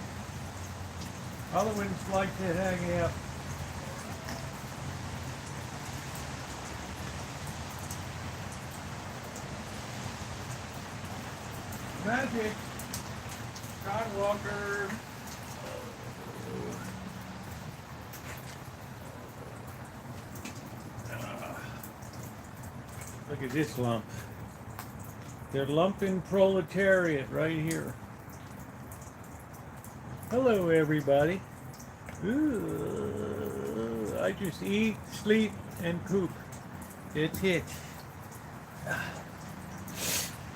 S2: Other ones like to hang out. Magic. Skywalker. Look at this lump. They're lumping proletariat right here. Hello, everybody. Ooh, I just eat, sleep, and poop. That's it.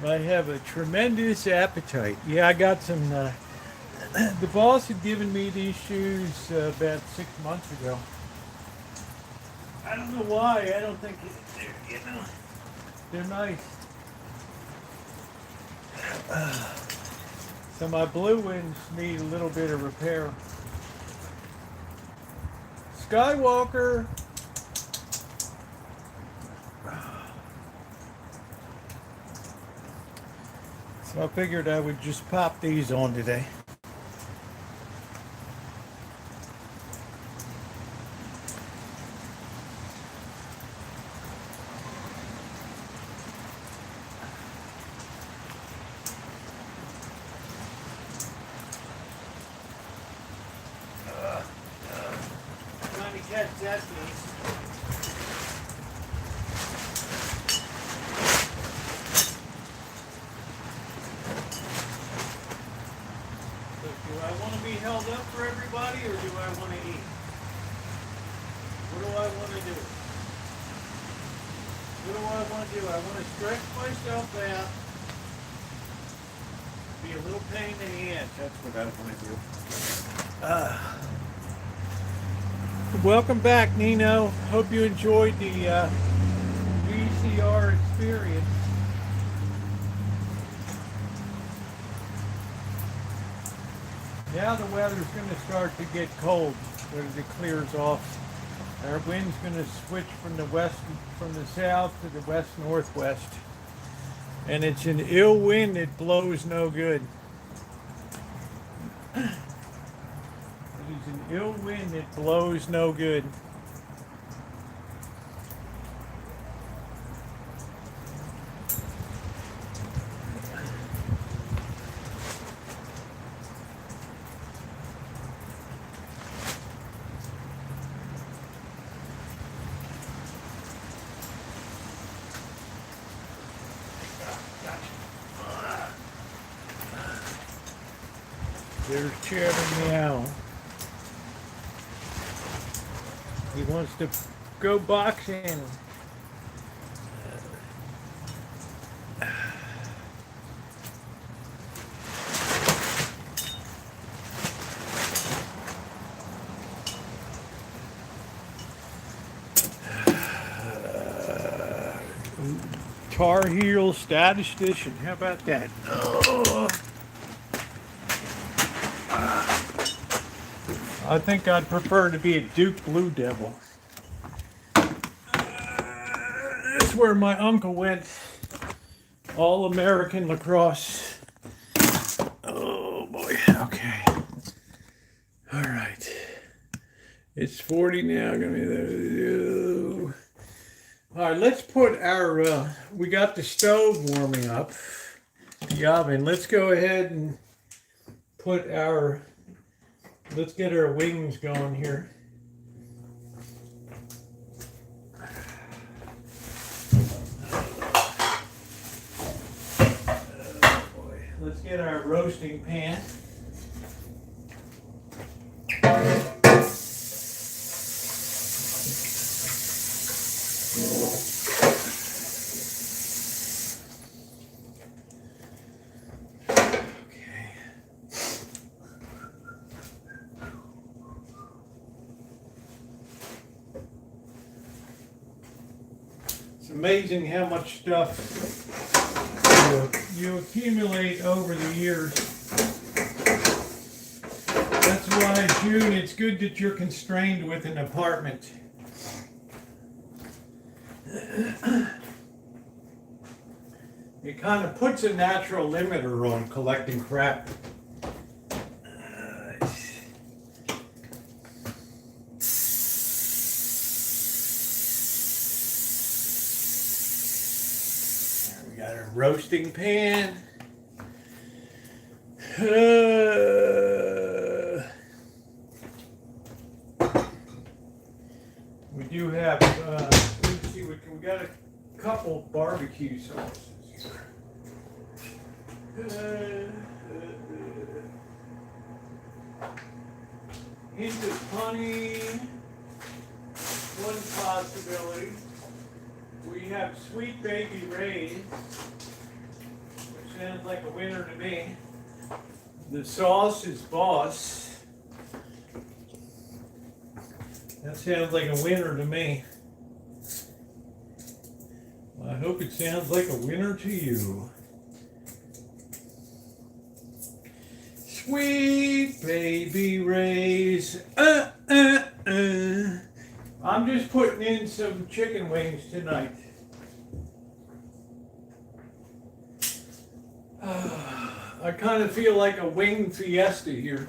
S2: I have a tremendous appetite. Yeah, I got some. The boss had given me these shoes about 6 months ago. I don't know why. I don't think they're nice. So my blue ones need a little bit of repair. Skywalker. So I figured I would just pop these on today. Trying to catch that piece. Do I want to be held up for everybody, or do I want to eat? What do I want to do? What do I want to do? I want to stretch myself out. Be a little pain in the ass. That's what I want to do. Welcome back, Nino. Hope you enjoyed the VCR experience. Now the weather's going to start to get cold as it clears off. Our wind's going to switch from the south to the west-northwest. And it's an ill wind that blows no good. It is an ill wind that blows no good. There's Chairman Meow. He wants to go boxing. Tar Heel Statistician. How about that? Oh. I think I'd prefer to be a Duke Blue Devil. That's where my uncle went. All-American lacrosse. Oh boy. Okay. All right. It's 40 now. Gonna be there. All right. Let's put our. We got the stove warming up. The oven. Let's go ahead and put our. Let's get our wings going here. Oh boy. Let's get our roasting pan. Amazing how much stuff you accumulate over the years. That's why, June, it's good that you're constrained with an apartment. it kind of puts a natural limiter on collecting crap. There we got our roasting pan. We do have, let's see, we got a couple barbecue sauces here. Hint of honey, one possibility. We have Sweet Baby Ray's, which sounds like a winner to me. The sauce is Boss. That sounds like a winner to me. Well, I hope it sounds like a winner to you. Sweet Baby Ray's. I'm just putting in some chicken wings tonight. I kind of feel like a wing fiesta here.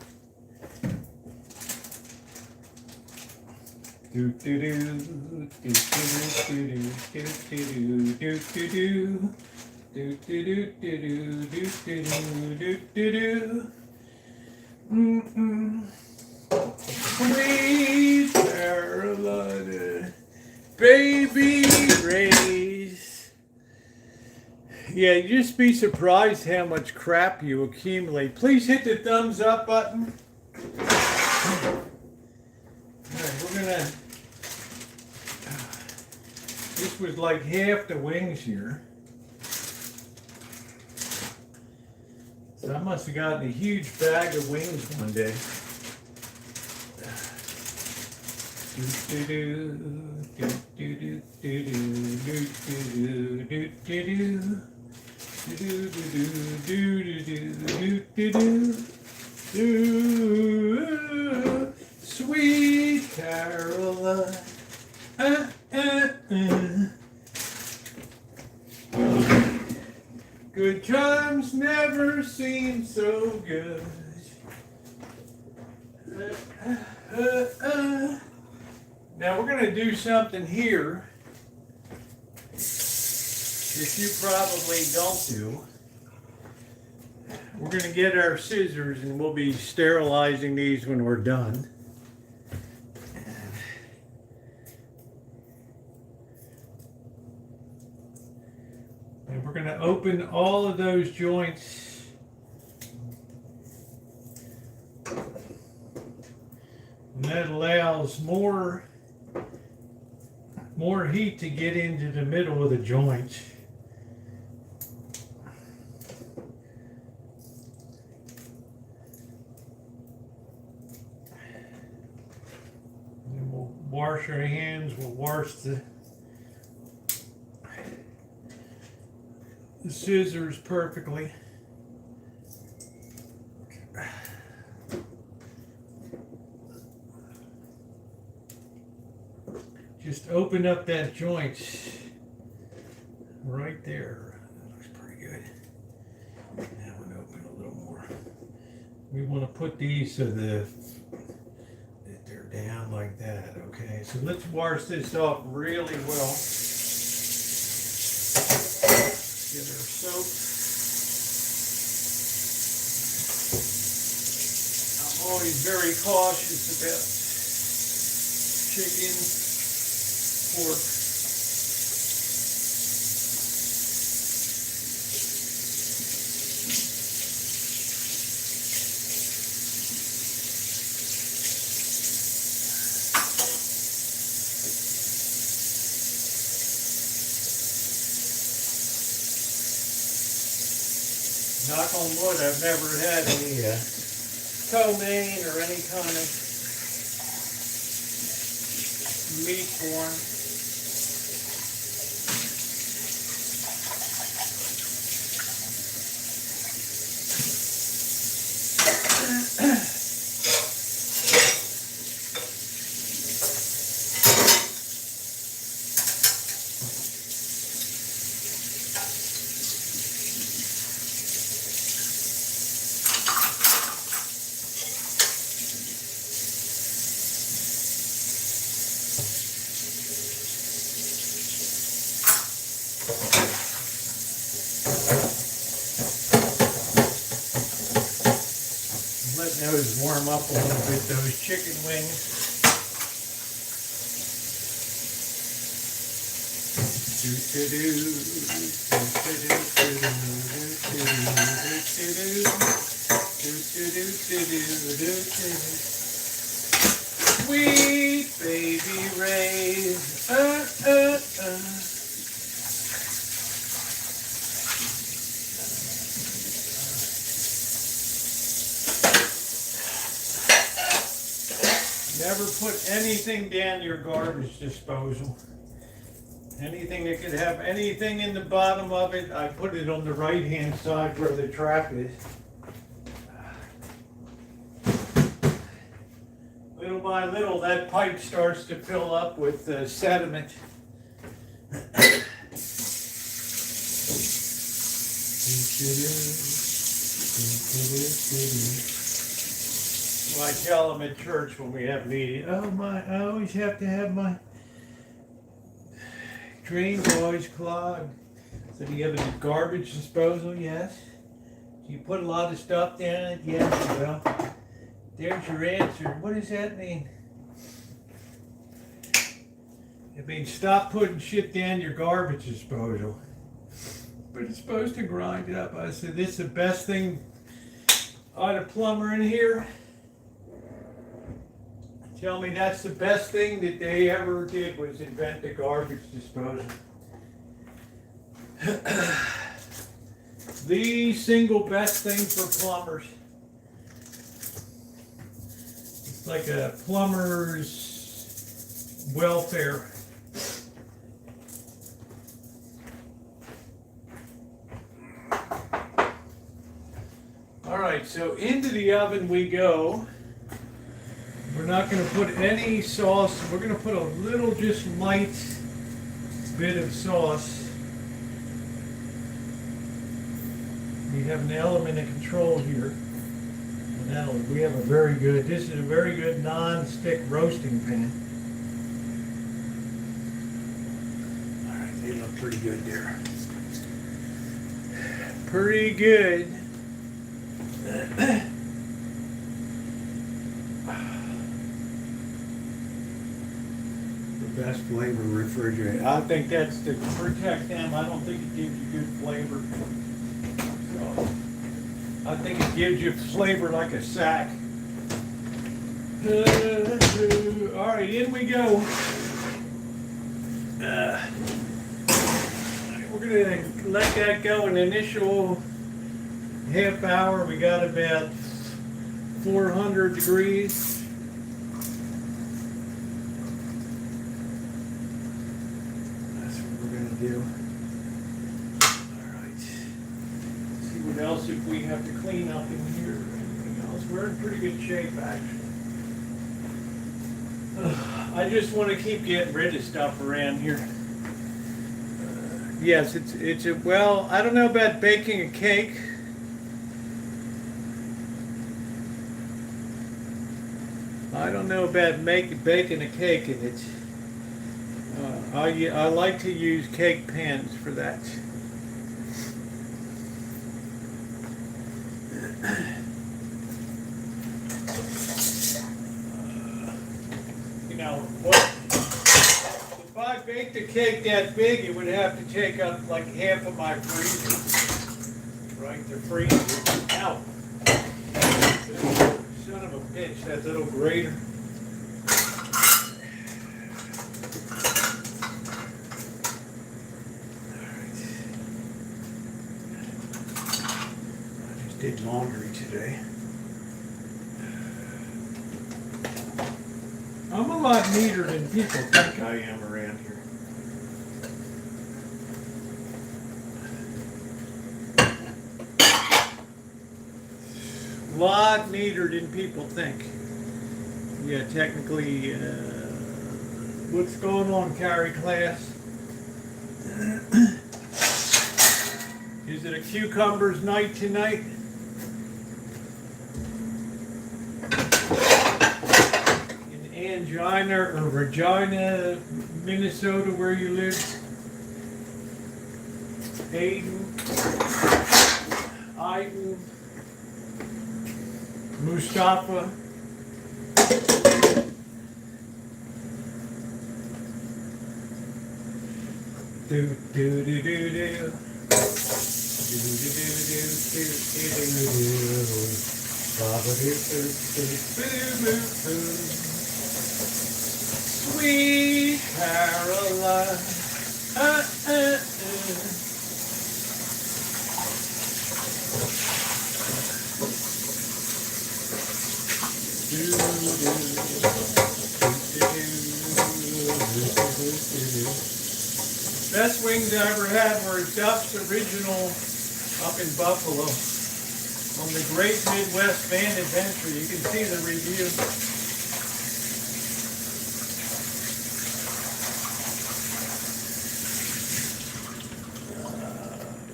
S2: Do do do do do do do do do do do. Sweet Carolina, Baby Ray's. Yeah, you just be surprised how much crap you accumulate. Please hit the thumbs up button. Alright, we're gonna. This was like half the wings here. So I must have gotten a huge bag of wings one day. Sweet Caroline. Good times never seem so good. Now we're going to do something here that you probably don't do. We're going to get our scissors and we'll be sterilizing these when we're done. And we're going to open all of those joints. And that allows more heat to get into the middle of the joint. And we'll wash our hands, we'll wash the scissors perfectly. Just open up that joint right there. That looks pretty good. Now I'm going to open a little more. We want to put these so that they're down like that, okay? So let's wash this off really well. Get our soap. I'm always very cautious about chicken, pork. Knock on wood, I've never had any co-main or any kind of meat form. those warm up a little bit, those chicken wings. Sweet baby Ray. Never put anything down your garbage disposal. Anything that could have anything in the bottom of it, I put it on the right-hand side where the trap is. Little by little, that pipe starts to fill up with sediment. Well, I tell them at church when we have meetings, oh my, I always have to have my drain's always clogged. So do you have a garbage disposal? Yes. Do you put a lot of stuff down it? Yes. Well, there's your answer. What does that mean? It means stop putting shit down your garbage disposal. But it's supposed to grind up. I said, this is the best thing. I had a plumber in here. Tell me that's the best thing that they ever did was invent the garbage disposal. The single best thing for plumbers. It's like a plumber's welfare. All right, so into the oven we go. We're not going to put any sauce. We're going to put a little, just light bit of sauce. We have an element of control here. And we have a very good, this is a very good non-stick roasting pan. All right, they look pretty good there. Pretty good. Best flavor refrigerator. I think that's to protect them. I don't think it gives you good flavor. So, I think it gives you flavor like a sack. All right, in we go. We're gonna let that go an initial half hour. We got about 400 degrees. Do. All right. See what else if we have to clean up in here or anything else. We're in pretty good shape actually. I just want to keep getting rid of stuff around here. Yes, it's a, well, I don't know about baking a cake. I don't know about baking a cake, and it's I like to use cake pans for that. You know, if I baked a cake that big, it would have to take up like half of my freezer. Right, the freezer. Ow. Son of a bitch, that little grater. Did laundry today. I'm a lot neater than people think I am around here. A lot neater than people think. Yeah, technically, what's going on, Carrie class? Is it a cucumbers night tonight? Angina or Regina, Minnesota, where you live? Iden, Mustafa. Do do do do do. Sweet Caroline. Best wings I ever had were Duff's Original up in Buffalo on the Great Midwest Van Adventure. You can see the review.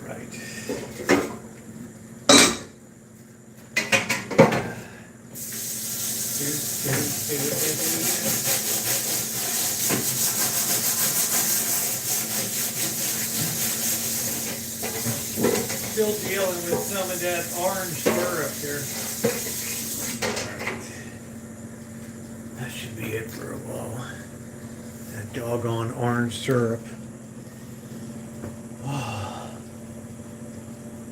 S2: Right. Still dealing with some of that orange syrup here. That should be it for a while. That doggone orange syrup.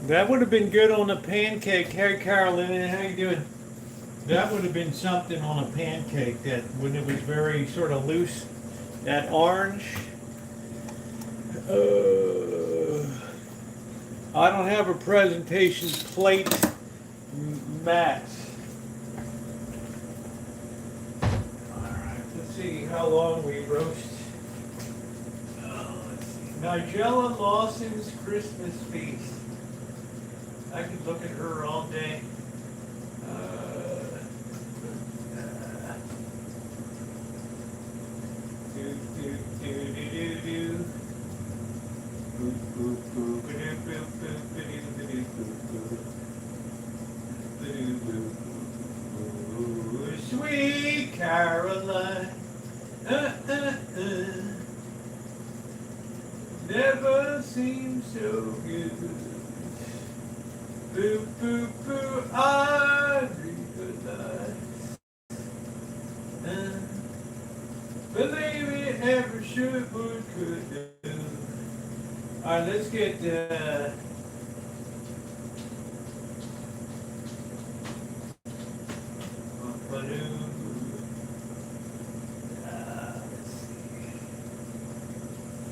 S2: That would have been good on a pancake. Hey, Carolyn, how you doing? That would have been something on a pancake that when it was very sort of loose. That orange. I don't have a presentation plate, Matt. Alright, let's see how long we roast. Let's see. Nigella Lawson's Christmas Feast. I could look at her all day. Sweet Caroline, never seemed so good. Boo, boo, boo, I realize. Believe it, never should, would, could do. Alright, let's get, let's see.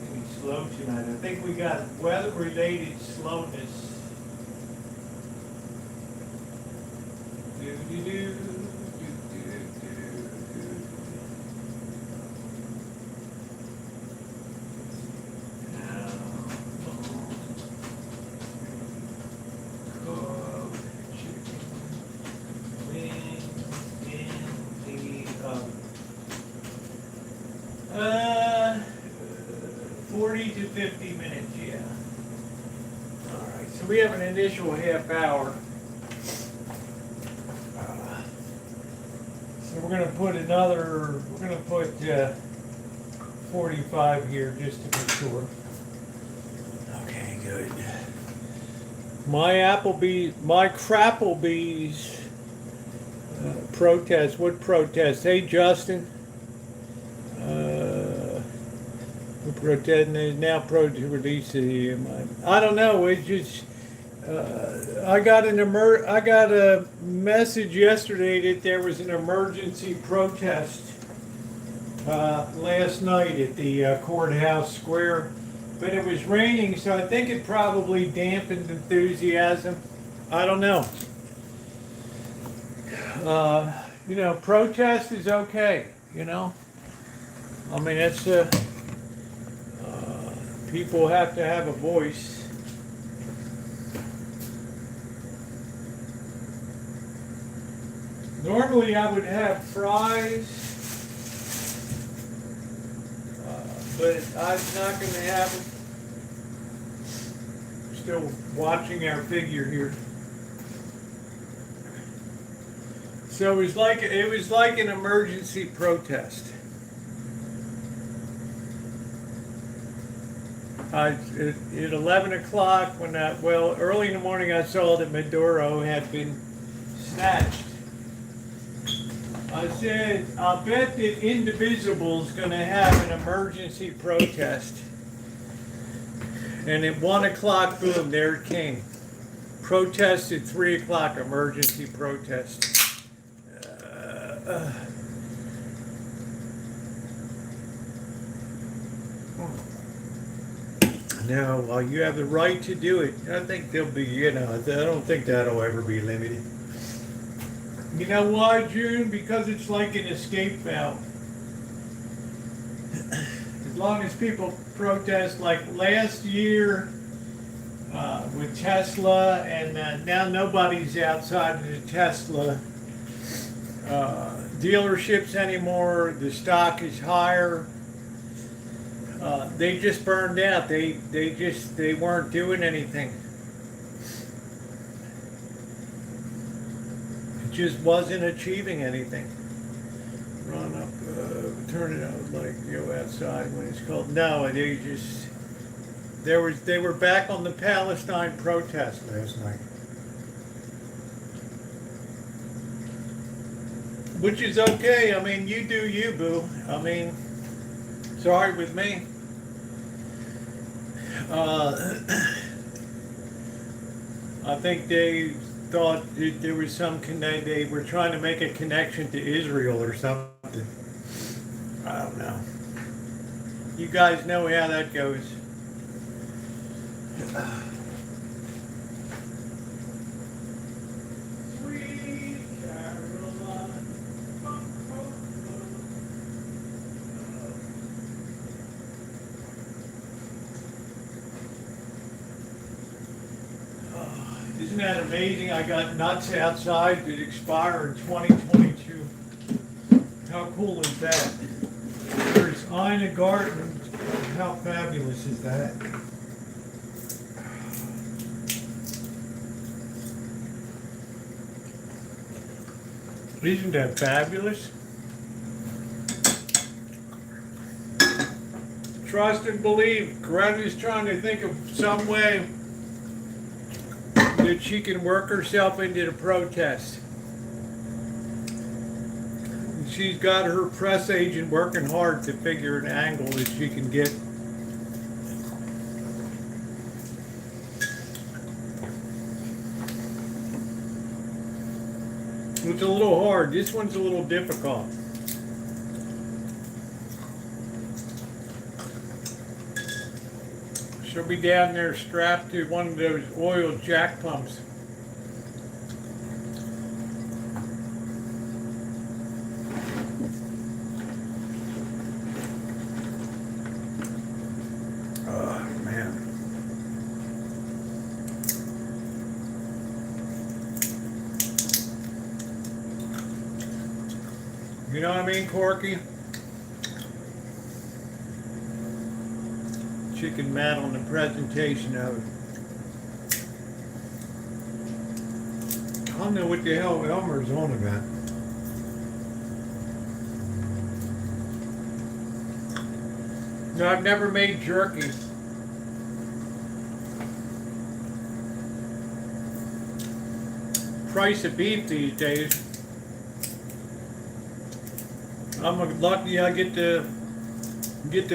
S2: Maybe slow tonight. I think we got weather-related slowness. We have an initial half hour. So we're going to put 45 here just to be sure. Okay, good. My Crapplebee's protest. What protest? Hey, Justin. Protesting is now to release the. I don't know. It's just. I got a message yesterday that there was an emergency protest last night at the courthouse square, but it was raining, so I think it probably dampened enthusiasm. I don't know. Protest is okay. I mean, it's people have to have a voice. Normally I would have fries, but I'm not going to have them. Still watching our figure here. So it was like an emergency protest. At 11 o'clock, early in the morning, I saw that Maduro had been snatched. I said, I bet that Indivisible's going to have an emergency protest. And at 1 o'clock, boom, there it came. Protest at 3 o'clock, emergency protest. Now, while you have the right to do it, I think there'll be, I don't think that'll ever be limited. You know why, June? Because it's like an escape valve. As long as people protest, like last year with Tesla, and now nobody's outside of the Tesla dealerships anymore. The stock is higher. They just burned out. They weren't doing anything. It just wasn't achieving anything. Run up, turn it out, like go outside when it's cold. No, they were back on the Palestine protest last night. Which is okay. I mean, you do you, boo. I mean, sorry with me. I think they thought that there was they were trying to make a connection to Israel or something. I don't know. You guys know how that goes. Sweet Caroline. Isn't that amazing? I got nuts outside that expire in 2022. How cool is that? There's Ina Garden. How fabulous is that? Isn't that fabulous? Trust and believe. Greta's trying to think of some way that she can work herself into the protest. And she's got her press agent working hard to figure an angle that she can get. It's a little hard. This one's a little difficult. She'll be down there strapped to one of those oil jack pumps. Oh, man. You know what I mean, Corky? Chicken Matt on the presentation of it. I don't know what the hell Elmer's on about. No, I've never made jerky. Price of beef these days. I'm lucky I get the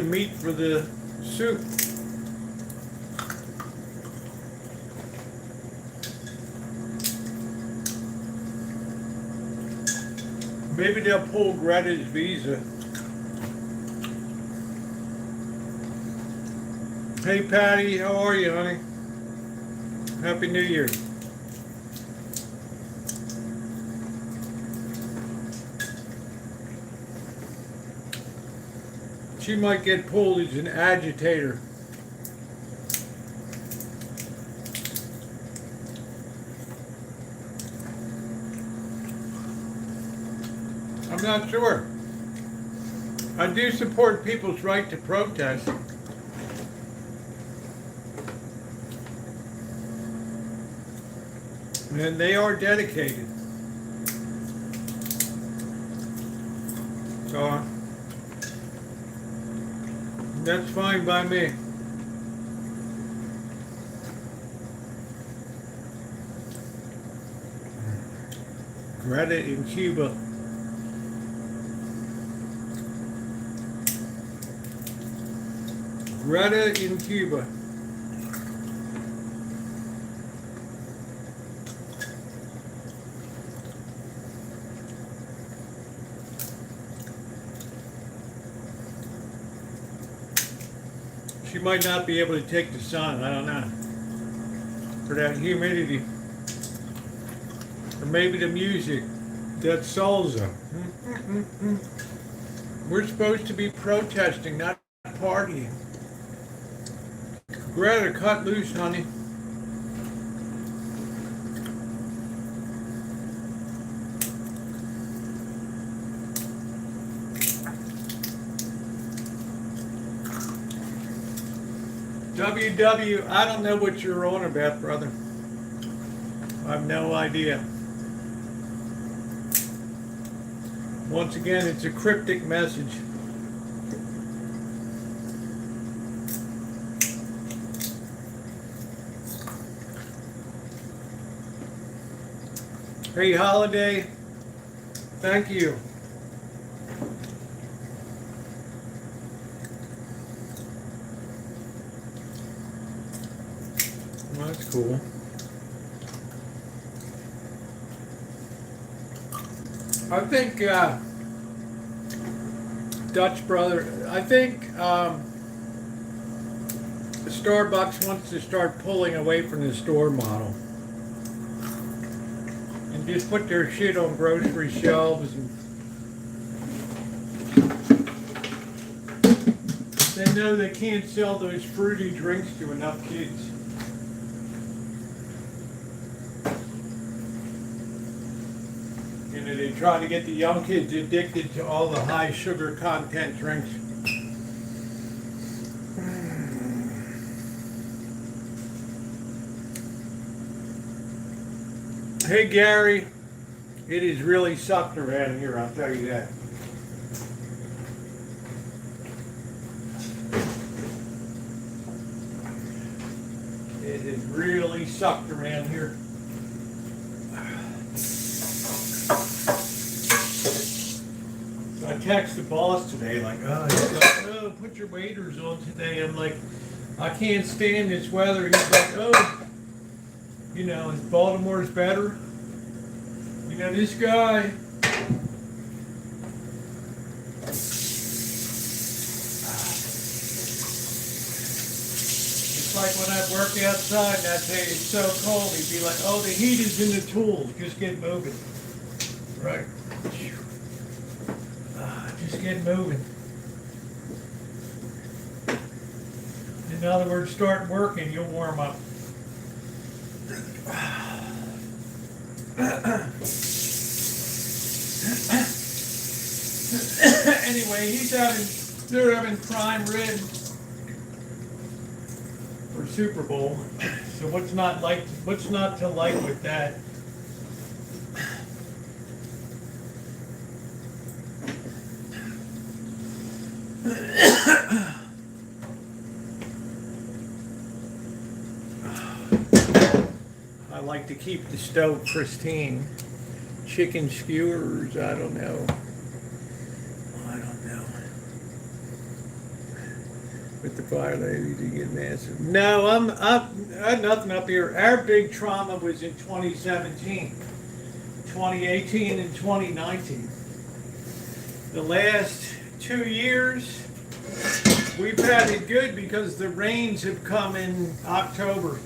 S2: meat for the soup. Maybe they'll pull Greta's visa. Hey Patty, how are you, honey? Happy New Year. She might get pulled as an agitator. I'm not sure. I do support people's right to protest. And they are dedicated. So that's fine by me. Greta in Cuba. Greta in Cuba. She might not be able to take the sun, I don't know. For that humidity. Or maybe the music. That salsa. We're supposed to be protesting, not partying. Greta, cut loose, honey. WW, I don't know what you're on about, brother. I have no idea. Once again, it's a cryptic message. Hey, Holiday. Thank you. Well, that's cool. I think Dutch brother, I think Starbucks wants to start pulling away from the store model and just put their shit on grocery shelves. And they know they can't sell those fruity drinks to enough kids. They try to get the young kids addicted to all the high sugar content drinks. Hey Gary, it is really sucked around here, I'll tell you that. It is really sucked around here. I text the boss today like, oh, put your waders on today. I'm like, I can't stand this weather. He's like, oh, you know, Baltimore's better. You know, this guy. It's like when I work outside and that day it's so cold, he'd be like, oh, the heat is in the tools. Just get moving. Right. Just get moving. In other words, start working, you'll warm up. Anyway, they're having prime rib for Super Bowl. So what's not to like with that? I like to keep the stove pristine. Chicken skewers, I don't know. With the fire lady to get massive. No, I had nothing up here. Our big trauma was in 2017, 2018, and 2019. The last 2 years, we've had it good because the rains have come in October.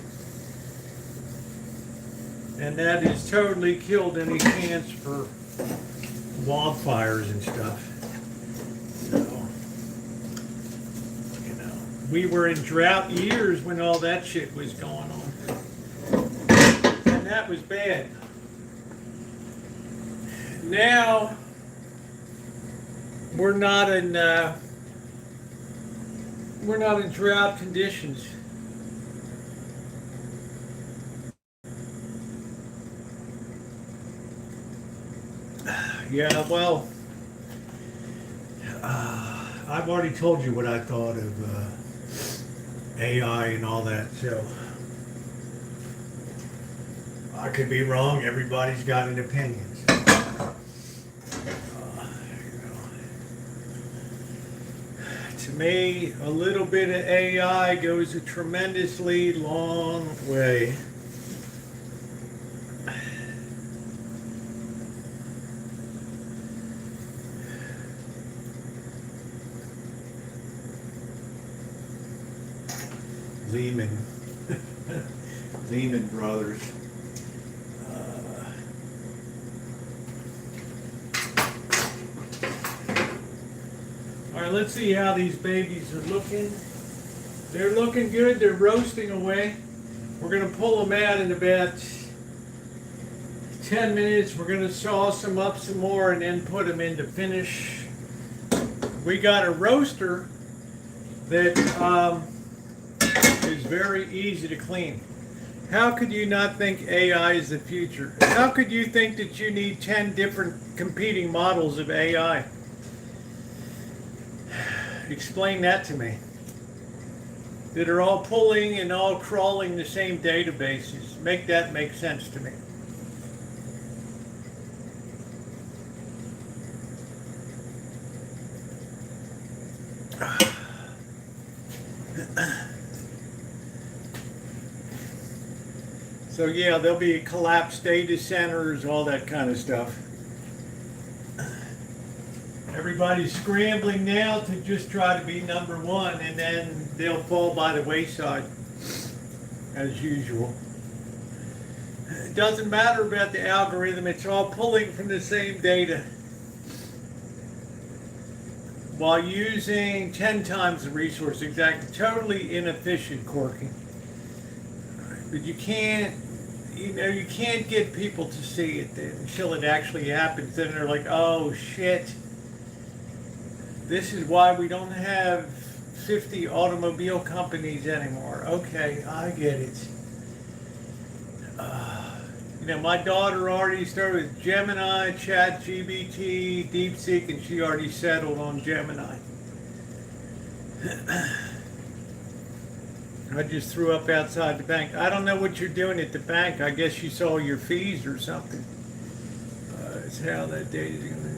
S2: And that has totally killed any chance for wildfires and stuff. So, you know, we were in drought years when all that shit was going on. And that was bad. Now, we're not in drought conditions. Yeah, well, I've already told you what I thought of AI and all that, so I could be wrong. Everybody's got an opinion. To me, a little bit of AI goes a tremendously long way. Lehman. Lehman Brothers. All right, let's see how these babies are looking. They're looking good. They're roasting away. We're going to pull them out in about 10 minutes. We're going to sauce them up some more and then put them into finish. We got a roaster that is very easy to clean. How could you not think AI is the future? How could you think that you need 10 different competing models of AI? Explain that to me. That are all pulling and all crawling the same databases. Make that make sense to me. So yeah, there'll be collapsed data centers, all that kind of stuff. Everybody's scrambling now to just try to be number one, and then they'll fall by the wayside, as usual. It doesn't matter about the algorithm, it's all pulling from the same data while using 10 times the resource, exactly. Totally inefficient, Corky. But you can't get people to see it until it actually happens. Then they're like, oh shit. This is why we don't have 50 automobile companies anymore. Okay, I get it. My daughter already started with Gemini, ChatGPT, DeepSeek, and she already settled on Gemini. I just threw up outside the bank. I don't know what you're doing at the bank. I guess you saw your fees or something. It's how that data is going to...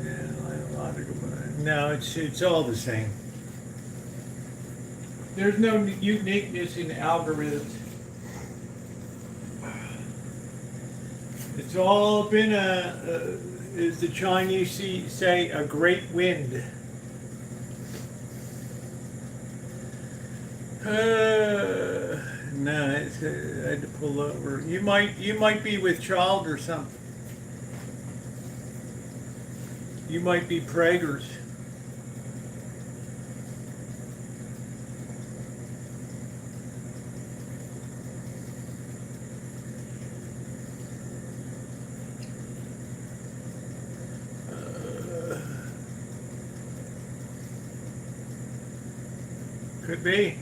S2: No, it's all the same. There's no uniqueness in algorithms. It's all been as the Chinese say, a great wind. No, I had to pull over. You might be with child or something. You might be Prager's. Could be.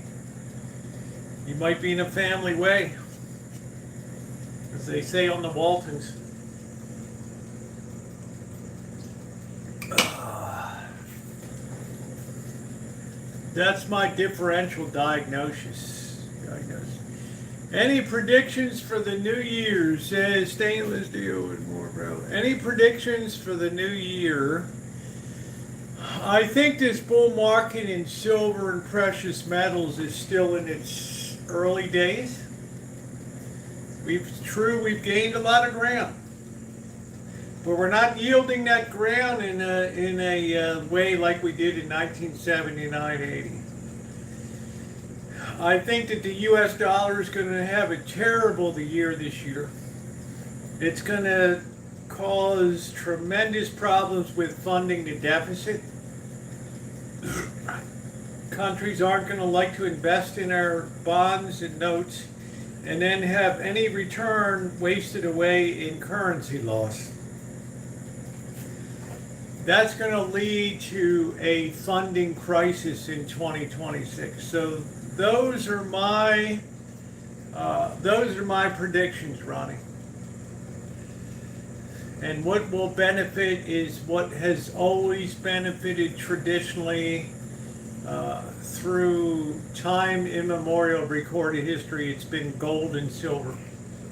S2: You might be in a family way, as they say on the Waltons. That's my differential diagnosis. Any predictions for the new year? Says stainless steel and more, bro. Any predictions for the new year? I think this bull market in silver and precious metals is still in its early days. We've gained a lot of ground, but we're not yielding that ground in a way like we did in 1979-80. I think that the U.S. dollar is going to have a terrible year this year. It's going to cause tremendous problems with funding the deficit. Countries aren't going to like to invest in our bonds and notes and then have any return wasted away in currency loss. That's going to lead to a funding crisis in 2026. So those are my predictions, Ronnie. And what will benefit is what has always benefited traditionally through time immemorial recorded history. It's been gold and silver,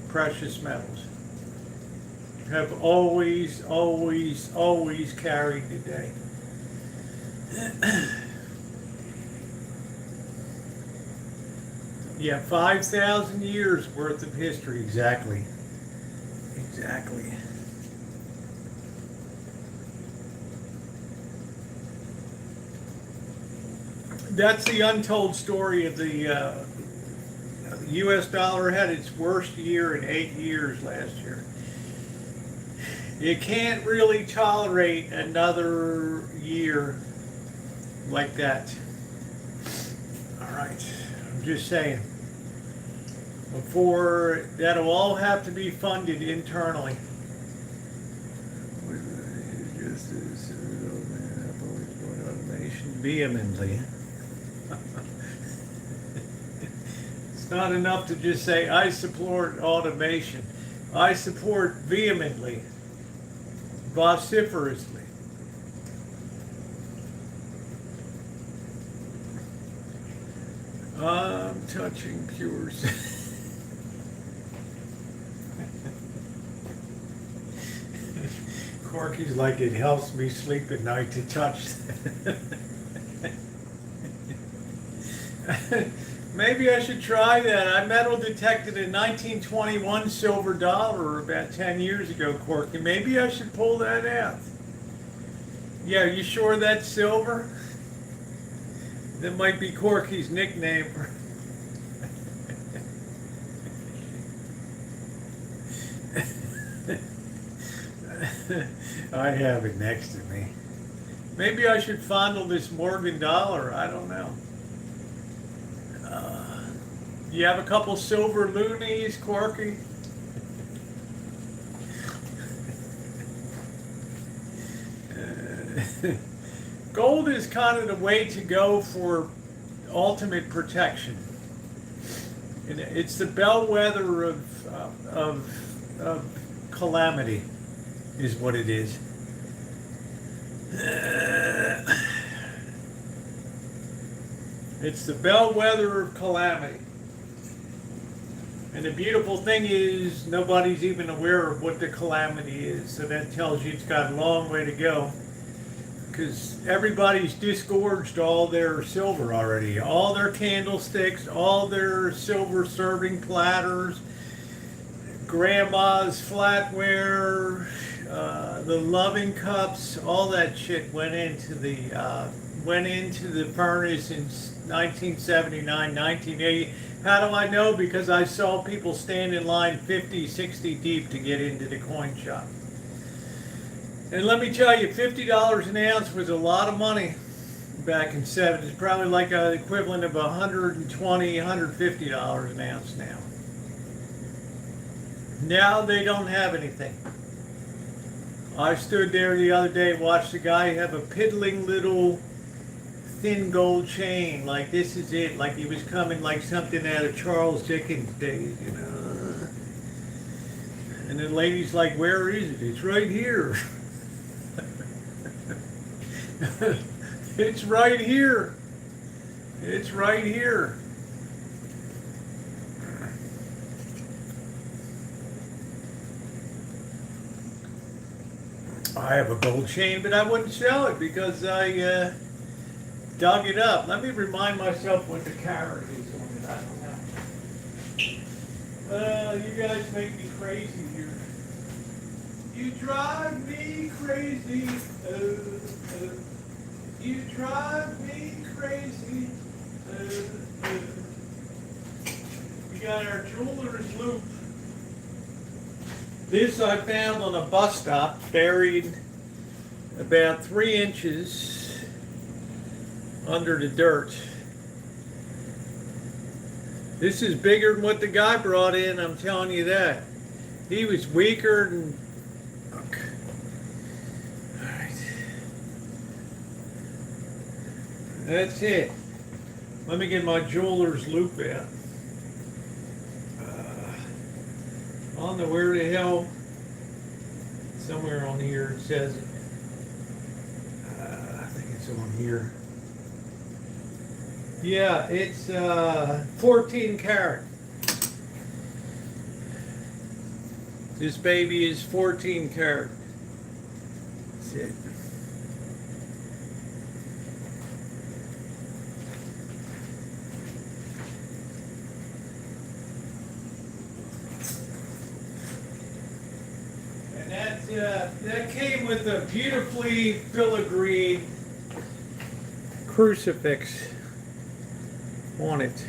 S2: precious metals. Have always carried the day. Yeah, 5,000 years worth of history, exactly. Exactly. That's the untold story of the U.S. dollar had its worst year in 8 years last year. You can't really tolerate another year like that. All right, I'm just saying. Before, that'll all have to be funded internally. Vehemently. It's not enough to just say, I support automation. I support vehemently, vociferously. I'm touching pure. Corky's like, it helps me sleep at night to touch. Maybe I should try that. I metal detected a 1921 silver dollar about 10 years ago, Corky. Maybe I should pull that out. Yeah, you sure that's silver? That might be Corky's nickname. I have it next to me. Maybe I should fondle this Morgan dollar. I don't know. You have a couple silver loonies, Corky? Gold is kind of the way to go for ultimate protection. And it's the bellwether of calamity, is what it is. It's the bellwether of calamity. And the beautiful thing is nobody's even aware of what the calamity is. So that tells you it's got a long way to go. Because everybody's disgorged all their silver already. All their candlesticks, all their silver serving platters, grandma's flatware, the loving cups, all that shit went into the furnace in 1979, 1980. How do I know? Because I saw people stand in line 50, 60 deep to get into the coin shop. And let me tell you, $50 an ounce was a lot of money back in the 70s. It's probably like an equivalent of $120, $150 an ounce now. Now they don't have anything. I stood there the other day and watched a guy have a piddling little thin gold chain, like this is it, like he was coming like something out of Charles Dickens' days, you know. And the lady's like, where is it? It's right here. It's right here. It's right here. I have a gold chain, but I wouldn't sell it because I dug it up. Let me remind myself what the carat is on it. I don't know. You guys make me crazy here. You drive me crazy. You drive me crazy. We got our jeweler's loop. This I found on a bus stop, buried about 3 inches under the dirt. This is bigger than what the guy brought in, I'm telling you that. He was weaker than... Look. Alright. That's it. Let me get my jeweler's loop out. I don't know where the hell. Somewhere on here it says it. I think it's on here. Yeah, it's 14 karat. This baby is 14 karat. That's it. that came with a beautifully filigreed crucifix on it.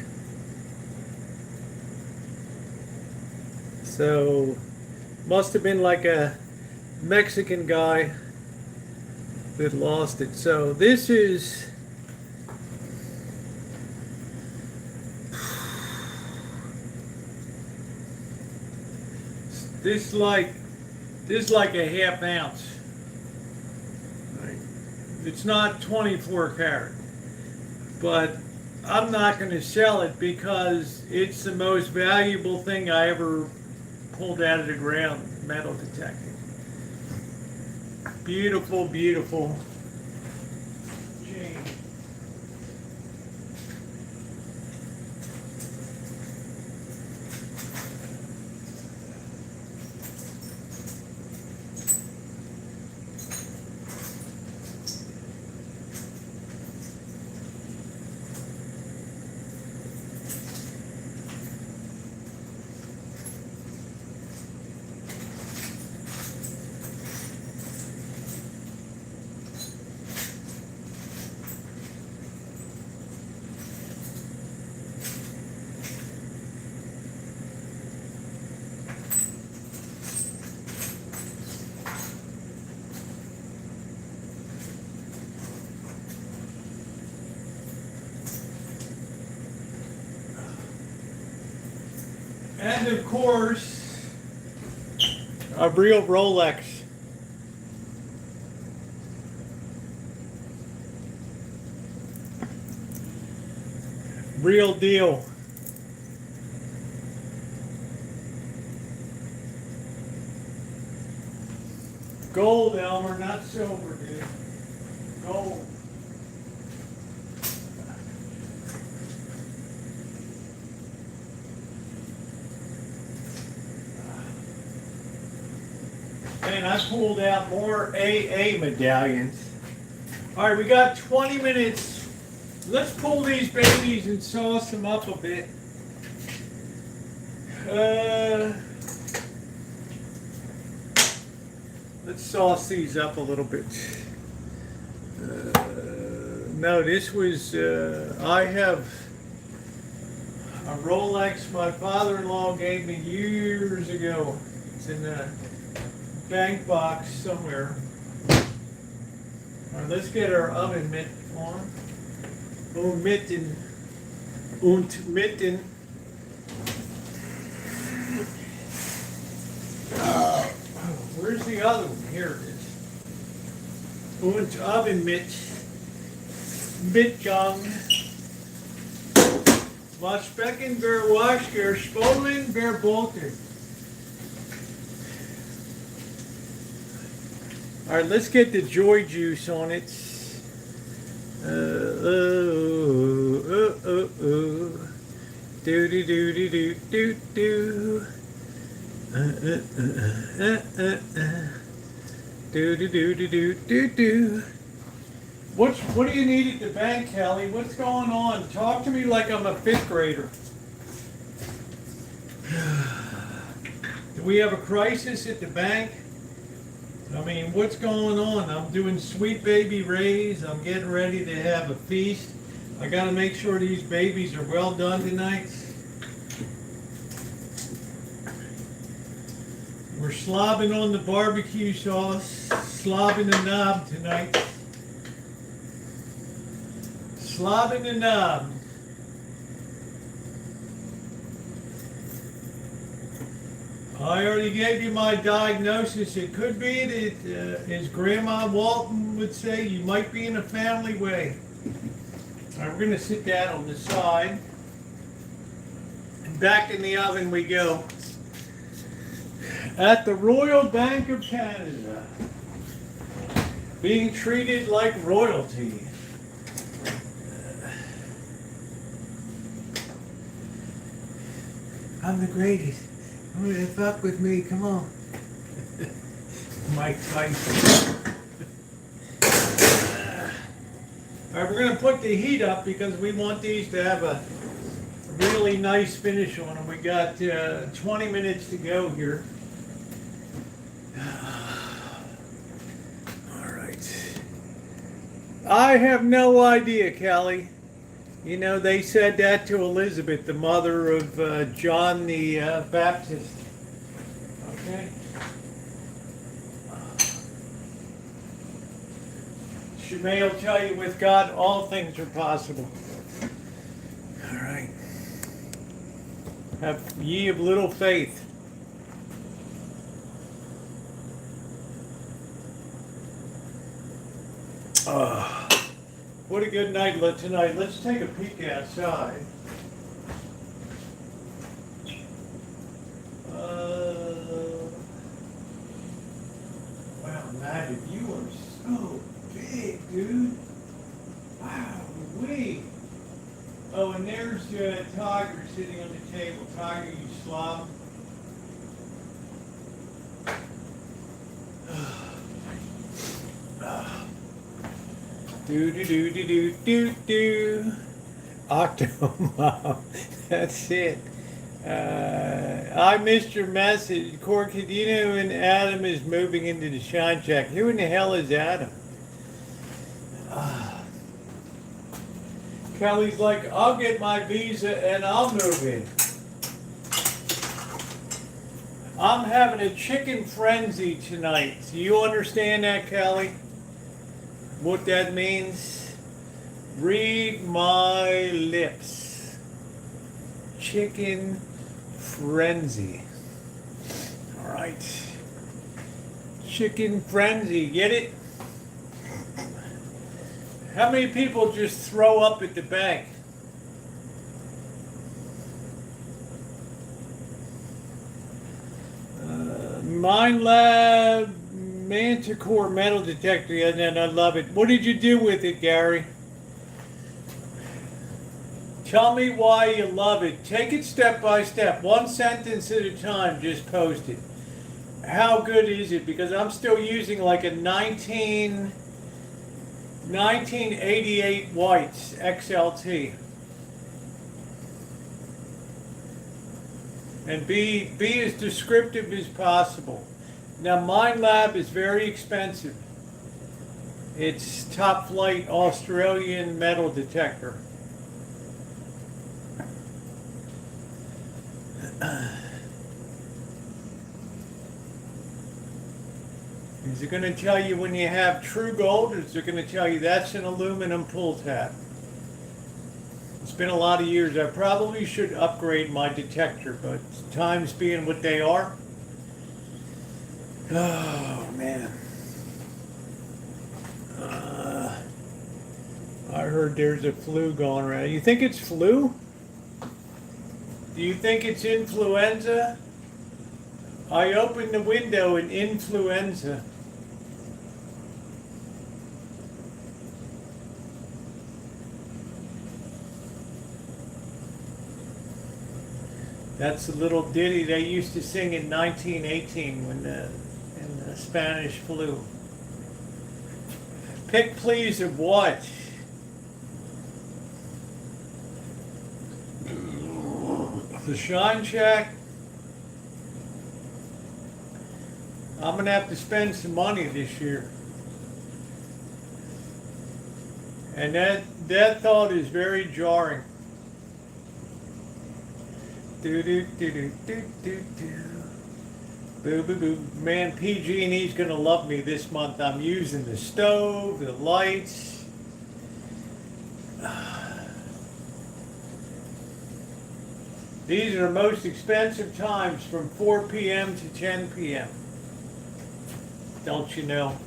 S2: So must have been like a Mexican guy that lost it. So this is this like a half ounce. Right. It's not 24 karat, but I'm not going to sell it because it's the most valuable thing I ever pulled out of the ground, metal detecting. Beautiful, beautiful chain. And of course, a real Rolex. Real deal. Gold, Elmer, not silver, dude. Gold. And I pulled out more AA medallions. All right, we got 20 minutes. Let's pull these babies and sauce them up a bit. Let's sauce these up a little bit. No, this was, I have a Rolex my father-in-law gave me years ago. It's in a bank box somewhere. All right, let's get our oven mitt on. Mitten. Und mitten. Where's the other one? Here it is. Und oven mitt. Mitgang. Was Becken ver Waschger, Spolin ver Bolter. All right, let's get the joy juice on it. Do do do do do do do. Do do do do do do do. What do you need at the bank, Kelly? What's going on? Talk to me like I'm a fifth grader. Do we have a crisis at the bank? I mean, what's going on? I'm doing sweet baby rays. I'm getting ready to have a feast. I got to make sure these babies are well done tonight. We're slobbing on the barbecue sauce, slobbing the knob tonight. Slobbing the knob. I already gave you my diagnosis. It could be that, as Grandma Walton would say, you might be in a family way. All right, we're going to sit that on the side. And back in the oven we go. At the Royal Bank of Canada, being treated like royalty. I'm the greatest. Oh, yeah, fuck with me, come on. Mike Tyson. All right, we're going to put the heat up because we want these to have a really nice finish on them. We got 20 minutes to go here. I have no idea, Kelly. You know, they said that to Elizabeth, the mother of John the Baptist. Okay. Shemay will tell you, with God, all things are possible. All right. Have ye of little faith. What a good night tonight. Let's take a peek outside. Wow, Maddie, you are so big, dude. Wow, wait. Oh, and there's Tiger sitting on the table. Tiger, you slob. Do do do do do do do. Octomom. That's it. I missed your message. Cork, do you know when Adam is moving into the shine check? Who in the hell is Adam? Kelly's like, I'll get my visa and I'll move in. I'm having a chicken frenzy tonight. Do you understand that, Kelly? What that means? Read my lips. Chicken frenzy. All right. Chicken frenzy. Get it? How many people just throw up at the bank? Mind Lab Manticore metal detector, and I love it. What did you do with it, Gary? Tell me why you love it. Take it step by step, one sentence at a time. Just post it. How good is it? Because I'm still using like a 1988 whites XLT. And be as descriptive as possible. Now, Mind Lab is very expensive. It's top flight Australian metal detector. Is it going to tell you when you have true gold, or is it going to tell you that's an aluminum pull tab? It's been a lot of years. I probably should upgrade my detector, but times being what they are. Oh, man. I heard there's a flu going around. You think it's flu? Do you think it's influenza? I opened the window in influenza. That's a little ditty they used to sing in 1918 when in the Spanish flu. Pick please of what? The shine check. I'm gonna have to spend some money this year. And that thought is very jarring. Do do do do do do do. Boo boo boo. Man, PG&E's gonna love me this month. I'm using the stove, the lights. These are the most expensive times from 4 p.m. to 10 p.m. Don't you know?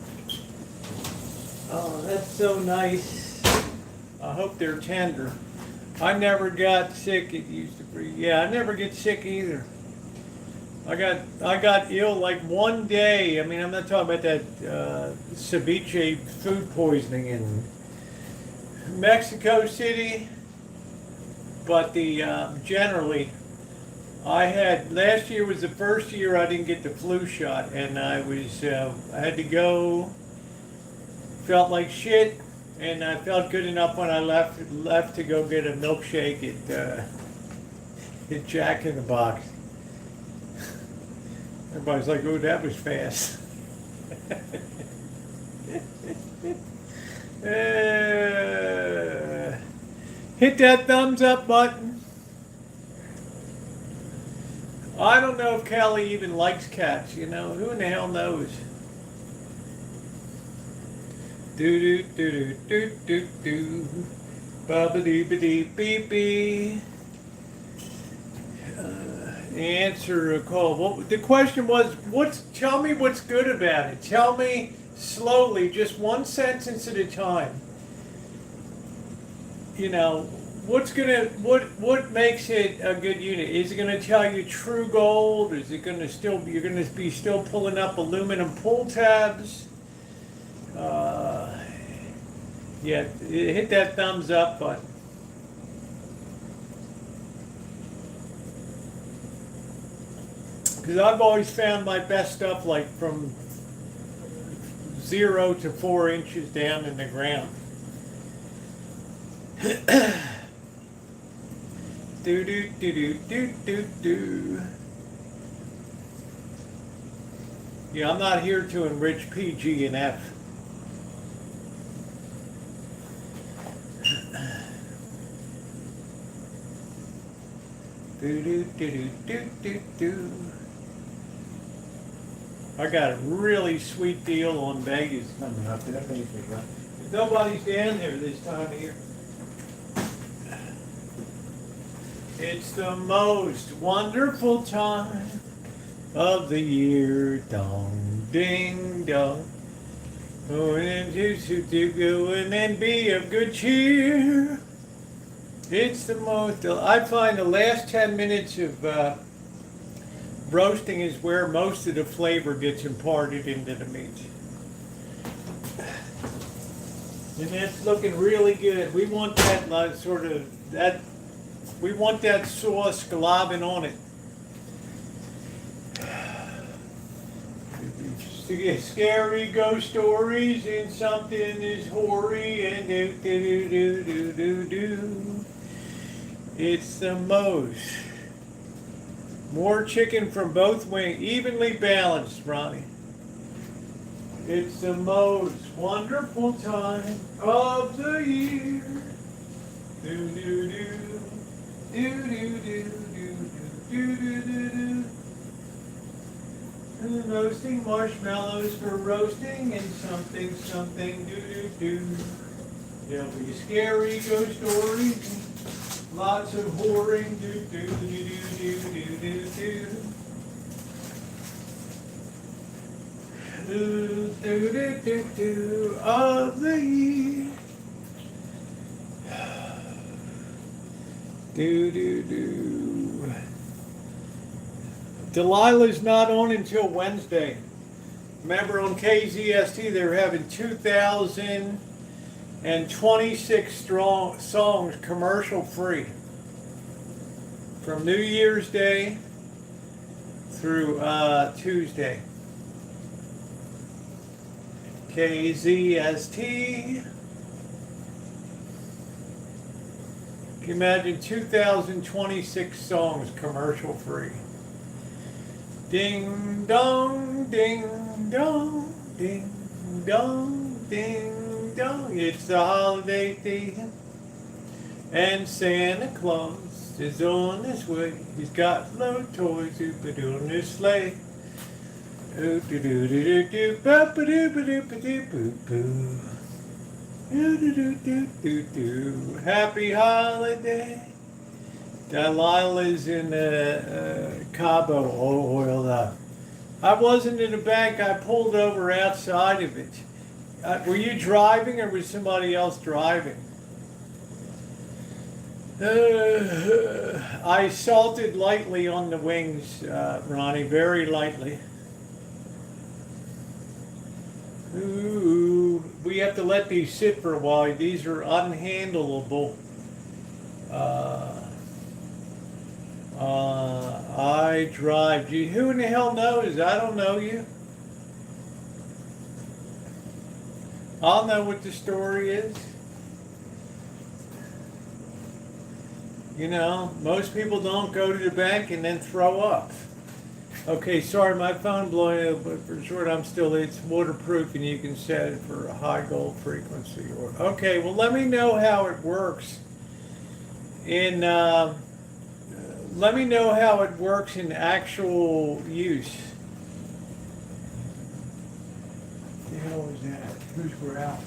S2: Oh, that's so nice. I hope they're tender. I never got sick. It used to be. Yeah, I never get sick either. I got ill like one day. I mean, I'm not talking about that ceviche food poisoning in Mexico City, but generally, I had last year was the first year I didn't get the flu shot, and I had to go. Felt like shit. And I felt good enough when I left to go get a milkshake at Jack in the Box. Everybody's like, "Oh, that was fast." Hit that thumbs up button. I don't know if Kelly even likes cats, you know. Who in the hell knows? Do do do do do do. Ba dee ba dee beep beep. Answer a call. What the question was? Tell me what's good about it. Tell me slowly, just one sentence at a time. You know, what makes it a good unit? Is it going to tell you true gold? Is it going to you're going to be still pulling up aluminum pull tabs? Yeah, hit that thumbs up button. Because I've always found my best stuff like from 0 to 4 inches down in the ground. Do do do do do do do. Yeah, I'm not here to enrich PG and F. Do do do do do do do. I got a really sweet deal on Vegas coming up. Nobody's down there this time of year. It's the most wonderful time of the year. Dong, ding, dong. Oh, and to go and be of good cheer. It's the most. I find the last 10 minutes of roasting is where most of the flavor gets imparted into the meat. And that's looking really good. We want that we want that sauce globbing on it. Scary ghost stories and something is hoary and do do do do do do. It's the most. More chicken from both wings, evenly balanced, Ronnie. It's the most wonderful time of the year. Do do do. Do do do do do do do do. Roasting marshmallows for roasting and something something do do do. There'll be scary ghost stories, lots of whoring do do do do do do do. Do do do do do of the year. Do do do. Delilah's not on until Wednesday. Remember on KZST they're having 2,026 songs commercial free from New Year's Day through Tuesday. KZST. Can you imagine 2,026 songs commercial free? Ding dong, ding dong, ding dong, ding dong. It's the holiday season, and Santa Claus is on his way. He's got little toys to put on his sleigh. Do do do do do ba ba do ba do ba do boo boo. Do do do do do do. Happy holiday. Delilah's in Cabo oiled up. I wasn't in the bank. I pulled over outside of it. Were you driving or was somebody else driving? I salted lightly on the wings, Ronnie, very lightly. Ooh, we have to let these sit for a while. These are unhandleable. I drive. Who in the hell knows? I don't know you. I'll know what the story is. You know, most people don't go to the bank and then throw up. Okay, sorry, my phone blowing up, but for short, it's waterproof and you can set it for a high gold frequency. Okay, well, let me know how it works in, let me know how it works in actual use. What the hell was that? Who's we're out?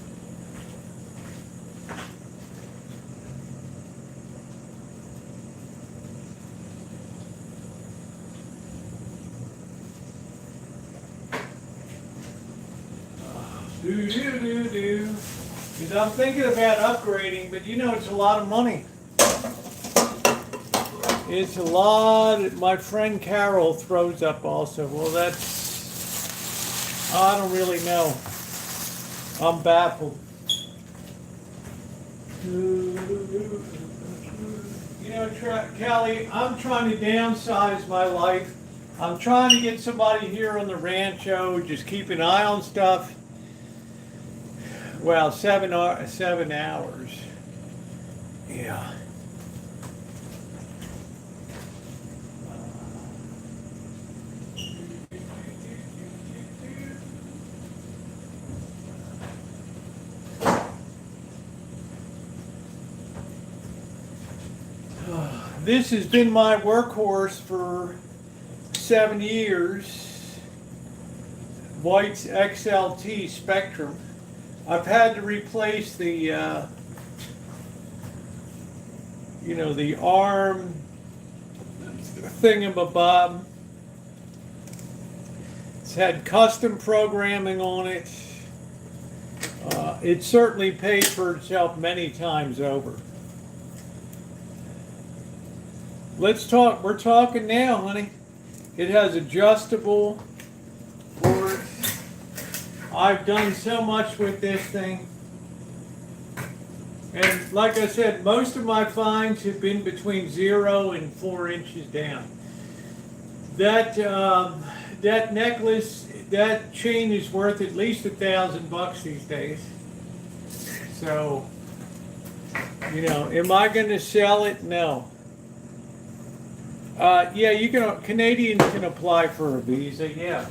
S2: Do. Because I'm thinking about upgrading, but you know it's a lot of money. It's a lot. My friend Carol throws up also. Well, I don't really know. I'm baffled. You know, Kelly, I'm trying to downsize my life. I'm trying to get somebody here on the Rancho, just keep an eye on stuff. Well, 7 hours. Yeah. This has been my workhorse for 7 years. White's XLT Spectrum. I've had to replace the, the arm thingamabob. It's had custom programming on it. It certainly paid for itself many times over. Let's talk. We're talking now, honey. It has adjustable ports. I've done so much with this thing. And like I said, most of my finds have been between 0 and 4 inches down. That necklace, that chain is worth at least $1,000 these days. So, am I going to sell it? No. Yeah, Canadians can apply for a visa, yeah.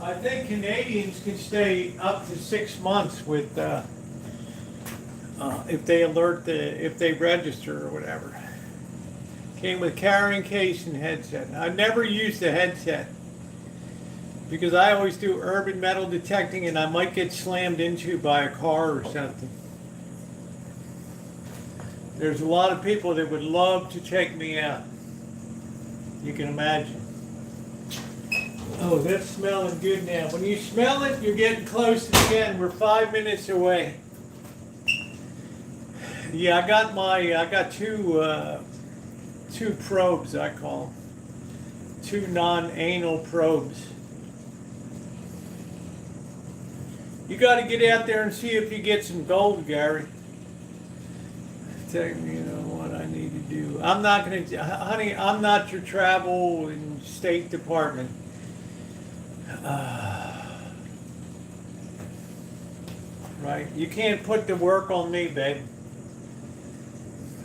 S2: I think Canadians can stay up to 6 months with, if they register or whatever. Came with carrying case and headset. I never used the headset because I always do urban metal detecting and I might get slammed into by a car or something. There's a lot of people that would love to take me out. You can imagine. Oh, that's smelling good now. When you smell it, you're getting close to the end. We're 5 minutes away. Yeah, I got two probes, I call them. 2 non-anal probes. You got to get out there and see if you get some gold, Gary. Tell me, what I need to do. I'm not going to, honey, I'm not your travel and state department. Right? You can't put the work on me, babe.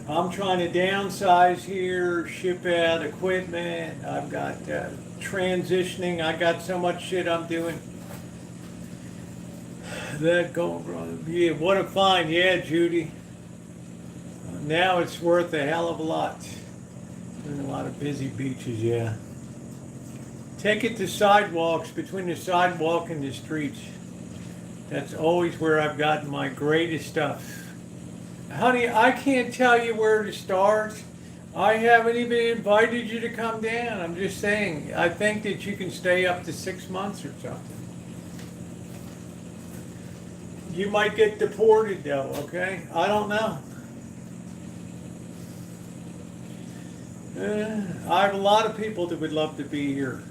S2: I'm trying to downsize here, ship out equipment. I've got transitioning. I got so much shit I'm doing. That gold, yeah, what a find. Yeah, Judy. Now it's worth a hell of a lot. There's a lot of busy beaches, yeah. Take it to sidewalks, between the sidewalk and the streets. That's always where I've gotten my greatest stuff. Honey, I can't tell you where to start. I haven't even invited you to come down. I'm just saying, I think that you can stay up to 6 months or something. You might get deported though, okay? I don't know. I have a lot of people that would love to be here.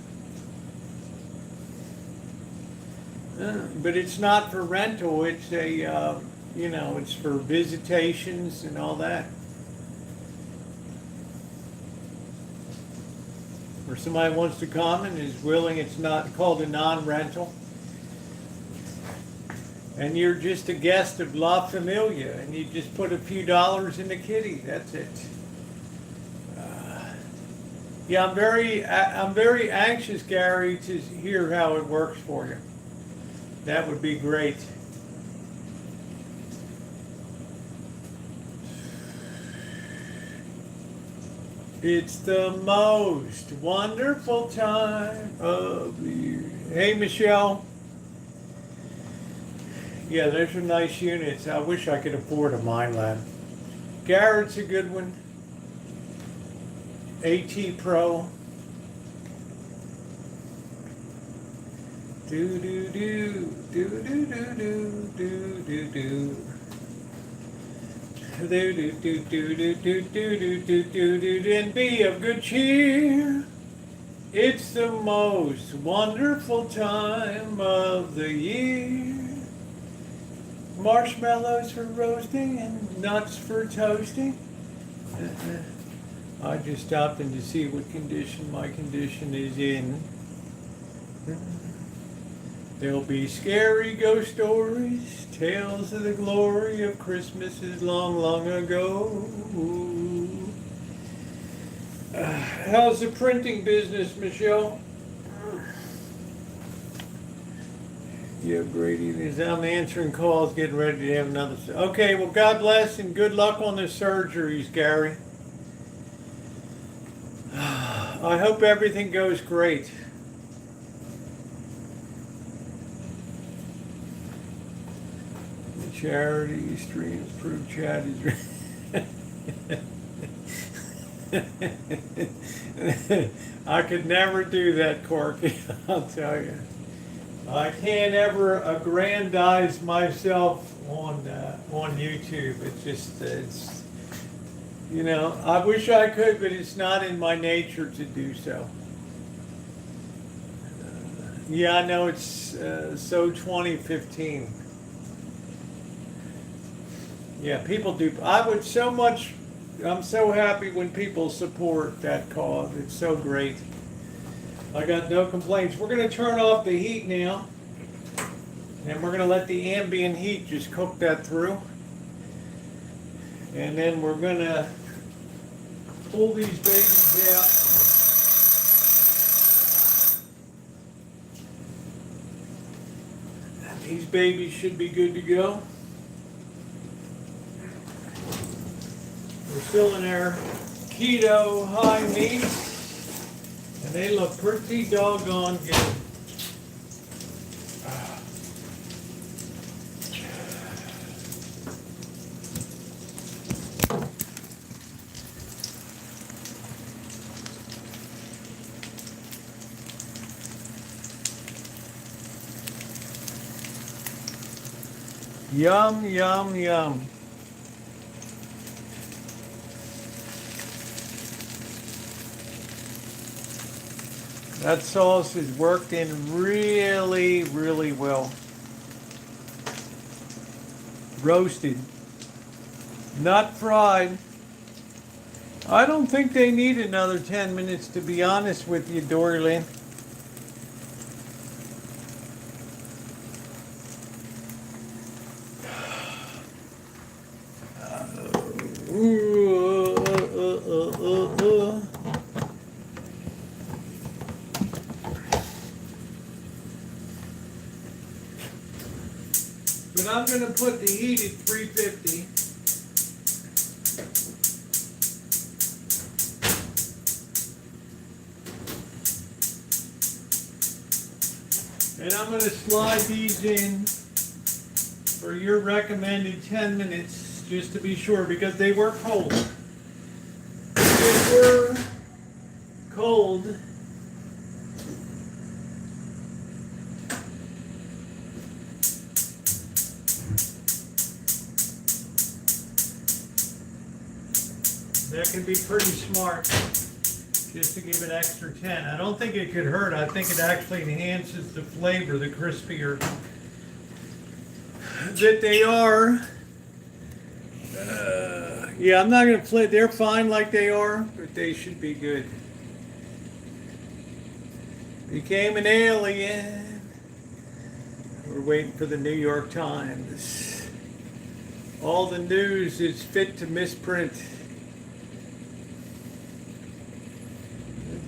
S2: But it's not for rental, it's it's for visitations and all that. Or somebody wants to come and is willing, it's not called a non-rental. and you're just a guest of La Familia, and you just put a few dollars in the kitty. That's it. Yeah, I'm very anxious, Gary, to hear how it works for you. That would be great. It's the most wonderful time of the year. Hey, Michelle. Yeah, those are nice units. I wish I could afford a Mind Lab. Garrett's a good one. AT Pro. Do do do do do do do do do do. Do do do do do do do do do do, and be of good cheer. It's the most wonderful time of the year. Marshmallows for roasting and nuts for toasting. I just stopped in to see what condition my condition is in. There'll be scary ghost stories, tales of the glory of Christmases long, long ago. How's the printing business, Michelle? Yeah, Brady, I'm answering calls, getting ready to have another. Okay, well, God bless and good luck on the surgeries, Gary. I hope everything goes great. The charity streams prove chat is. I could never do that, Corky. I'll tell you. I can't ever aggrandize myself on YouTube. It's just it's. You know, I wish I could, but it's not in my nature to do so. Yeah, I know it's so 2015. Yeah, people do. I'm so happy when people support that cause. It's so great. I got no complaints. We're going to turn off the heat now. And we're going to let the ambient heat just cook that through. And then we're going to pull these babies out. These babies should be good to go. We're still in our keto high meat, and they look pretty doggone good. Yum, yum, yum. That sauce is worked in really, really well. Roasted, not fried. I don't think they need another 10 minutes, to be honest with you, Dorlin. But I'm going to put the heat at 350. And I'm going to slide these in for your recommended 10 minutes, just to be sure, because they were cold. They were cold. That can be pretty smart, just to give it extra 10. I don't think it could hurt. I think it actually enhances the flavor, the crispier that they are. Yeah, I'm not going to flip. They're fine like they are, but they should be good. Became an alien. We're waiting for the New York Times. All the news is fit to misprint.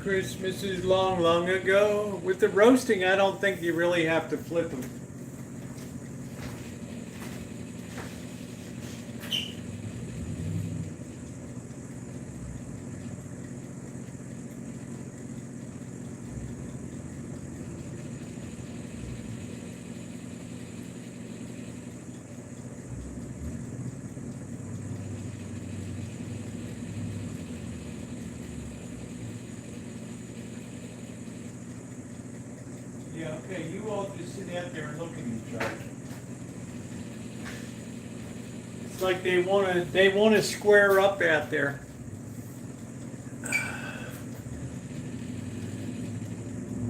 S2: Christmas is long, long ago. With the roasting, I don't think you really have to flip them. Yeah, okay, you all just sit out there and look at each other. It's like they wanna square up out there.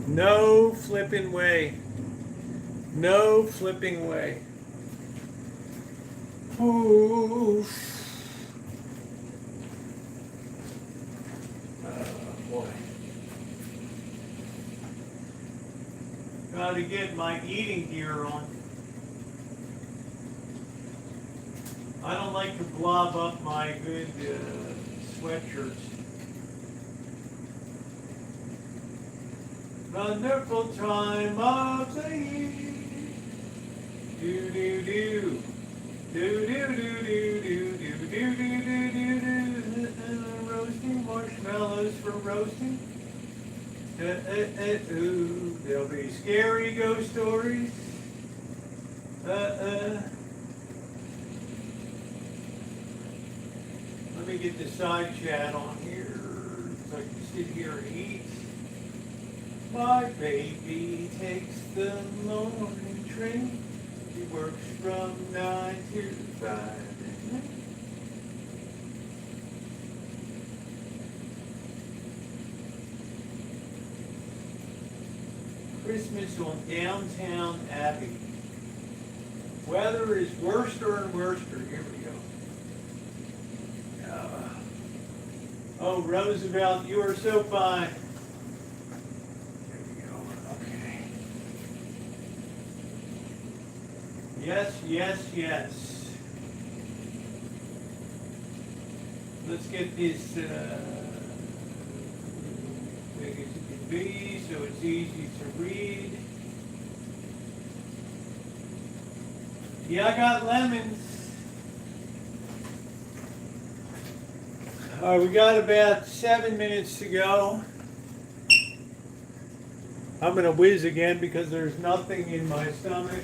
S2: No flipping way. No flipping way. Ooh. Boy. Gotta get my eating gear on. I don't like to blob up my good sweatshirts. Wonderful time of the year. Do do do. Do do do do do do do do do do. Roasting marshmallows for roasting. Ooh. There'll be scary ghost stories. Let me get the side chat on here so I can sit here and eat. My baby takes the morning train. He works from 9 to 5. Christmas on Downtown Abbey. Weather is worster and worster. Here we go. Oh, Roosevelt, you are so fine. There we go. Okay. Yes, yes, yes. Let's get this big as it can be so it's easy to read. Yeah, I got lemons. All right, we got about 7 minutes to go. I'm going to whiz again because there's nothing in my stomach.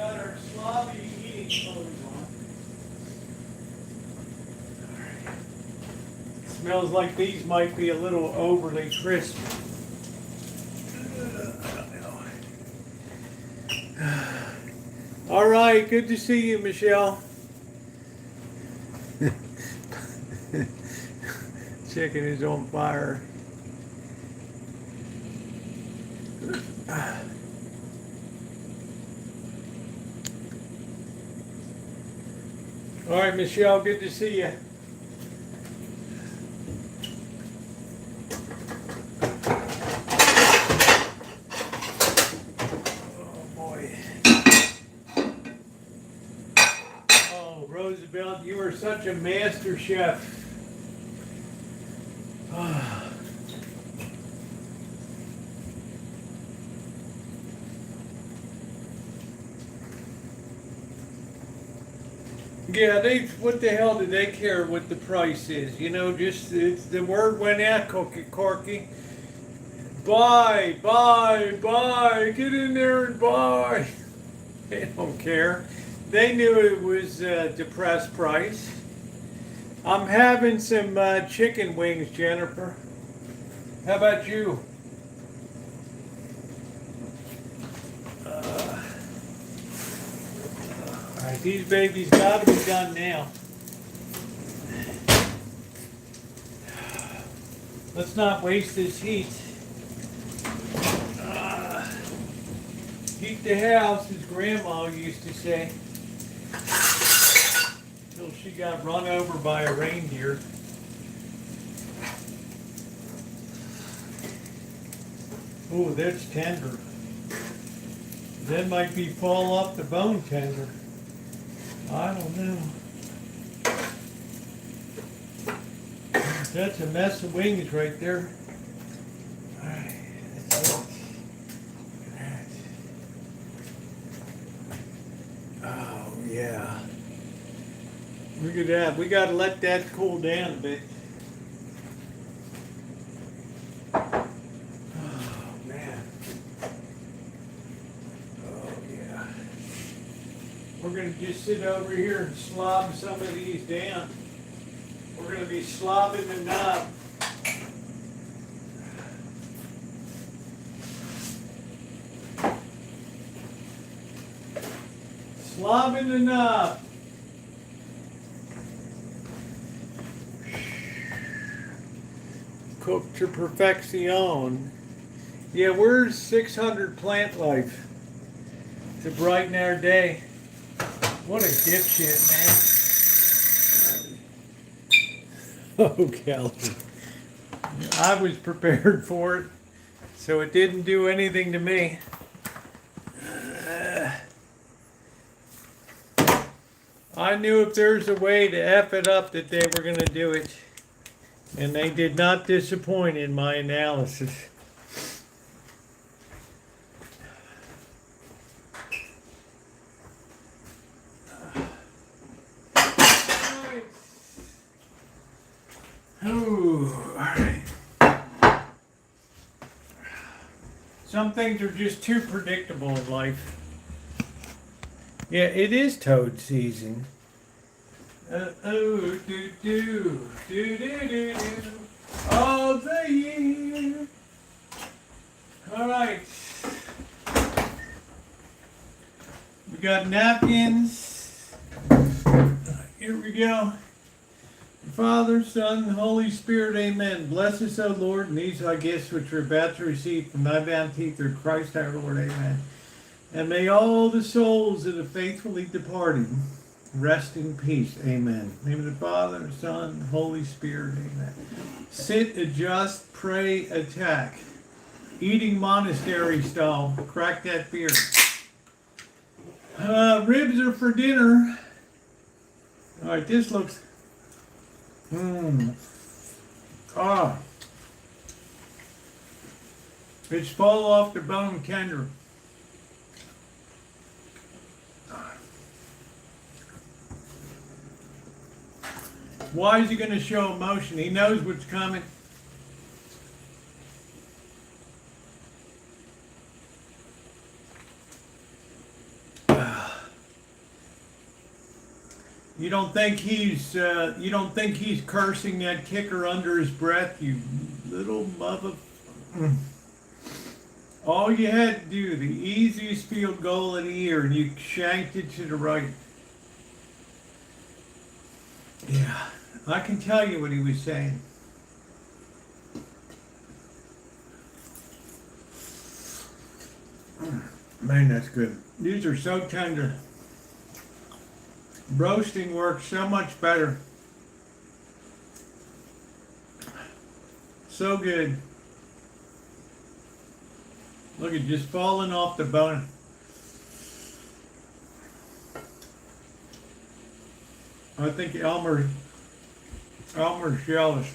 S2: got our slobby eating clothes on. Smells like these might be a little overly crisp. All right, good to see you, Michelle. Chicken is on fire. All right, Michelle, good to see you. Oh, boy. Oh, Roosevelt, you are such a master chef. Yeah, what the hell do they care what the price is? You know, just the word went out, Corky. Buy, get in there and buy. They don't care. They knew it was a depressed price. I'm having some chicken wings, Jennifer. How about you? All right, these babies got to be done now. Let's not waste this heat. Heat the house, as Grandma used to say. Till she got run over by a reindeer. Oh, that's tender. That might be fall off the bone tender. I don't know. That's a mess of wings right there. All right, let's look. Look at that. Oh, yeah. Look at that. We got to let that cool down a bit. Oh, man. Oh, yeah. We're going to just sit over here and slob some of these down. We're going to be slobbing the knob. Slobbing the knob. Cooked to perfection. Yeah, we're 600 plant life to brighten our day. What a dipshit, man. Oh, Kelly. I was prepared for it, so it didn't do anything to me. I knew if there's a way to F it up that they were going to do it. And they did not disappoint in my analysis. Oh, all right. Some things are just too predictable in life. Yeah, it is toad season. Oh, do, all the year. All right. We got napkins. Here we go. Father, Son, Holy Spirit, amen. Bless us, O Lord, and these are gifts which we're about to receive from thy bounty through Christ our Lord, amen. And may all the souls that have faithfully departed rest in peace, amen. In the name of the Father, Son, Holy Spirit, amen. Sit, adjust, pray, attack. Eating monastery style. Crack that beer. Ribs are for dinner. All right, this looks... It's fall off the bone tender. Why is he going to show emotion? He knows what's coming. You don't think he's cursing that kicker under his breath, you little mother. All you had to do, the easiest field goal of the year, and you shanked it to the right. Yeah, I can tell you what he was saying. Man, that's good. These are so tender. Roasting works so much better. So good. Look at just falling off the bone. I think Elmer's jealous.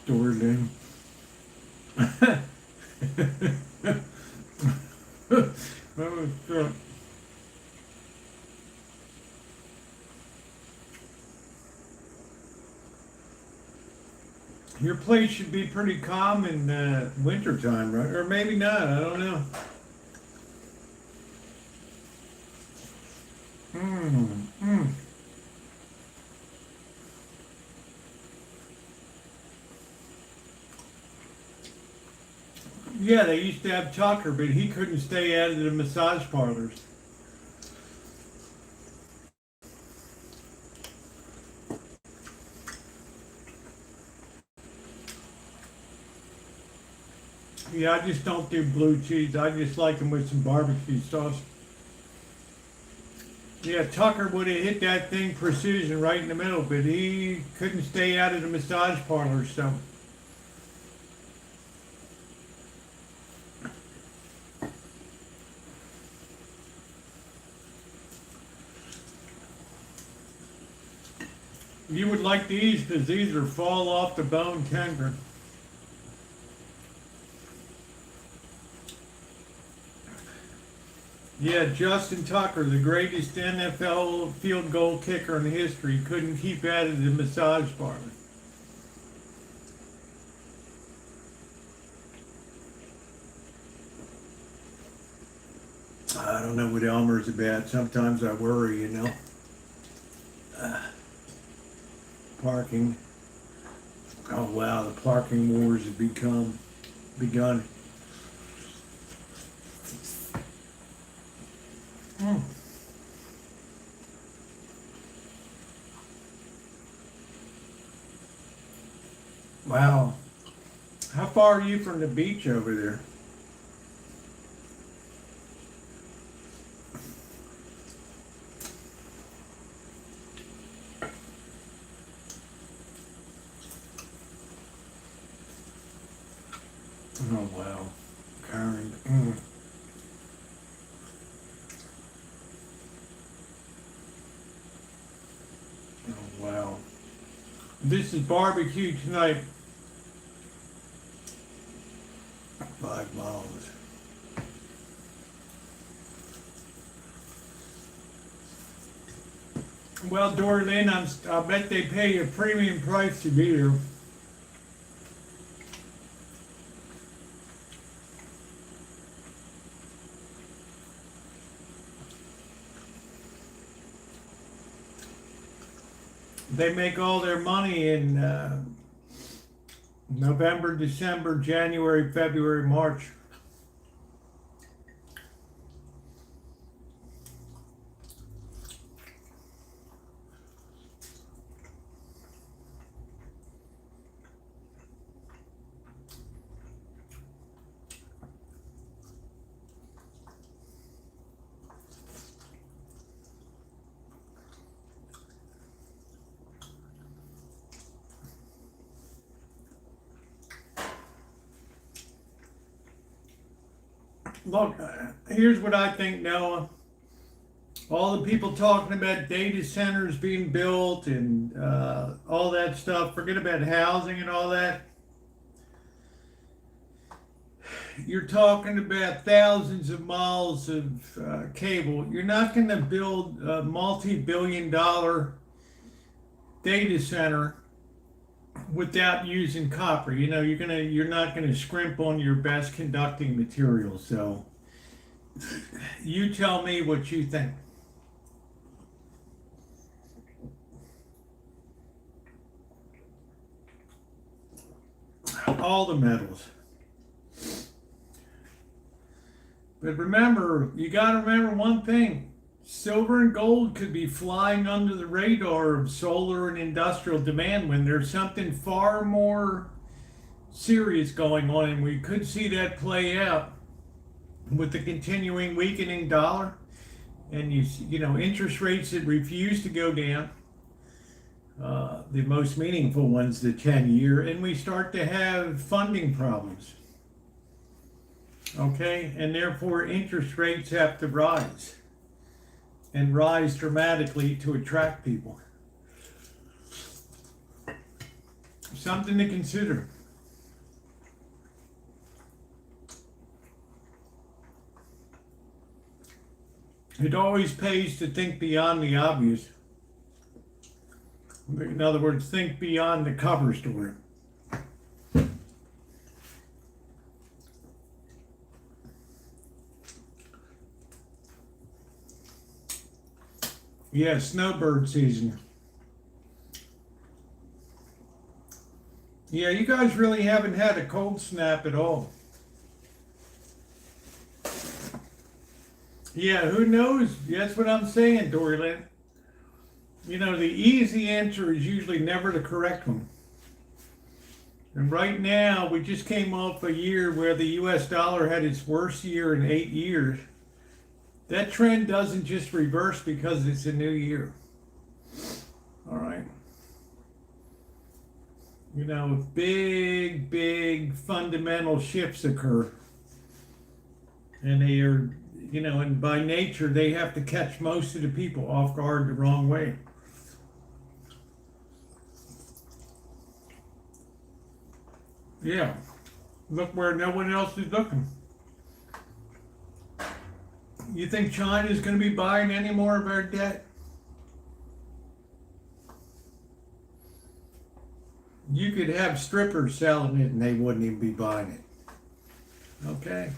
S2: Jordan. Your place should be pretty calm in winter time, right? Or maybe not, I don't know. Yeah, they used to have Tucker, but he couldn't stay out of the massage parlors. Yeah, I just don't do blue cheese. I just like them with some barbecue sauce. Yeah, Tucker would have hit that thing precision right in the middle, but he couldn't stay out of the massage parlors, so. You would like these because these are fall off the bone tender. Yeah, Justin Tucker, the greatest NFL field goal kicker in history, couldn't keep out of the massage parlor. I don't know what Elmer's about. Sometimes I worry, you know. Parking. Oh wow, the parking wars have begun. Wow. How far are you from the beach over there? Oh wow, Karen. Oh wow. This is barbecue tonight. 5 miles. Well, Dorlin, I bet they pay you a premium price to be here. They make all their money in November, December, January, February, March. Look, here's what I think, Noah. All the people talking about data centers being built and all that stuff, forget about housing and all that. you're talking about thousands of miles of cable. You're not going to build a multi-billion-dollar data center without using copper. You know, you're not gonna scrimp on your best conducting material. So you tell me what you think. All the metals. But remember, you got to remember one thing. Silver and gold could be flying under the radar of solar and industrial demand when there's something far more serious going on, and we could see that play out with the continuing weakening dollar and you know interest rates that refuse to go down. The most meaningful ones, the 10-year, and we start to have funding problems. Okay, and therefore interest rates have to rise and rise dramatically to attract people. Something to consider. It always pays to think beyond the obvious. In other words, think beyond the cover story. Yeah, snowbird season. Yeah, you guys really haven't had a cold snap at all. Yeah, who knows? That's what I'm saying, Doryland. You know, the easy answer is usually never the correct one. And right now, we just came off a year where the US dollar had its worst year in 8 years. That trend doesn't just reverse because it's a new year. All right. You know, big fundamental shifts occur. And they are, you know, and by nature, they have to catch most of the people off guard the wrong way. Yeah. Look where no one else is looking. You think China's going to be buying any more of our debt? You could have strippers selling it and they wouldn't even be buying it. Okay.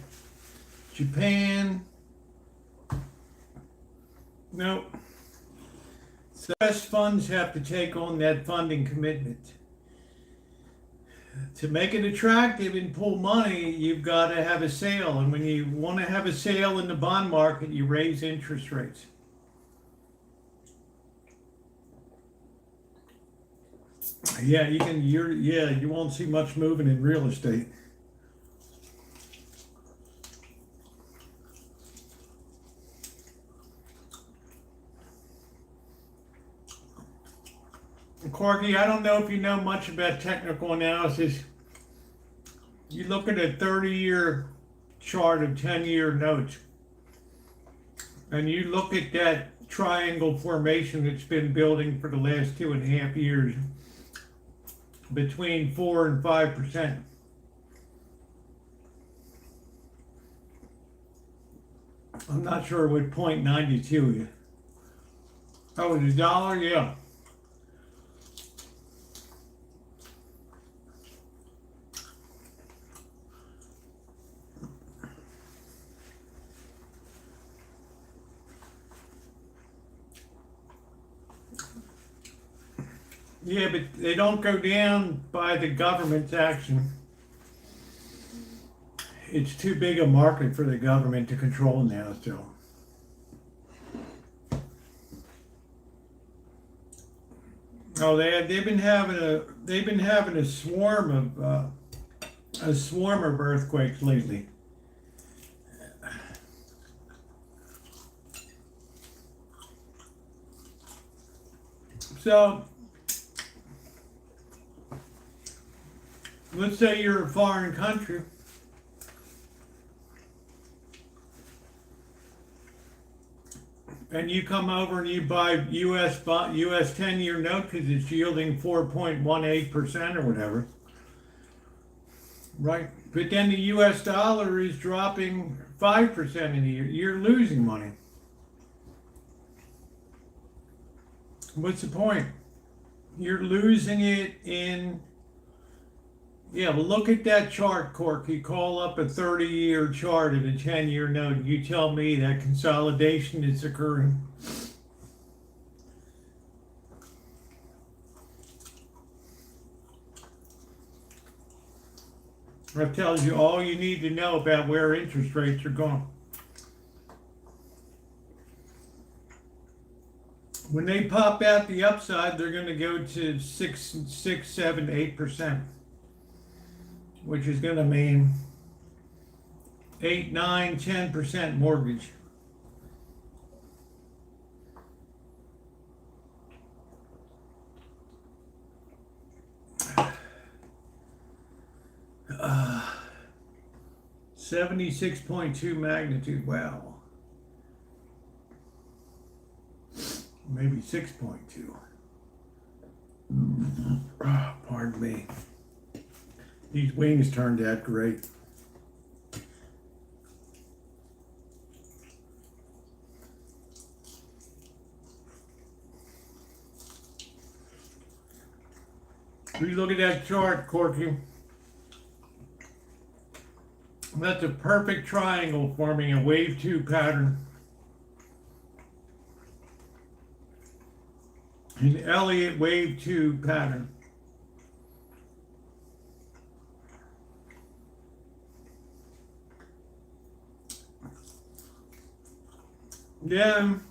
S2: Japan. Nope. So trust funds have to take on that funding commitment. To make it attractive and pull money, you've got to have a sale. And when you want to have a sale in the bond market, you raise interest rates. Yeah, you won't see much moving in real estate. Corky, I don't know if you know much about technical analysis. You look at a 30-year chart of 10-year notes, and you look at that triangle formation that's been building for the last 2.5 years, between 4 and 5%. I'm not sure what 0.92 is. Oh, the dollar, yeah. Yeah, but they don't go down by the government's action. It's too big a market for the government to control now, so. Oh, they've been having a swarm of earthquakes lately. So let's say you're a foreign country and you come over and you buy US 10-year note because it's yielding 4.18% or whatever. Right. But then the US dollar is dropping 5% in a year. You're losing money. What's the point? You're losing it in. Yeah, well, look at that chart, Corky. Call up a 30-year chart and a 10-year note. You tell me that consolidation is occurring. That tells you all you need to know about where interest rates are going. When they pop out the upside, they're going to go to 6, 7, 8%, which is going to mean 8, 9, 10% mortgage. Uh, 76.2 magnitude. Wow. Maybe 6.2. Pardon me. These wings turned out great. You look at that chart, Corky. That's a perfect triangle forming a wave 2 pattern. An Elliott wave 2 pattern. Then,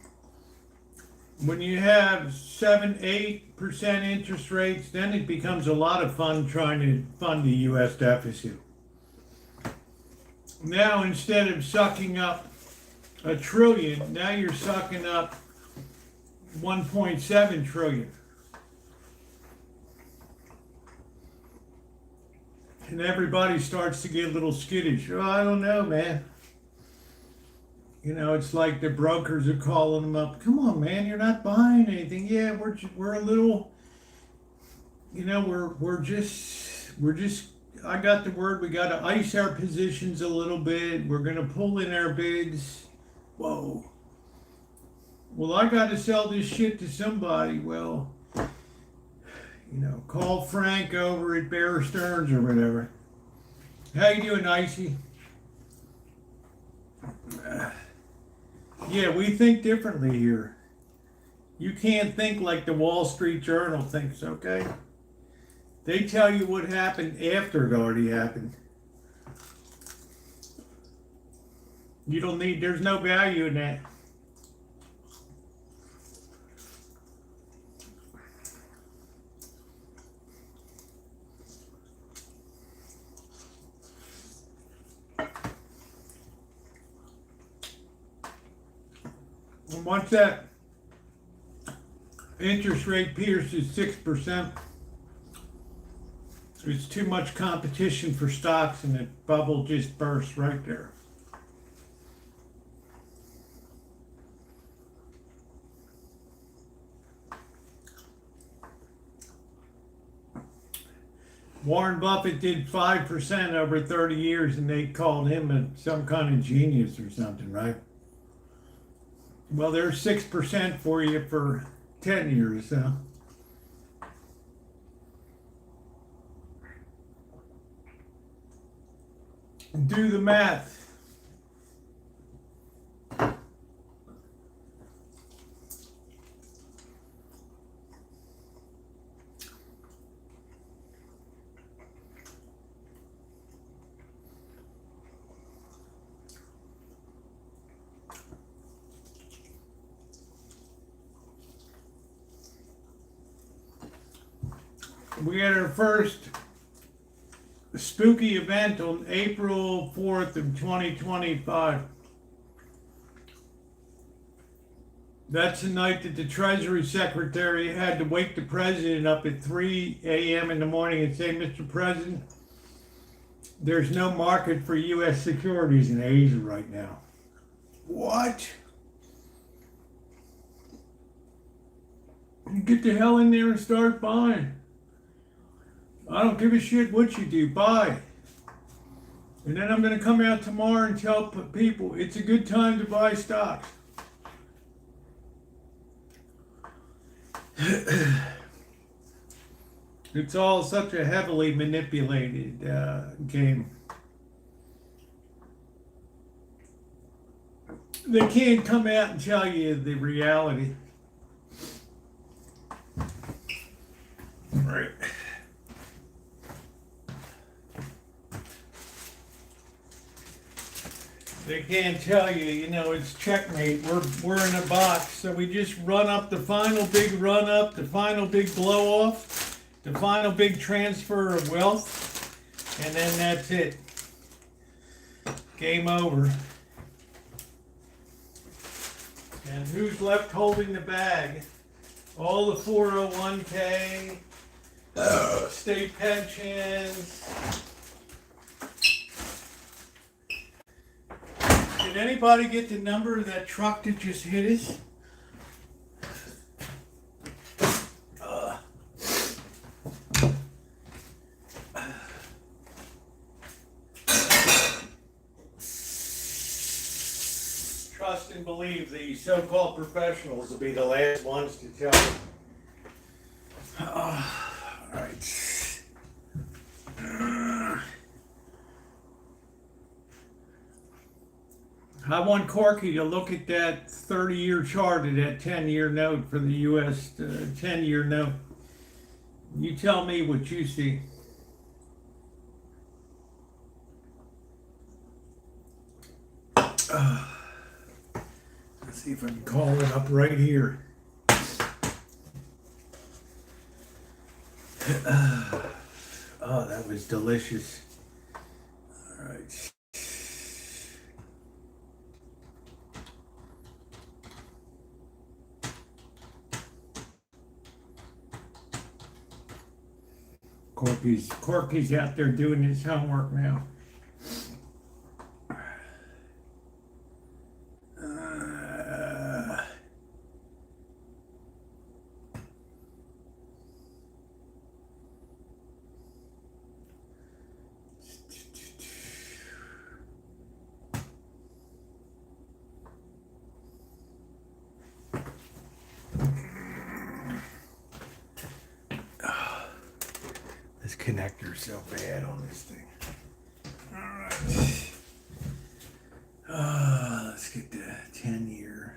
S2: when you have 7, 8% interest rates, then it becomes a lot of fun trying to fund the U.S. deficit. Now, instead of sucking up $1 trillion, now you're sucking up 1.7 trillion. And everybody starts to get a little skittish. Oh, I don't know, man. You know, it's like the brokers are calling them up. Come on, man, you're not buying anything. Yeah, we're a little, you know, we're just I got the word, we got to ice our positions a little bit. We're going to pull in our bids. Whoa. Well, I got to sell this shit to somebody. Well, you know, call Frank over at Bear Stearns or whatever. How you doing, Icy? Yeah, we think differently here. You can't think like the Wall Street Journal thinks, okay? They tell you what happened after it already happened. You don't need, there's no value in that. And once that interest rate pierces 6%, there's too much competition for stocks and the bubble just bursts right there. Warren Buffett did 5% over 30 years and they called him some kind of genius or something, right? Well, there's 6% for you for 10 years, so. Do the math. We had our first spooky event on April 4th of 2025. That's the night that the Treasury Secretary had to wake the President up at 3 a.m. in the morning and say, Mr. President, there's no market for U.S. securities in Asia right now. What? You get the hell in there and start buying. I don't give a shit what you do. Buy. And then I'm going to come out tomorrow and tell people it's a good time to buy stocks. It's all such a heavily manipulated game. They can't come out and tell you the reality. Right. They can't tell you, you know, it's checkmate. We're in a box, so we just run up the final big run up, the final big blow off, the final big transfer of wealth, and then that's it. Game over. And who's left holding the bag? All the 401k, state pensions. Did anybody get the number of that truck that just hit us? Trust and believe the so-called professionals will be the last ones to tell you. All right. I want Corky to look at that 30-year chart of that 10-year note for the U.S. 10-year note. You tell me what you see. Let's see if I can call it up right here. Oh, that was delicious. All right. Corky's out there doing his homework now. This connector's so bad on this thing. All right. Let's get the 10-year.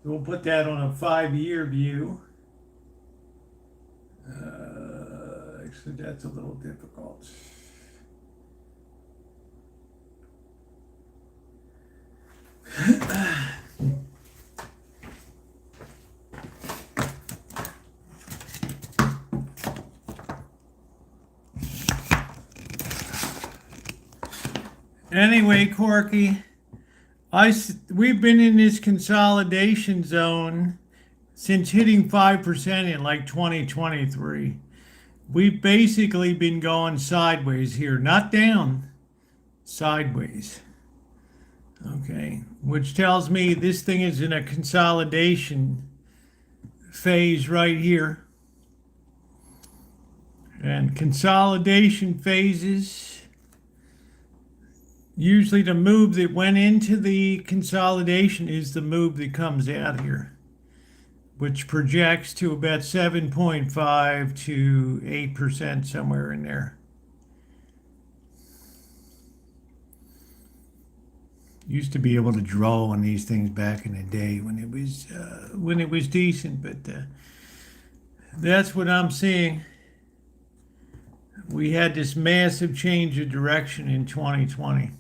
S2: We'll put that on a 5-year view. Actually, that's a little difficult. Anyway, Corky, we've been in this consolidation zone since hitting 5% in like 2023. We've basically been going sideways here, not down, sideways. Okay, which tells me this thing is in a consolidation phase right here. And consolidation phases, usually the move that went into the consolidation is the move that comes out here, which projects to about 7.5 to 8%, somewhere in there. Used to be able to draw on these things back in the day when it was decent, but that's what I'm seeing. We had this massive change of direction in 2020.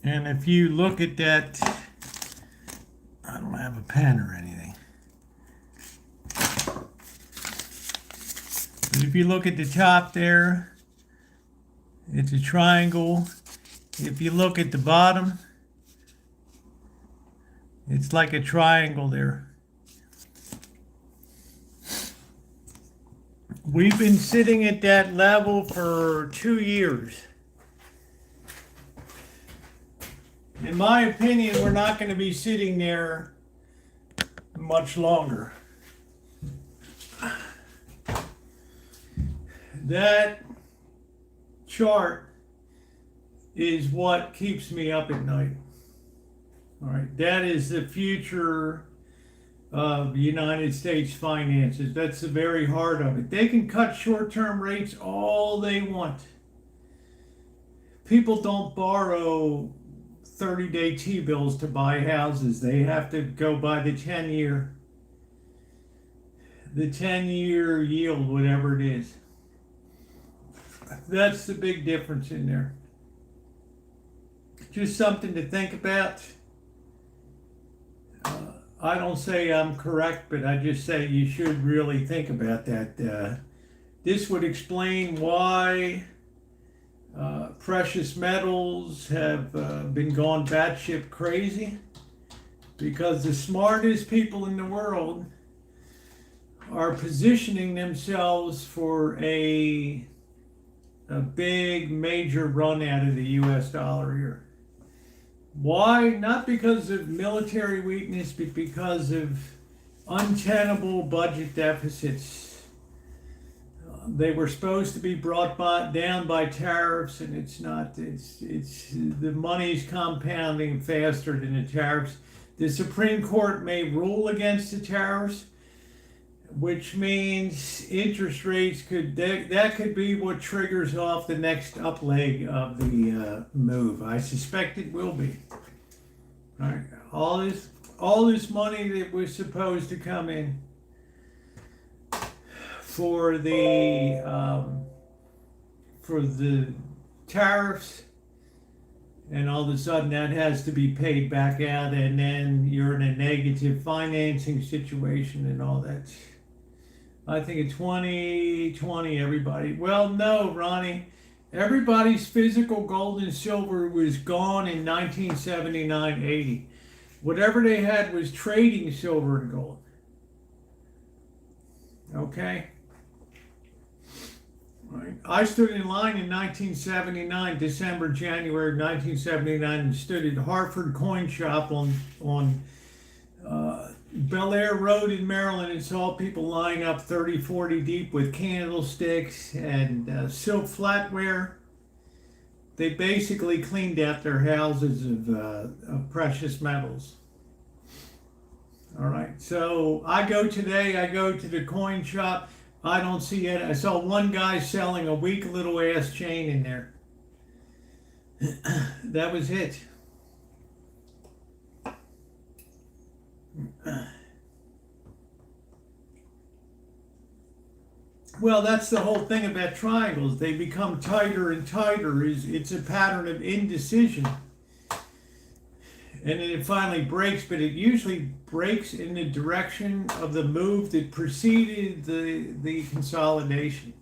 S2: And if you look at that, I don't have a pen or anything. But if you look at the top there, it's a triangle. If you look at the bottom, it's like a triangle there. We've been sitting at that level for 2 years. In my opinion, we're not going to be sitting there much longer. That chart is what keeps me up at night. All right, that is the future of the United States finances. That's the very heart of it. They can cut short-term rates all they want. People don't borrow 30-day T-bills to buy houses. They have to go by the 10-year yield, whatever it is. That's the big difference in there. Just something to think about. I don't say I'm correct, but I just say you should really think about that. This would explain why precious metals have been gone batshit crazy, because the smartest people in the world are positioning themselves for a big major run out of the US dollar here. Why? Not because of military weakness, but because of untenable budget deficits. They were supposed to be brought down by tariffs, and it's not. It's the money's compounding faster than the tariffs. The Supreme Court may rule against the tariffs, which means interest rates that could be what triggers off the next up leg of the move. I suspect it will be. All right, all this money that was supposed to come in for the tariffs, and all of a sudden that has to be paid back out, and then you're in a negative financing situation and all that. I think in 2020, everybody. Well, no, Ronnie. Everybody's physical gold and silver was gone in 1979-80. Whatever they had was trading silver and gold. Okay? Right. I stood in line in 1979, December, January 1979, and stood at Hartford Coin Shop on Bel Air Road in Maryland, and saw people lying up 30, 40 deep with candlesticks and silk flatware. They basically cleaned out their houses of precious metals. All right, so I go to the coin shop. I don't see it. I saw one guy selling a weak little ass chain in there. That was it. Well, that's the whole thing about triangles. They become tighter and tighter. It's a pattern of indecision. And then it finally breaks, but it usually breaks in the direction of the move that preceded the consolidation.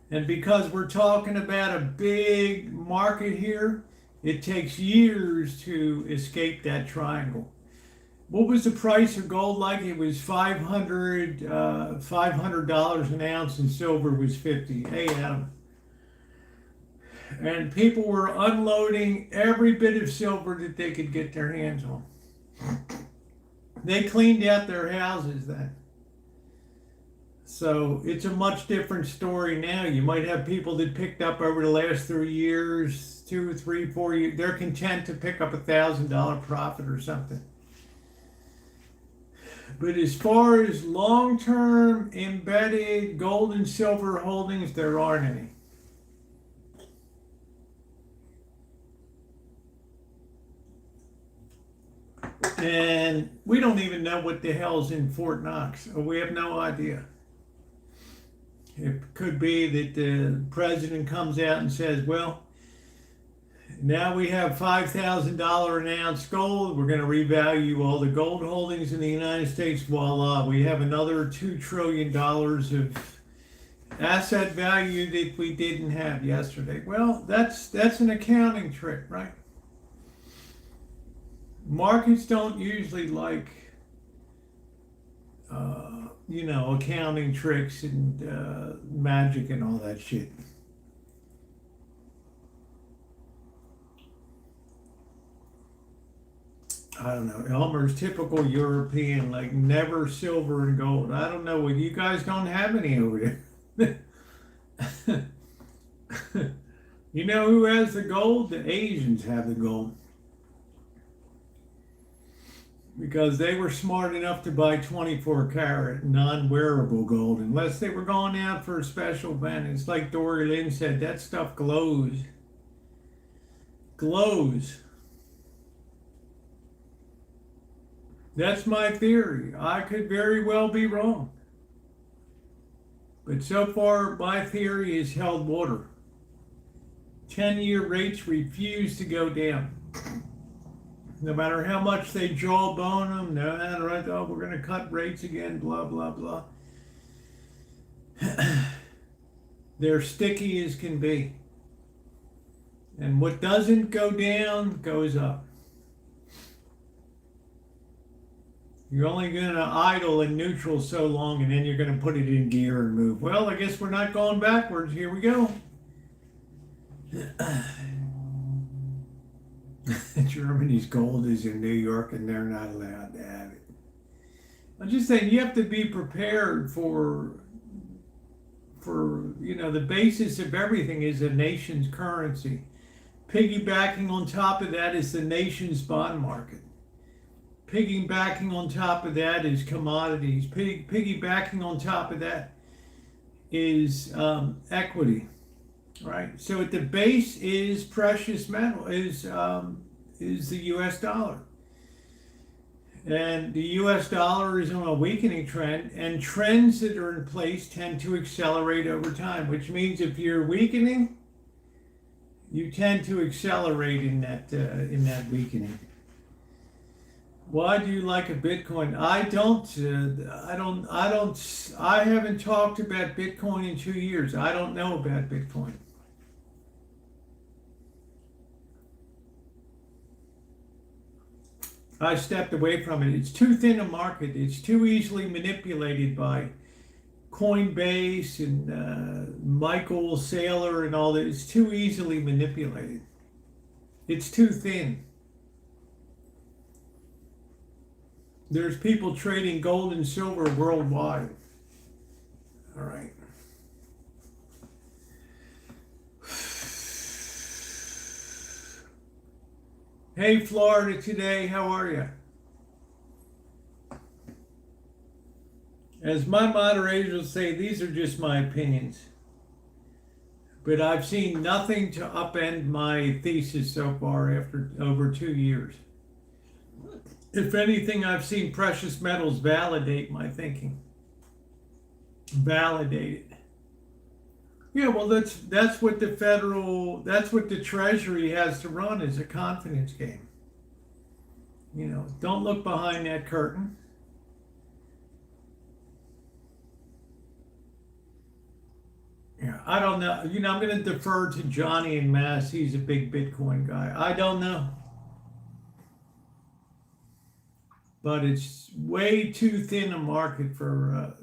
S2: And because we're talking about a big market here, it takes years to escape that triangle. What was the price of gold like? It was $500 an ounce, and silver was $50. Hey, Adam. And people were unloading every bit of silver that they could get their hands on. They cleaned out their houses then. So it's a much different story now. You might have people that picked up over the last 3 years, 2, 3, 4 years. They're content to pick up $1,000 profit or something. But as far as long-term embedded gold and silver holdings, there aren't any. And we don't even know what the hell's in Fort Knox. We have no idea. It could be that the president comes out and says, well, Now we have $5,000 an ounce gold. We're going to revalue all the gold holdings in the United States. Voila, we have another $2 trillion of asset value that we didn't have yesterday. Well, that's an accounting trick, right? Markets don't usually like, accounting tricks and magic and all that shit. I don't know. Elmer's typical European, like never silver and gold. I don't know. Well, you guys don't have any over there. You know who has the gold? The Asians have the gold. Because they were smart enough to buy 24 karat non-wearable gold, unless they were going out for a special event. It's like Dory Lynn said, that stuff glows. Glows. That's my theory. I could very well be wrong. But so far, my theory has held water. 10-year rates refuse to go down. No matter how much they jawbone them, no matter, oh, we're going to cut rates again, blah, blah, blah. They're sticky as can be. And what doesn't go down goes up. You're only going to idle in neutral so long, and then you're going to put it in gear and move. Well, I guess we're not going backwards. Here we go. Germany's gold is in New York, and they're not allowed to have it. I'm just saying you have to be prepared for the basis of everything is a nation's currency. Piggybacking on top of that is the nation's bond market. Piggybacking on top of that is commodities. Piggybacking on top of that is equity, right? So at the base is precious metal, is the U.S. dollar. And the U.S. dollar is on a weakening trend, and trends that are in place tend to accelerate over time, which means if you're weakening, you tend to accelerate in that weakening. Why do you like a Bitcoin? I haven't talked about Bitcoin in 2 years. I don't know about Bitcoin. I stepped away from it. It's too thin a market. It's too easily manipulated by Coinbase and Michael Saylor and all that. It's too easily manipulated. It's too thin. There's people trading gold and silver worldwide. All right. Hey, Florida today, how are you? As my moderators will say, these are just my opinions. But I've seen nothing to upend my thesis so far after over 2 years. If anything, I've seen precious metals validate my thinking. Validate it. Yeah, well, that's what the Treasury has to run, is a confidence game. Don't look behind that curtain. Yeah, I don't know. I'm going to defer to Johnny and Mass. He's a big Bitcoin guy. I don't know. But it's way too thin a market for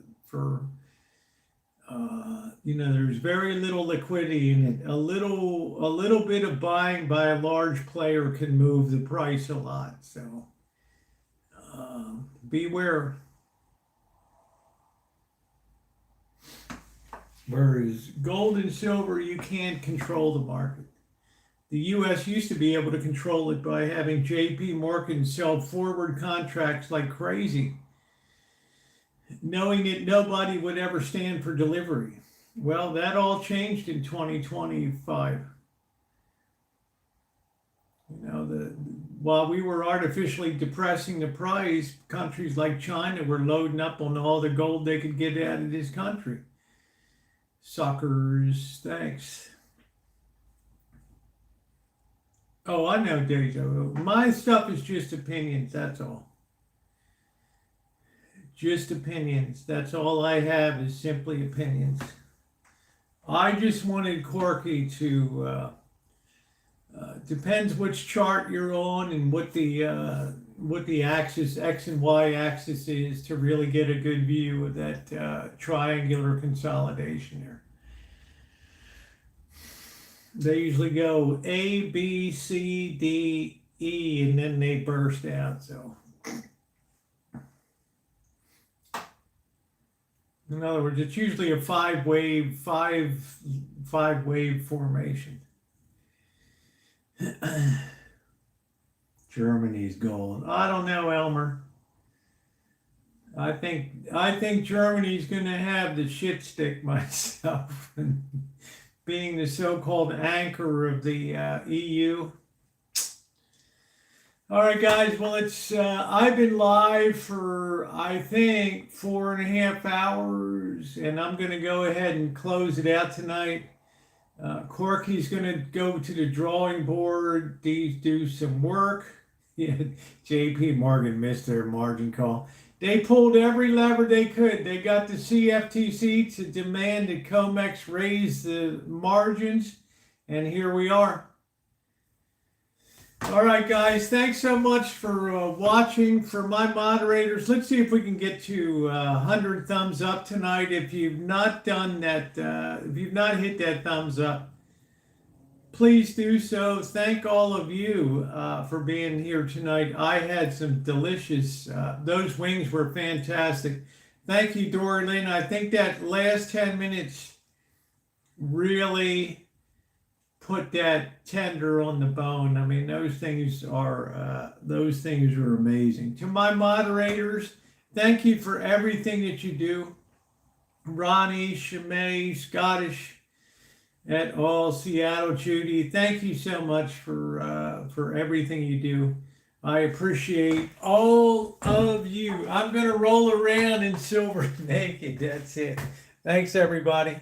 S2: there's very little liquidity in it. A little bit of buying by a large player can move the price a lot. So beware. Whereas gold and silver, you can't control the market. The U.S. used to be able to control it by having J.P. Morgan sell forward contracts like crazy, knowing that nobody would ever stand for delivery. Well, that all changed in 2025. While we were artificially depressing the price, countries like China were loading up on all the gold they could get out of this country. Suckers, thanks. Oh, I know, Deja. My stuff is just opinions, that's all. Just opinions. That's all I have is simply opinions. I just wanted Corky to, depends which chart you're on and what the axis, X and Y axis is, to really get a good view of that triangular consolidation there. They usually go A, B, C, D, E, and then they burst out. So, in other words, it's usually a five wave formation. Germany's gold. I don't know, Elmer. I think Germany's going to have the shit stick myself. Being the so-called anchor of the EU. All right, guys. Well, it's I've been live for, I think, 4.5 hours, and I'm going to go ahead and close it out tonight. Corky's going to go to the drawing board, do some work. Yeah, JP Morgan missed their margin call. They pulled every lever they could. They got the CFTC to demand that COMEX raise the margins, and here we are. All right, guys, thanks so much for watching. For my moderators, let's see if we can get to 100 thumbs up tonight. If you've not done that, if you've not hit that thumbs up, please do so. Thank all of you for being here tonight. I had some delicious, those wings were fantastic. Thank you, Dorlyn. I think that last 10 minutes really put that tender on the bone. I mean, those things are amazing. To my moderators, thank you for everything that you do. Ronnie, Shimei, Scottish, et al., Seattle, Judy, thank you so much for everything you do. I appreciate all of you. I'm going to roll around in silver naked. That's it. Thanks, everybody.